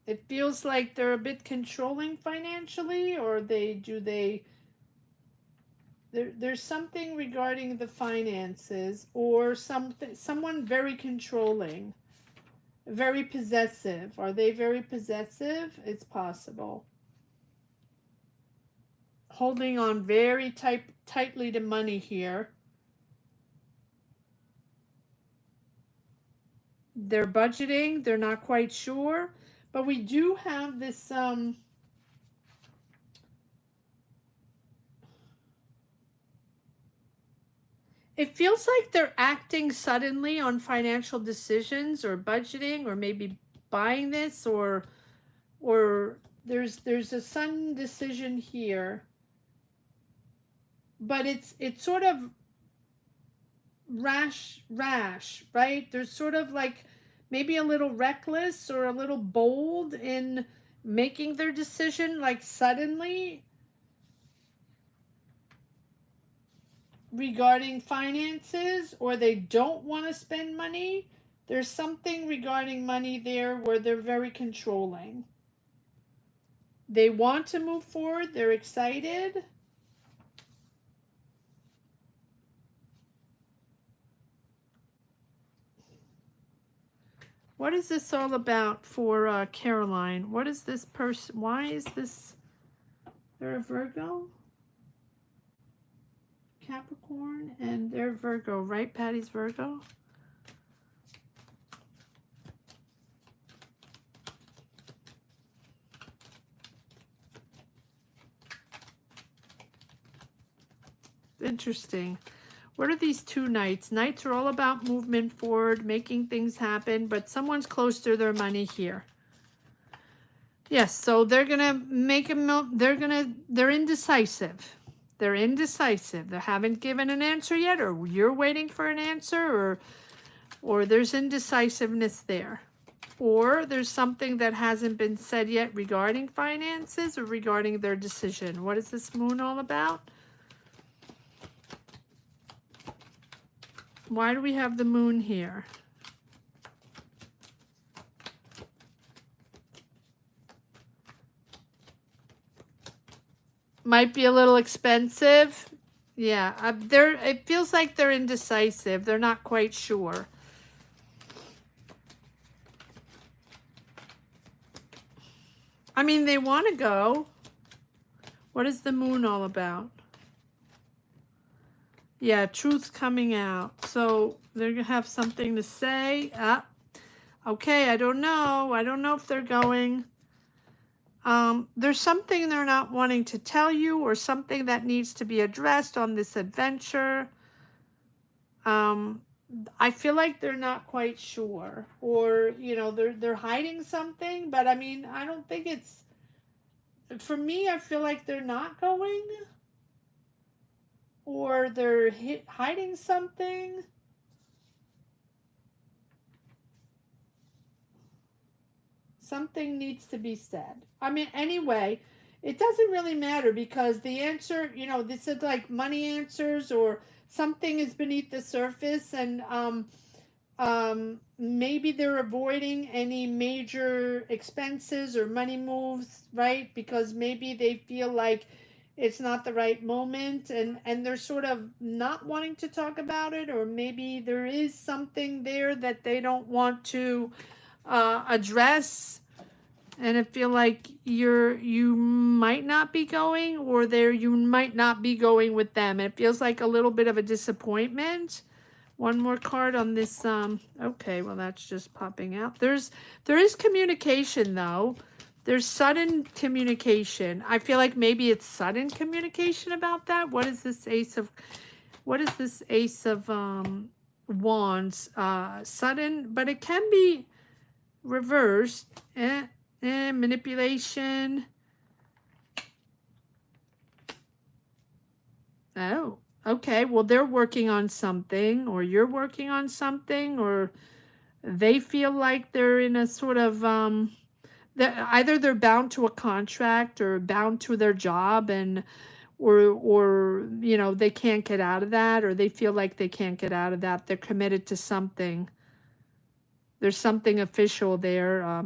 It feels like they're a bit controlling financially, or there's something regarding the finances, or someone very controlling, very possessive. Are they very possessive? It's possible. Holding on very tightly to money here. They're budgeting, they're not quite sure. But we do have this, it feels like they're acting suddenly on financial decisions or budgeting or maybe buying this, or there's a sudden decision here. But it's sort of rash, right? There's sort of like maybe a little reckless or a little bold in making their decision, like suddenly, regarding finances, or they don't want to spend money. There's something regarding money there where they're very controlling. They want to move forward, they're excited. What is this all about for Caroline? What is this person? Why is this? They're a Virgo? Capricorn, and they're Virgo, right? Patty's Virgo? Interesting. What are these two knights? Knights are all about movement forward, making things happen, but someone's close to their money here. Yes, so they're gonna make they're indecisive. They're indecisive. They haven't given an answer yet, or you're waiting for an answer, or there's indecisiveness there. Or there's something that hasn't been said yet regarding finances or regarding their decision. What is this moon all about? Why do we have the moon here? Might be a little expensive. Yeah, it feels like they're indecisive. They're not quite sure. I mean, they want to go. What is the moon all about? Yeah, truth's coming out. So they're going to have something to say. Okay, I don't know. I don't know if they're going. There's something they're not wanting to tell you, or something that needs to be addressed on this adventure. I feel like they're not quite sure, or they're hiding something. But I mean, I don't think it's, for me, I feel like they're not going, or they're hiding something. Something needs to be said. I mean, anyway, it doesn't really matter, because the answer, this is like money answers, or something is beneath the surface, and maybe they're avoiding any major expenses or money moves, right? Because maybe they feel like it's not the right moment, and they're sort of not wanting to talk about it, or maybe there is something there that they don't want to address, and I feel like you might not be going, or you might not be going with them. It feels like a little bit of a disappointment. One more card on this. Okay, well, that's just popping out. There is communication, though. There's sudden communication. I feel like maybe it's sudden communication about that. What is this Ace of Wands? Sudden, but it can be reversed. Manipulation. Oh, okay. Well, they're working on something, or you're working on something, or they feel like they're in a sort of either they're bound to a contract, or bound to their job, and or they can't get out of that, or they feel like they can't get out of that. They're committed to something. There's something official there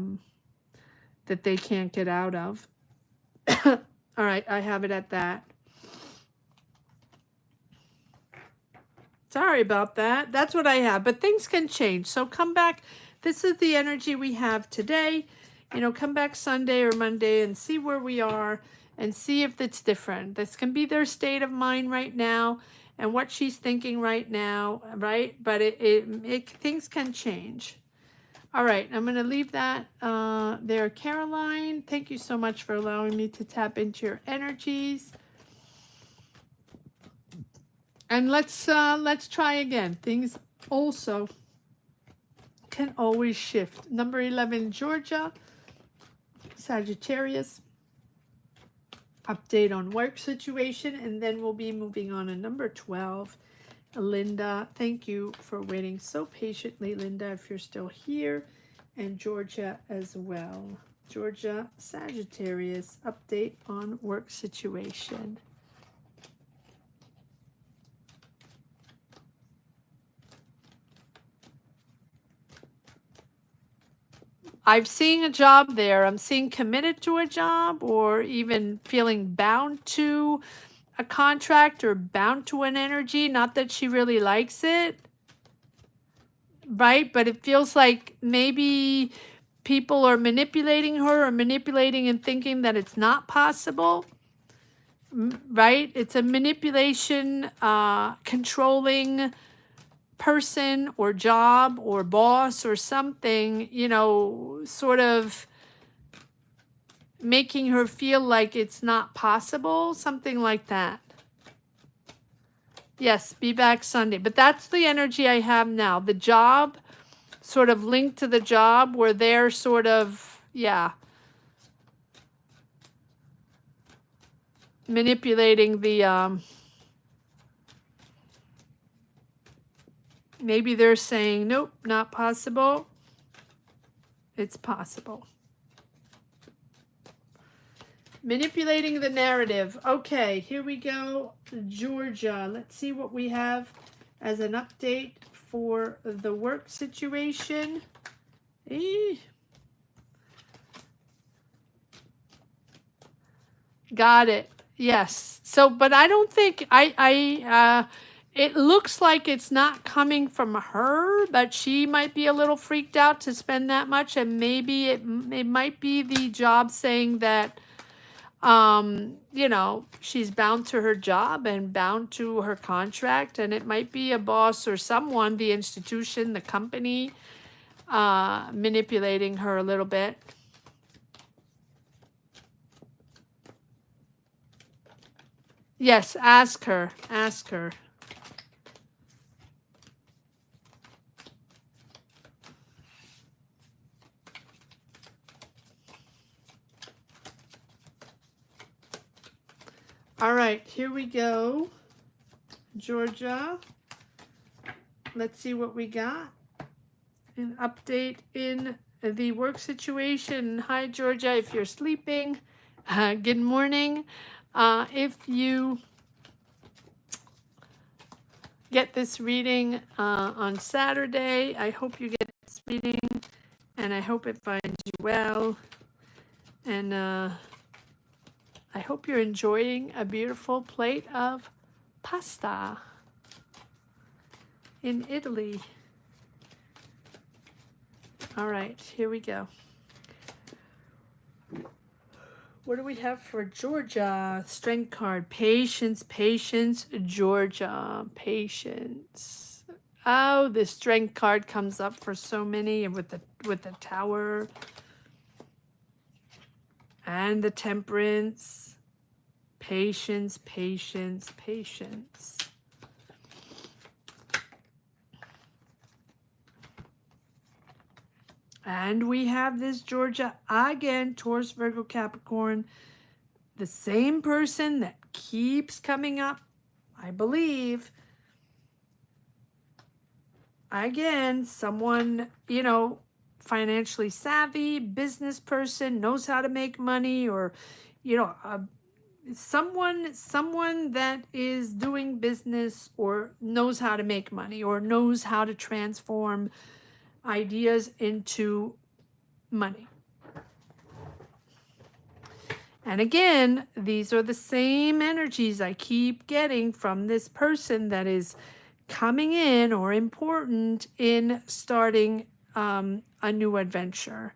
that they can't get out of. All right, I have it at that. Sorry about that. That's what I have, but things can change. So come back. This is the energy we have today. Come back Sunday or Monday and see where we are, and see if it's different. This can be their state of mind right now and what she's thinking right now, right? But things can change. All right, I'm going to leave that there. Caroline, thank you so much for allowing me to tap into your energies. And let's try again. Things also can always shift. Number 11, Georgia, Sagittarius. Update on work situation, and then we'll be moving on to number 12. Linda, thank you for waiting so patiently, Linda, if you're still here, and Georgia as well. Georgia, Sagittarius, update on work situation. I'm seeing a job there. I'm seeing committed to a job, or even feeling bound to a contract, or bound to an energy. Not that she really likes it, right? But it feels like maybe people are manipulating her, or manipulating and thinking that it's not possible, right? It's a manipulation, controlling person or job or boss or something, sort of making her feel like it's not possible, something like that. Yes, be back Sunday. But that's the energy I have now. The job, sort of linked to the job, where they're sort of, manipulating the, maybe they're saying, nope, not possible. It's possible. Manipulating the narrative. Okay, here we go. Georgia. Let's see what we have as an update for the work situation. Got it. Yes. So, but I don't think it looks like it's not coming from her, but she might be a little freaked out to spend that much, and maybe it might be the job saying that you know, she's bound to her job and bound to her contract, and it might be a boss or someone, the institution, the company, manipulating her a little bit. Yes, ask her. Ask her. All right, here we go. Georgia. Let's see what we got. An update in the work situation. Hi, Georgia, if you're sleeping. Good morning. If you get this reading on Saturday, I hope you get this reading, and I hope it finds you well. And I hope you're enjoying a beautiful plate of pasta in Italy. All right, here we go. What do we have for Georgia? Strength card. Patience, patience, Georgia. Patience. Oh, the strength card comes up for so many, and with the tower and the temperance. Patience, patience, patience. And we have this Georgia again, Taurus, Virgo, Capricorn. The same person that keeps coming up, I believe. Again, someone, you know, financially savvy, business person, knows how to make money, or, you know, someone that is doing business or knows how to make money or knows how to transform ideas into money. And again, these are the same energies I keep getting from this person that is coming in or important in starting a new adventure,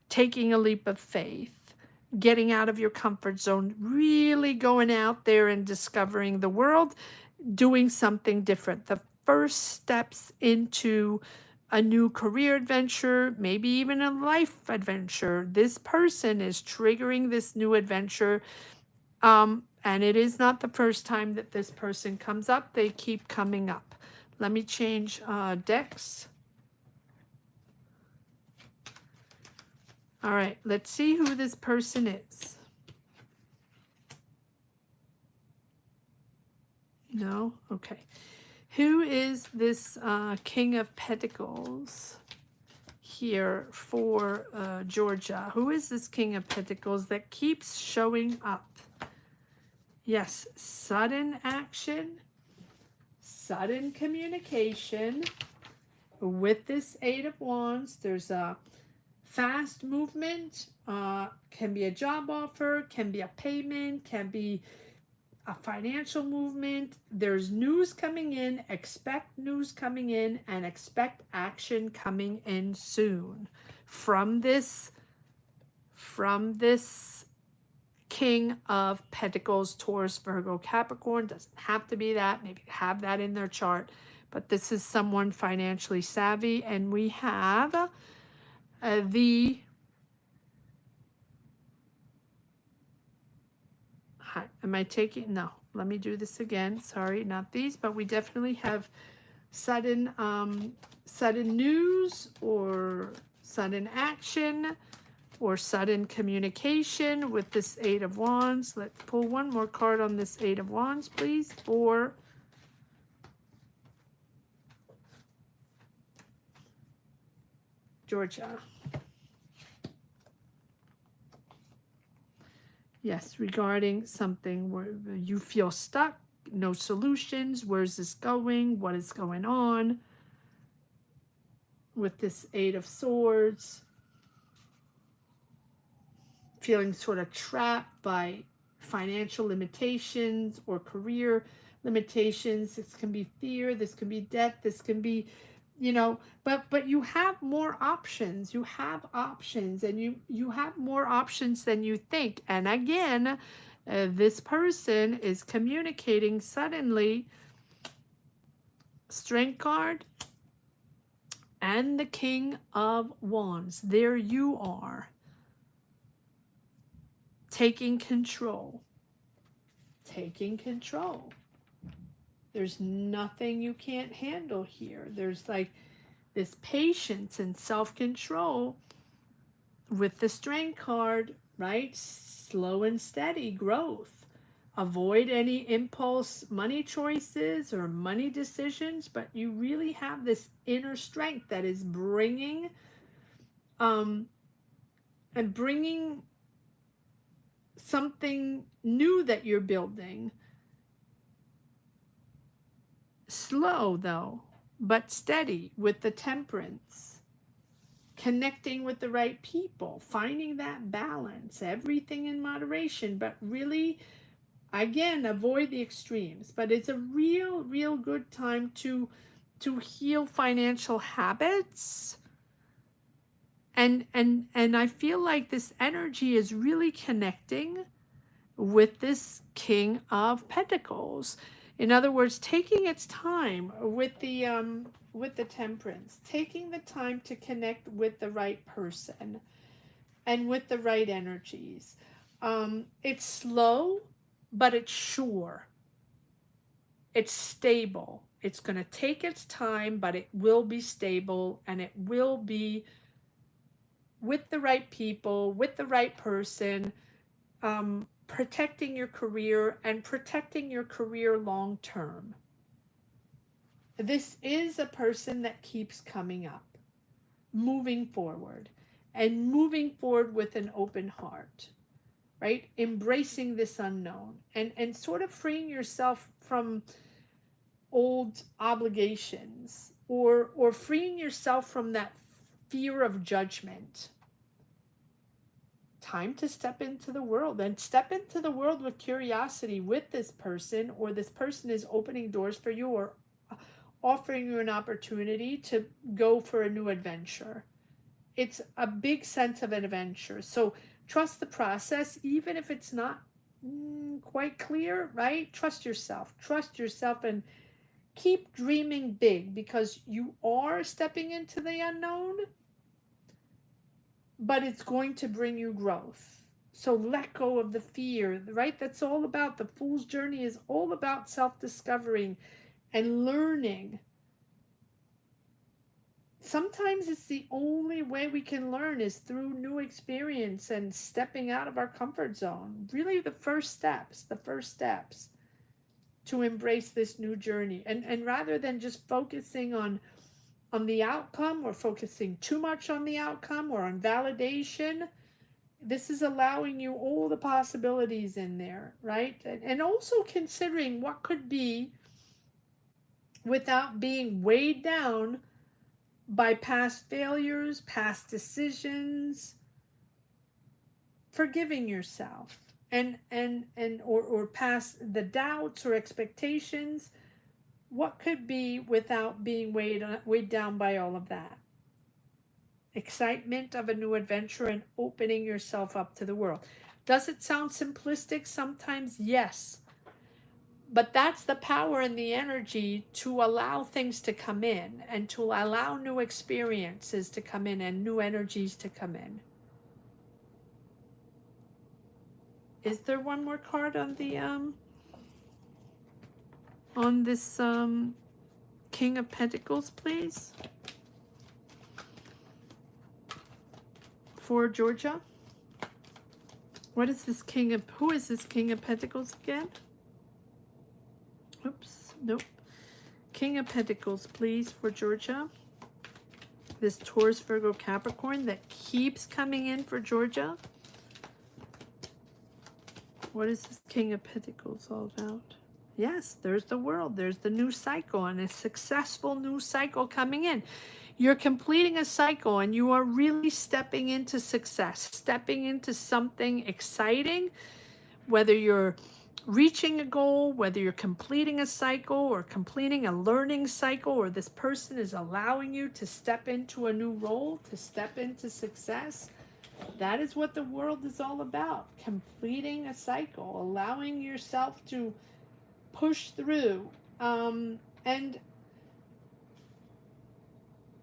taking a leap of faith, getting out of your comfort zone, really going out there and discovering the world, doing something different. The first steps into a new career adventure, maybe even a life adventure. This person is triggering this new adventure. And it is not the first time that this person comes up. They keep coming up. Let me change decks. All right, let's see who this person is. No? Okay. Who is this King of Pentacles here for Georgia? Who is this King of Pentacles that keeps showing up? Yes, sudden action, sudden communication. With this Eight of Wands, there's a fast movement, can be a job offer, can be a payment, can be a financial movement. There's news coming in, expect news coming in, and expect action coming in soon from this King of Pentacles, Taurus, Virgo, Capricorn. Doesn't have to be that. Maybe have that in their chart, but this is someone financially savvy. And we have the am I taking, no, let me do this again. Sorry, not these, but we definitely have sudden sudden news or sudden action or sudden communication with this Eight of Wands. Let's pull one more card on this Eight of Wands, please, for Georgia. Yes, regarding something where you feel stuck, no solutions, where's this going, what is going on with this Eight of Swords, feeling sort of trapped by financial limitations or career limitations. This can be fear, this can be debt, this can be, you know, but you have more options. You have options, and you have more options than you think. And again, this person is communicating suddenly. Strength card and the King of Wands. There you are, taking control. Taking control. There's nothing you can't handle here. There's like this patience and self-control with the Strength card, right? Slow and steady growth. Avoid any impulse money choices or money decisions, but you really have this inner strength that is bringing and bringing something new that you're building. Slow though, but steady with the Temperance. Connecting with the right people, finding that balance, everything in moderation, but really, again, avoid the extremes. But it's a real good time to heal financial habits. And I feel like this energy is really connecting with this King of Pentacles. In other words, taking its time with the Temperance, taking the time to connect with the right person and with the right energies. It's slow, but it's sure. It's stable. It's going to take its time, but it will be stable, and it will be with the right people, with the right person, protecting your career and protecting your career long term. This is a person that keeps coming up, moving forward, and moving forward with an open heart, right? Embracing this unknown and sort of freeing yourself from old obligations, or freeing yourself from that fear of judgment. Time to step into the world, and step into the world with curiosity with this person, or this person is opening doors for you or offering you an opportunity to go for a new adventure. It's a big sense of an adventure. So trust the process, even if it's not quite clear, right? Trust yourself, and keep dreaming big, because you are stepping into the unknown, but it's going to bring you growth. So let go of the fear, right? That's all about, the Fool's Journey is all about self-discovering and learning. Sometimes it's the only way we can learn is through new experience and stepping out of our comfort zone. Really the first steps to embrace this new journey. And rather than just focusing on the outcome, or focusing too much on the outcome or on validation, this is allowing you all the possibilities in there, right? And also considering what could be without being weighed down by past failures, past decisions, forgiving yourself, or past the doubts or expectations. What could be without being weighed down by all of that? Excitement of a new adventure and opening yourself up to the world. Does it sound simplistic? Sometimes, yes. But that's the power and the energy to allow things to come in, and to allow new experiences to come in and new energies to come in. Is there one more card on the on this King of Pentacles, please? For Georgia? What is this King of, who is this King of Pentacles again? Oops, nope. King of Pentacles, please, for Georgia. This Taurus, Virgo, Capricorn that keeps coming in for Georgia. What is this King of Pentacles all about? Yes, there's the World. There's the new cycle, and a successful new cycle coming in. You're completing a cycle, and you are really stepping into success, stepping into something exciting, whether you're reaching a goal, whether you're completing a cycle or completing a learning cycle, or this person is allowing you to step into a new role, to step into success. That is what the world is all about. Completing a cycle, allowing yourself to push through, and,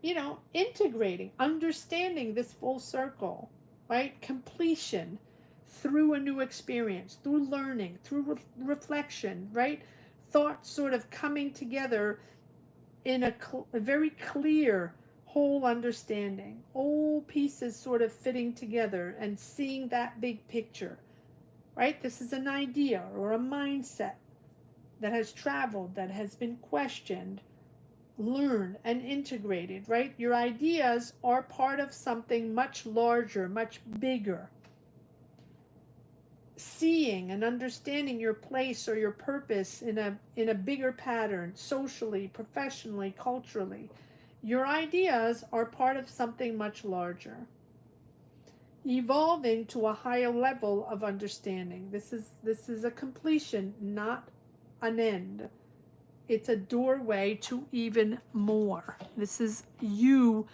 you know, integrating, understanding this full circle, right? Completion through a new experience, through learning, through reflection, right? Thoughts sort of coming together in a very clear whole understanding, all pieces sort of fitting together and seeing that big picture, right? This is an idea or a mindset that has traveled, that has been questioned, learned, and integrated, right? Your ideas are part of something much larger, much bigger. Seeing and understanding your place or your purpose in a bigger pattern, socially, professionally, culturally. Your ideas are part of something much larger. Evolving to a higher level of understanding. This is a completion, not an end. It's a doorway to even more. This is you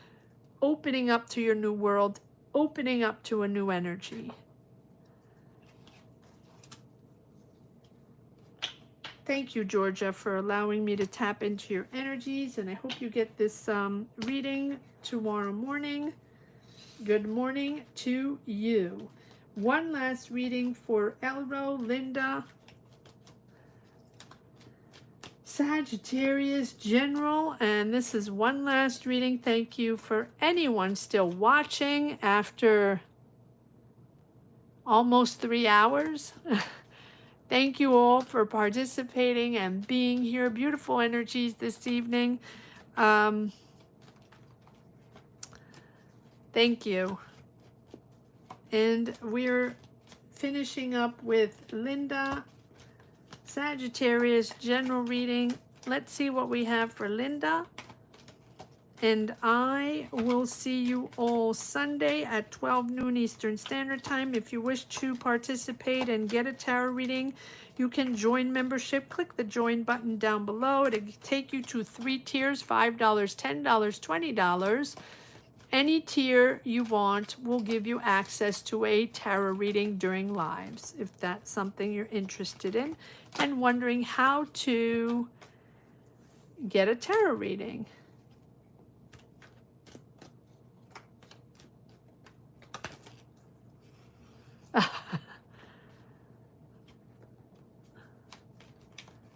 opening up to your new world, opening up to a new energy. Thank you, Georgia, for allowing me to tap into your energies, and I hope you get this reading tomorrow morning. Good morning to you. One last reading for Elro, Linda, Sagittarius, General, and this is one last reading. Thank you for anyone still watching after almost 3 hours. Thank you all for participating and being here. Beautiful energies this evening. Thank you. And we're finishing up with Linda, Sagittarius, general reading. Let's see what we have for Linda. And I will see you all Sunday at 12 noon Eastern Standard Time. If you wish to participate and get a tarot reading, you can join membership. Click the join button down below. It'll take you to 3 tiers, $5, $10, $20. Any tier you want will give you access to a tarot reading during lives, if that's something you're interested in and wondering how to get a tarot reading.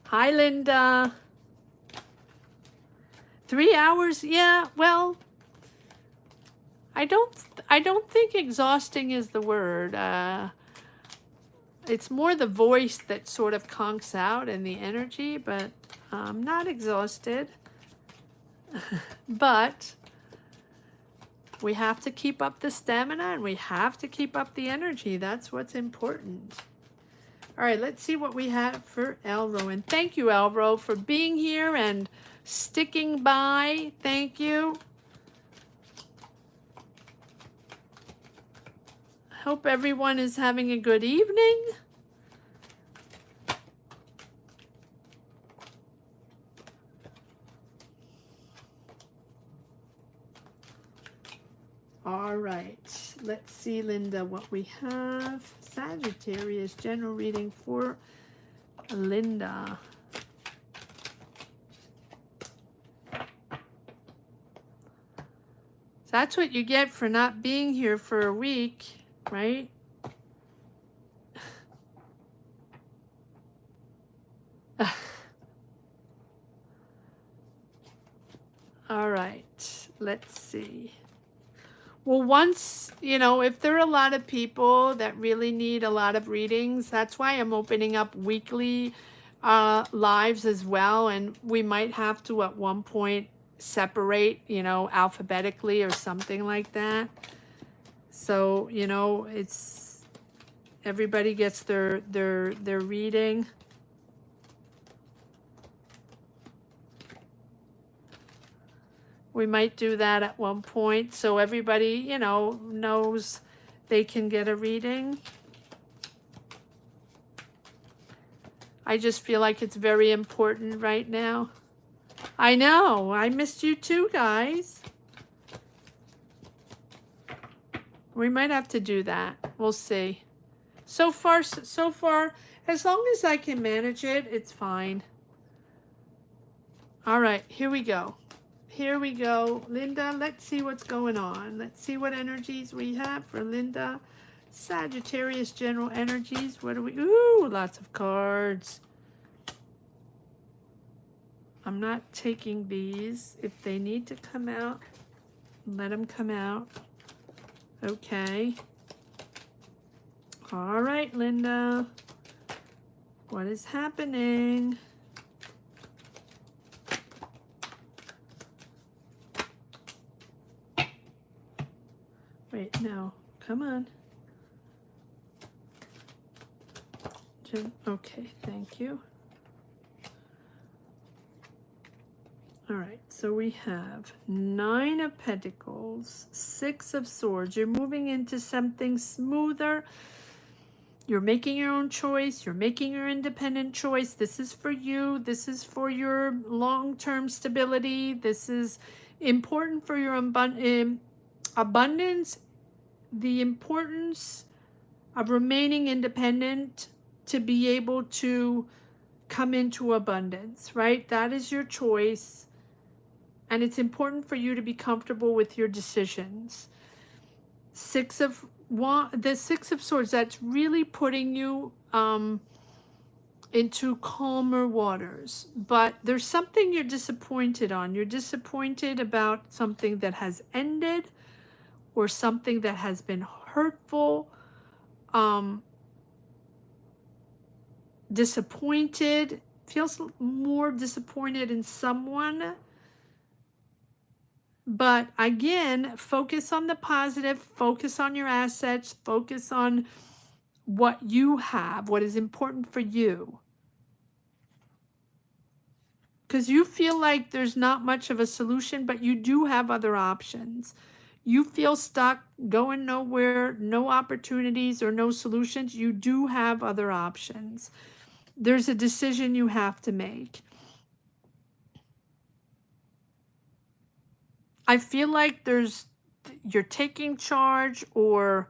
Hi, Linda. 3 hours? Yeah, well, I don't think exhausting is the word. It's more the voice that sort of conks out and the energy, but I'm not exhausted. But we have to keep up the stamina and we have to keep up the energy. That's what's important. All right, let's see what we have for Elro. And thank you, Elro, for being here and sticking by. Thank you. Hope everyone is having a good evening. All right, let's see, Linda, what we have. Sagittarius, general reading for Linda. That's what you get for not being here for a week, right? All right, let's see. Well, once, you know, if there are a lot of people that really need a lot of readings, that's why I'm opening up weekly lives as well. And we might have to at one point separate, you know, alphabetically or something like that. So, you know, it's everybody gets their reading. We might do that at one point so everybody, you know, knows they can get a reading. I just feel like it's very important right now. I know. I missed you too, guys. We might have to do that. We'll see. So far, as long as I can manage it, it's fine. All right, here we go. Here we go. Linda, let's see what's going on. Let's see what energies we have for Linda. Sagittarius general energies. What do we... Ooh, lots of cards. I'm not taking these. If they need to come out, let them come out. Okay. All right, Linda. What is happening? Wait, no. Come on. Okay, thank you. All right, so we have 9 of Pentacles, 6 of Swords. You're moving into something smoother. You're making your own choice. You're making your independent choice. This is for you. This is for your long-term stability. This is important for your abundance, the importance of remaining independent to be able to come into abundance, right? That is your choice. And it's important for you to be comfortable with your decisions. The 6 of Swords, that's really putting you into calmer waters. But there's something you're disappointed on. You're disappointed about something that has ended or something that has been hurtful. Disappointed. Feels more disappointed in someone. But again, focus on the positive, focus on your assets, focus on what you have, what is important for you. Because you feel like there's not much of a solution, but you do have other options. You feel stuck, going nowhere, no opportunities or no solutions. You do have other options. There's a decision you have to make. I feel like you're taking charge, or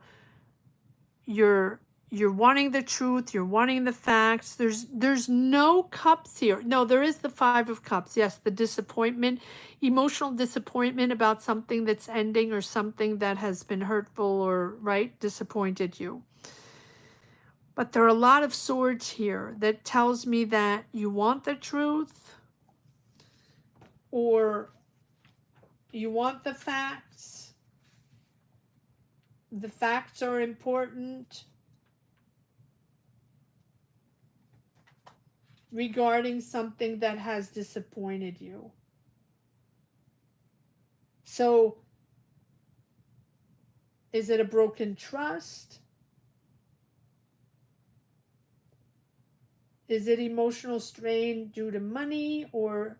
you're wanting the truth, you're wanting the facts. There's no cups here. No, there is the 5 of Cups. Yes, the disappointment, emotional disappointment about something that's ending or something that has been hurtful or, right, disappointed you. But there are a lot of Swords here that tells me that you want the truth, or you want the facts. The facts are important regarding something that has disappointed you. So, is it a broken trust? Is it emotional strain due to money, or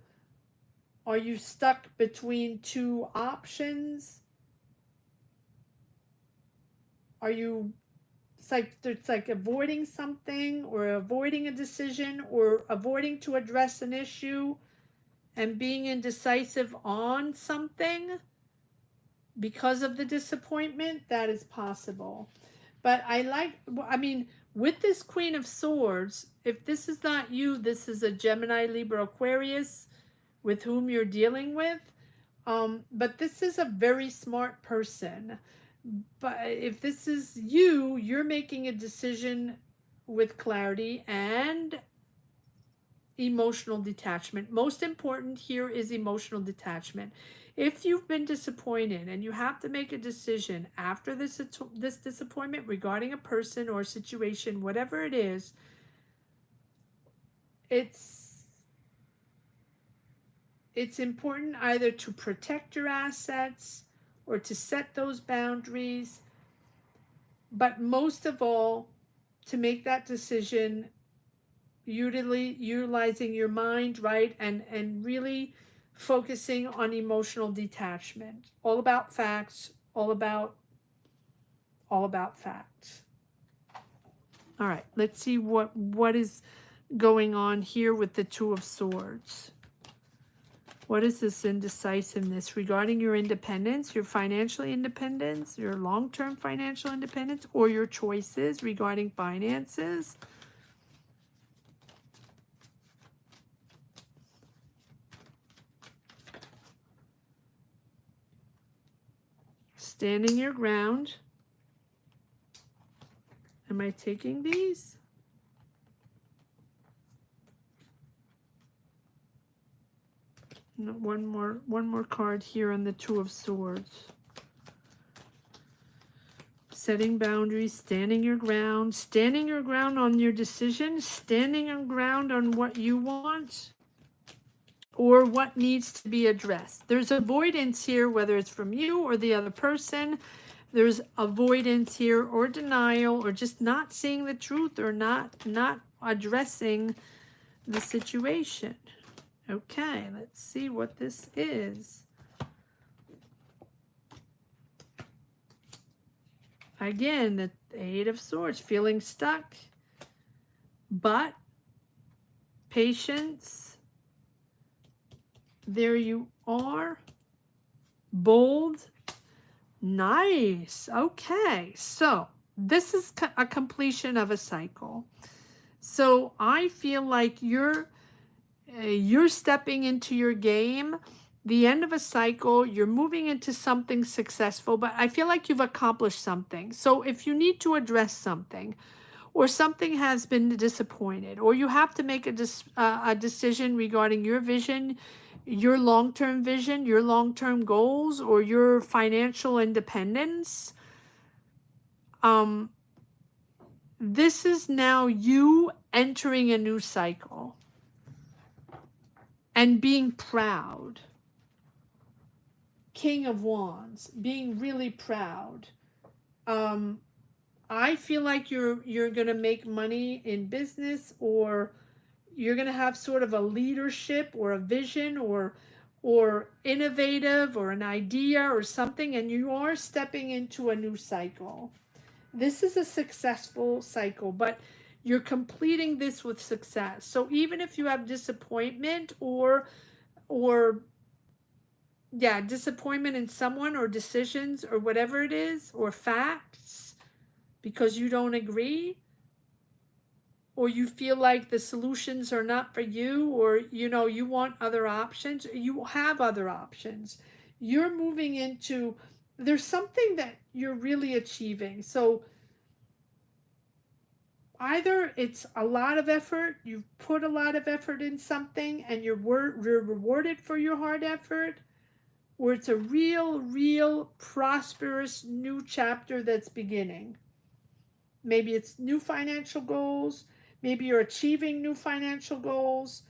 are you stuck between 2 options? Are you, it's like avoiding something, or avoiding a decision, or avoiding to address an issue and being indecisive on something because of the disappointment? That is possible. But I mean, with this Queen of Swords, if this is not you, this is a Gemini, Libra, Aquarius with whom you're dealing with. But this is a very smart person. But if this is you, you're making a decision with clarity and emotional detachment. Most important here is emotional detachment. If you've been disappointed and you have to make a decision after this disappointment regarding a person or situation, whatever it is, it's important either to protect your assets or to set those boundaries, but most of all, to make that decision utilizing your mind, right, and really focusing on emotional detachment. All about facts, all about facts. All right, let's see what is going on here with the Two of Swords? What is this indecisiveness regarding your independence, your financial independence, your long-term financial independence, or your choices regarding finances? Standing your ground. Am I taking these? No, one more card here on the Two of Swords. Setting boundaries, standing your ground on your decision, standing your ground on what you want or what needs to be addressed. There's avoidance here, whether it's from you or the other person. There's avoidance here or denial or just not seeing the truth or not addressing the situation. Okay, let's see what this is. Again, the Eight of Swords, feeling stuck, but patience. There you are. Bold. Nice. Okay, so this is a completion of a cycle. So I feel like you're stepping into your game, the end of a cycle, you're moving into something successful, but I feel like you've accomplished something. So if you need to address something, or something has been disappointed, or you have to make a decision regarding your vision, your long-term vision, your long-term goals, or your financial independence, this is now you entering a new cycle and being proud. King of Wands, being really proud. I feel like you're going to make money in business, or you're going to have sort of a leadership or a vision or innovative or an idea or something, and you are stepping into a new cycle. This is a successful cycle, but you're completing this with success. So even if you have disappointment or disappointment in someone or decisions or whatever it is, or facts, because you don't agree, or you feel like the solutions are not for you, or you want other options, you have other options. You're moving into, there's something that you're really achieving. So either it's a lot of effort, you've put a lot of effort in something and you're rewarded for your hard effort, or it's a real prosperous new chapter that's beginning. Maybe it's new financial goals. Maybe you're achieving new financial goals.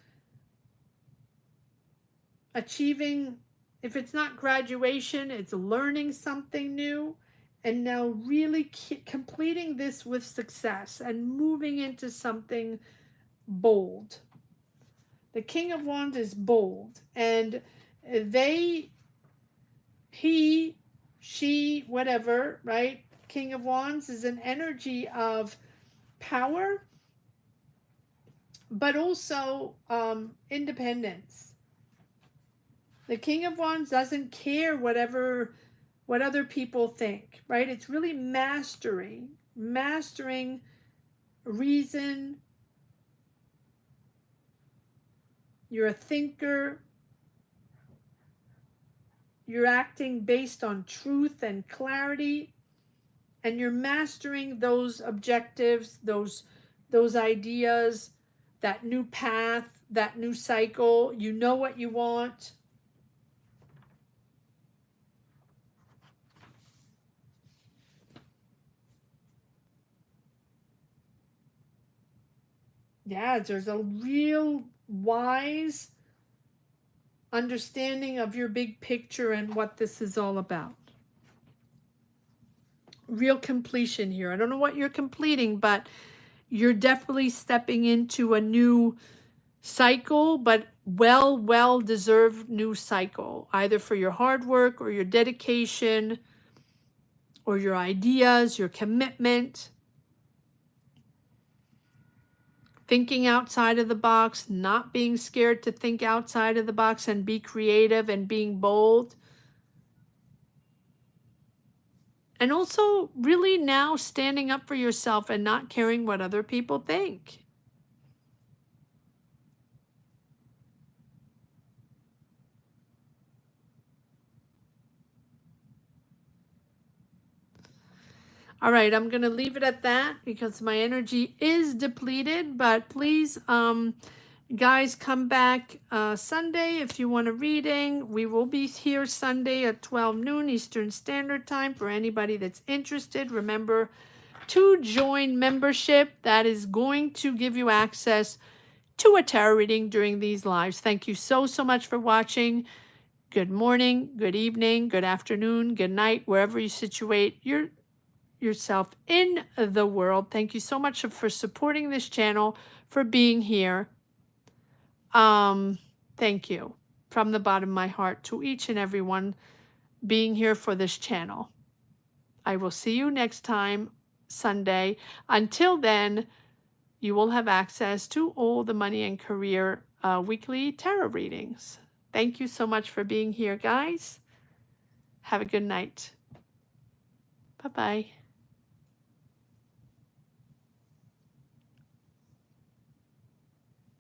Achieving, if it's not graduation, it's learning something new. And now really completing this with success and moving into something bold. The King of Wands is bold. And he, she, whatever, right? King of Wands is an energy of power, but also independence. The King of Wands doesn't care what other people think, right? It's really mastering reason. You're a thinker. You're acting based on truth and clarity, and you're mastering those objectives, those ideas, that new path, that new cycle. You know what you want. Yeah, there's a real wise understanding of your big picture and what this is all about. Real completion here. I don't know what you're completing, but you're definitely stepping into a new cycle, but well-deserved new cycle, either for your hard work or your dedication or your ideas, your commitment. thinking outside of the box, not being scared to think outside of the box and be creative and being bold. And also really now standing up for yourself and not caring what other people think. All right, I'm going to leave it at that because my energy is depleted, but please, guys, come back Sunday if you want a reading. We will be here Sunday at 12 noon Eastern Standard Time for anybody that's interested. Remember to join membership. That is going to give you access to a tarot reading during these lives. Thank you so much for watching. Good morning, good evening, good afternoon, good night, wherever you situate yourself in the world. Thank you so much for supporting this channel, for being here. Thank you from the bottom of my heart to each and everyone being here for this channel. I will see you next time, Sunday. Until then, you will have access to all the money and career weekly tarot readings. Thank you so much for being here, guys. Have a good night. Bye-bye.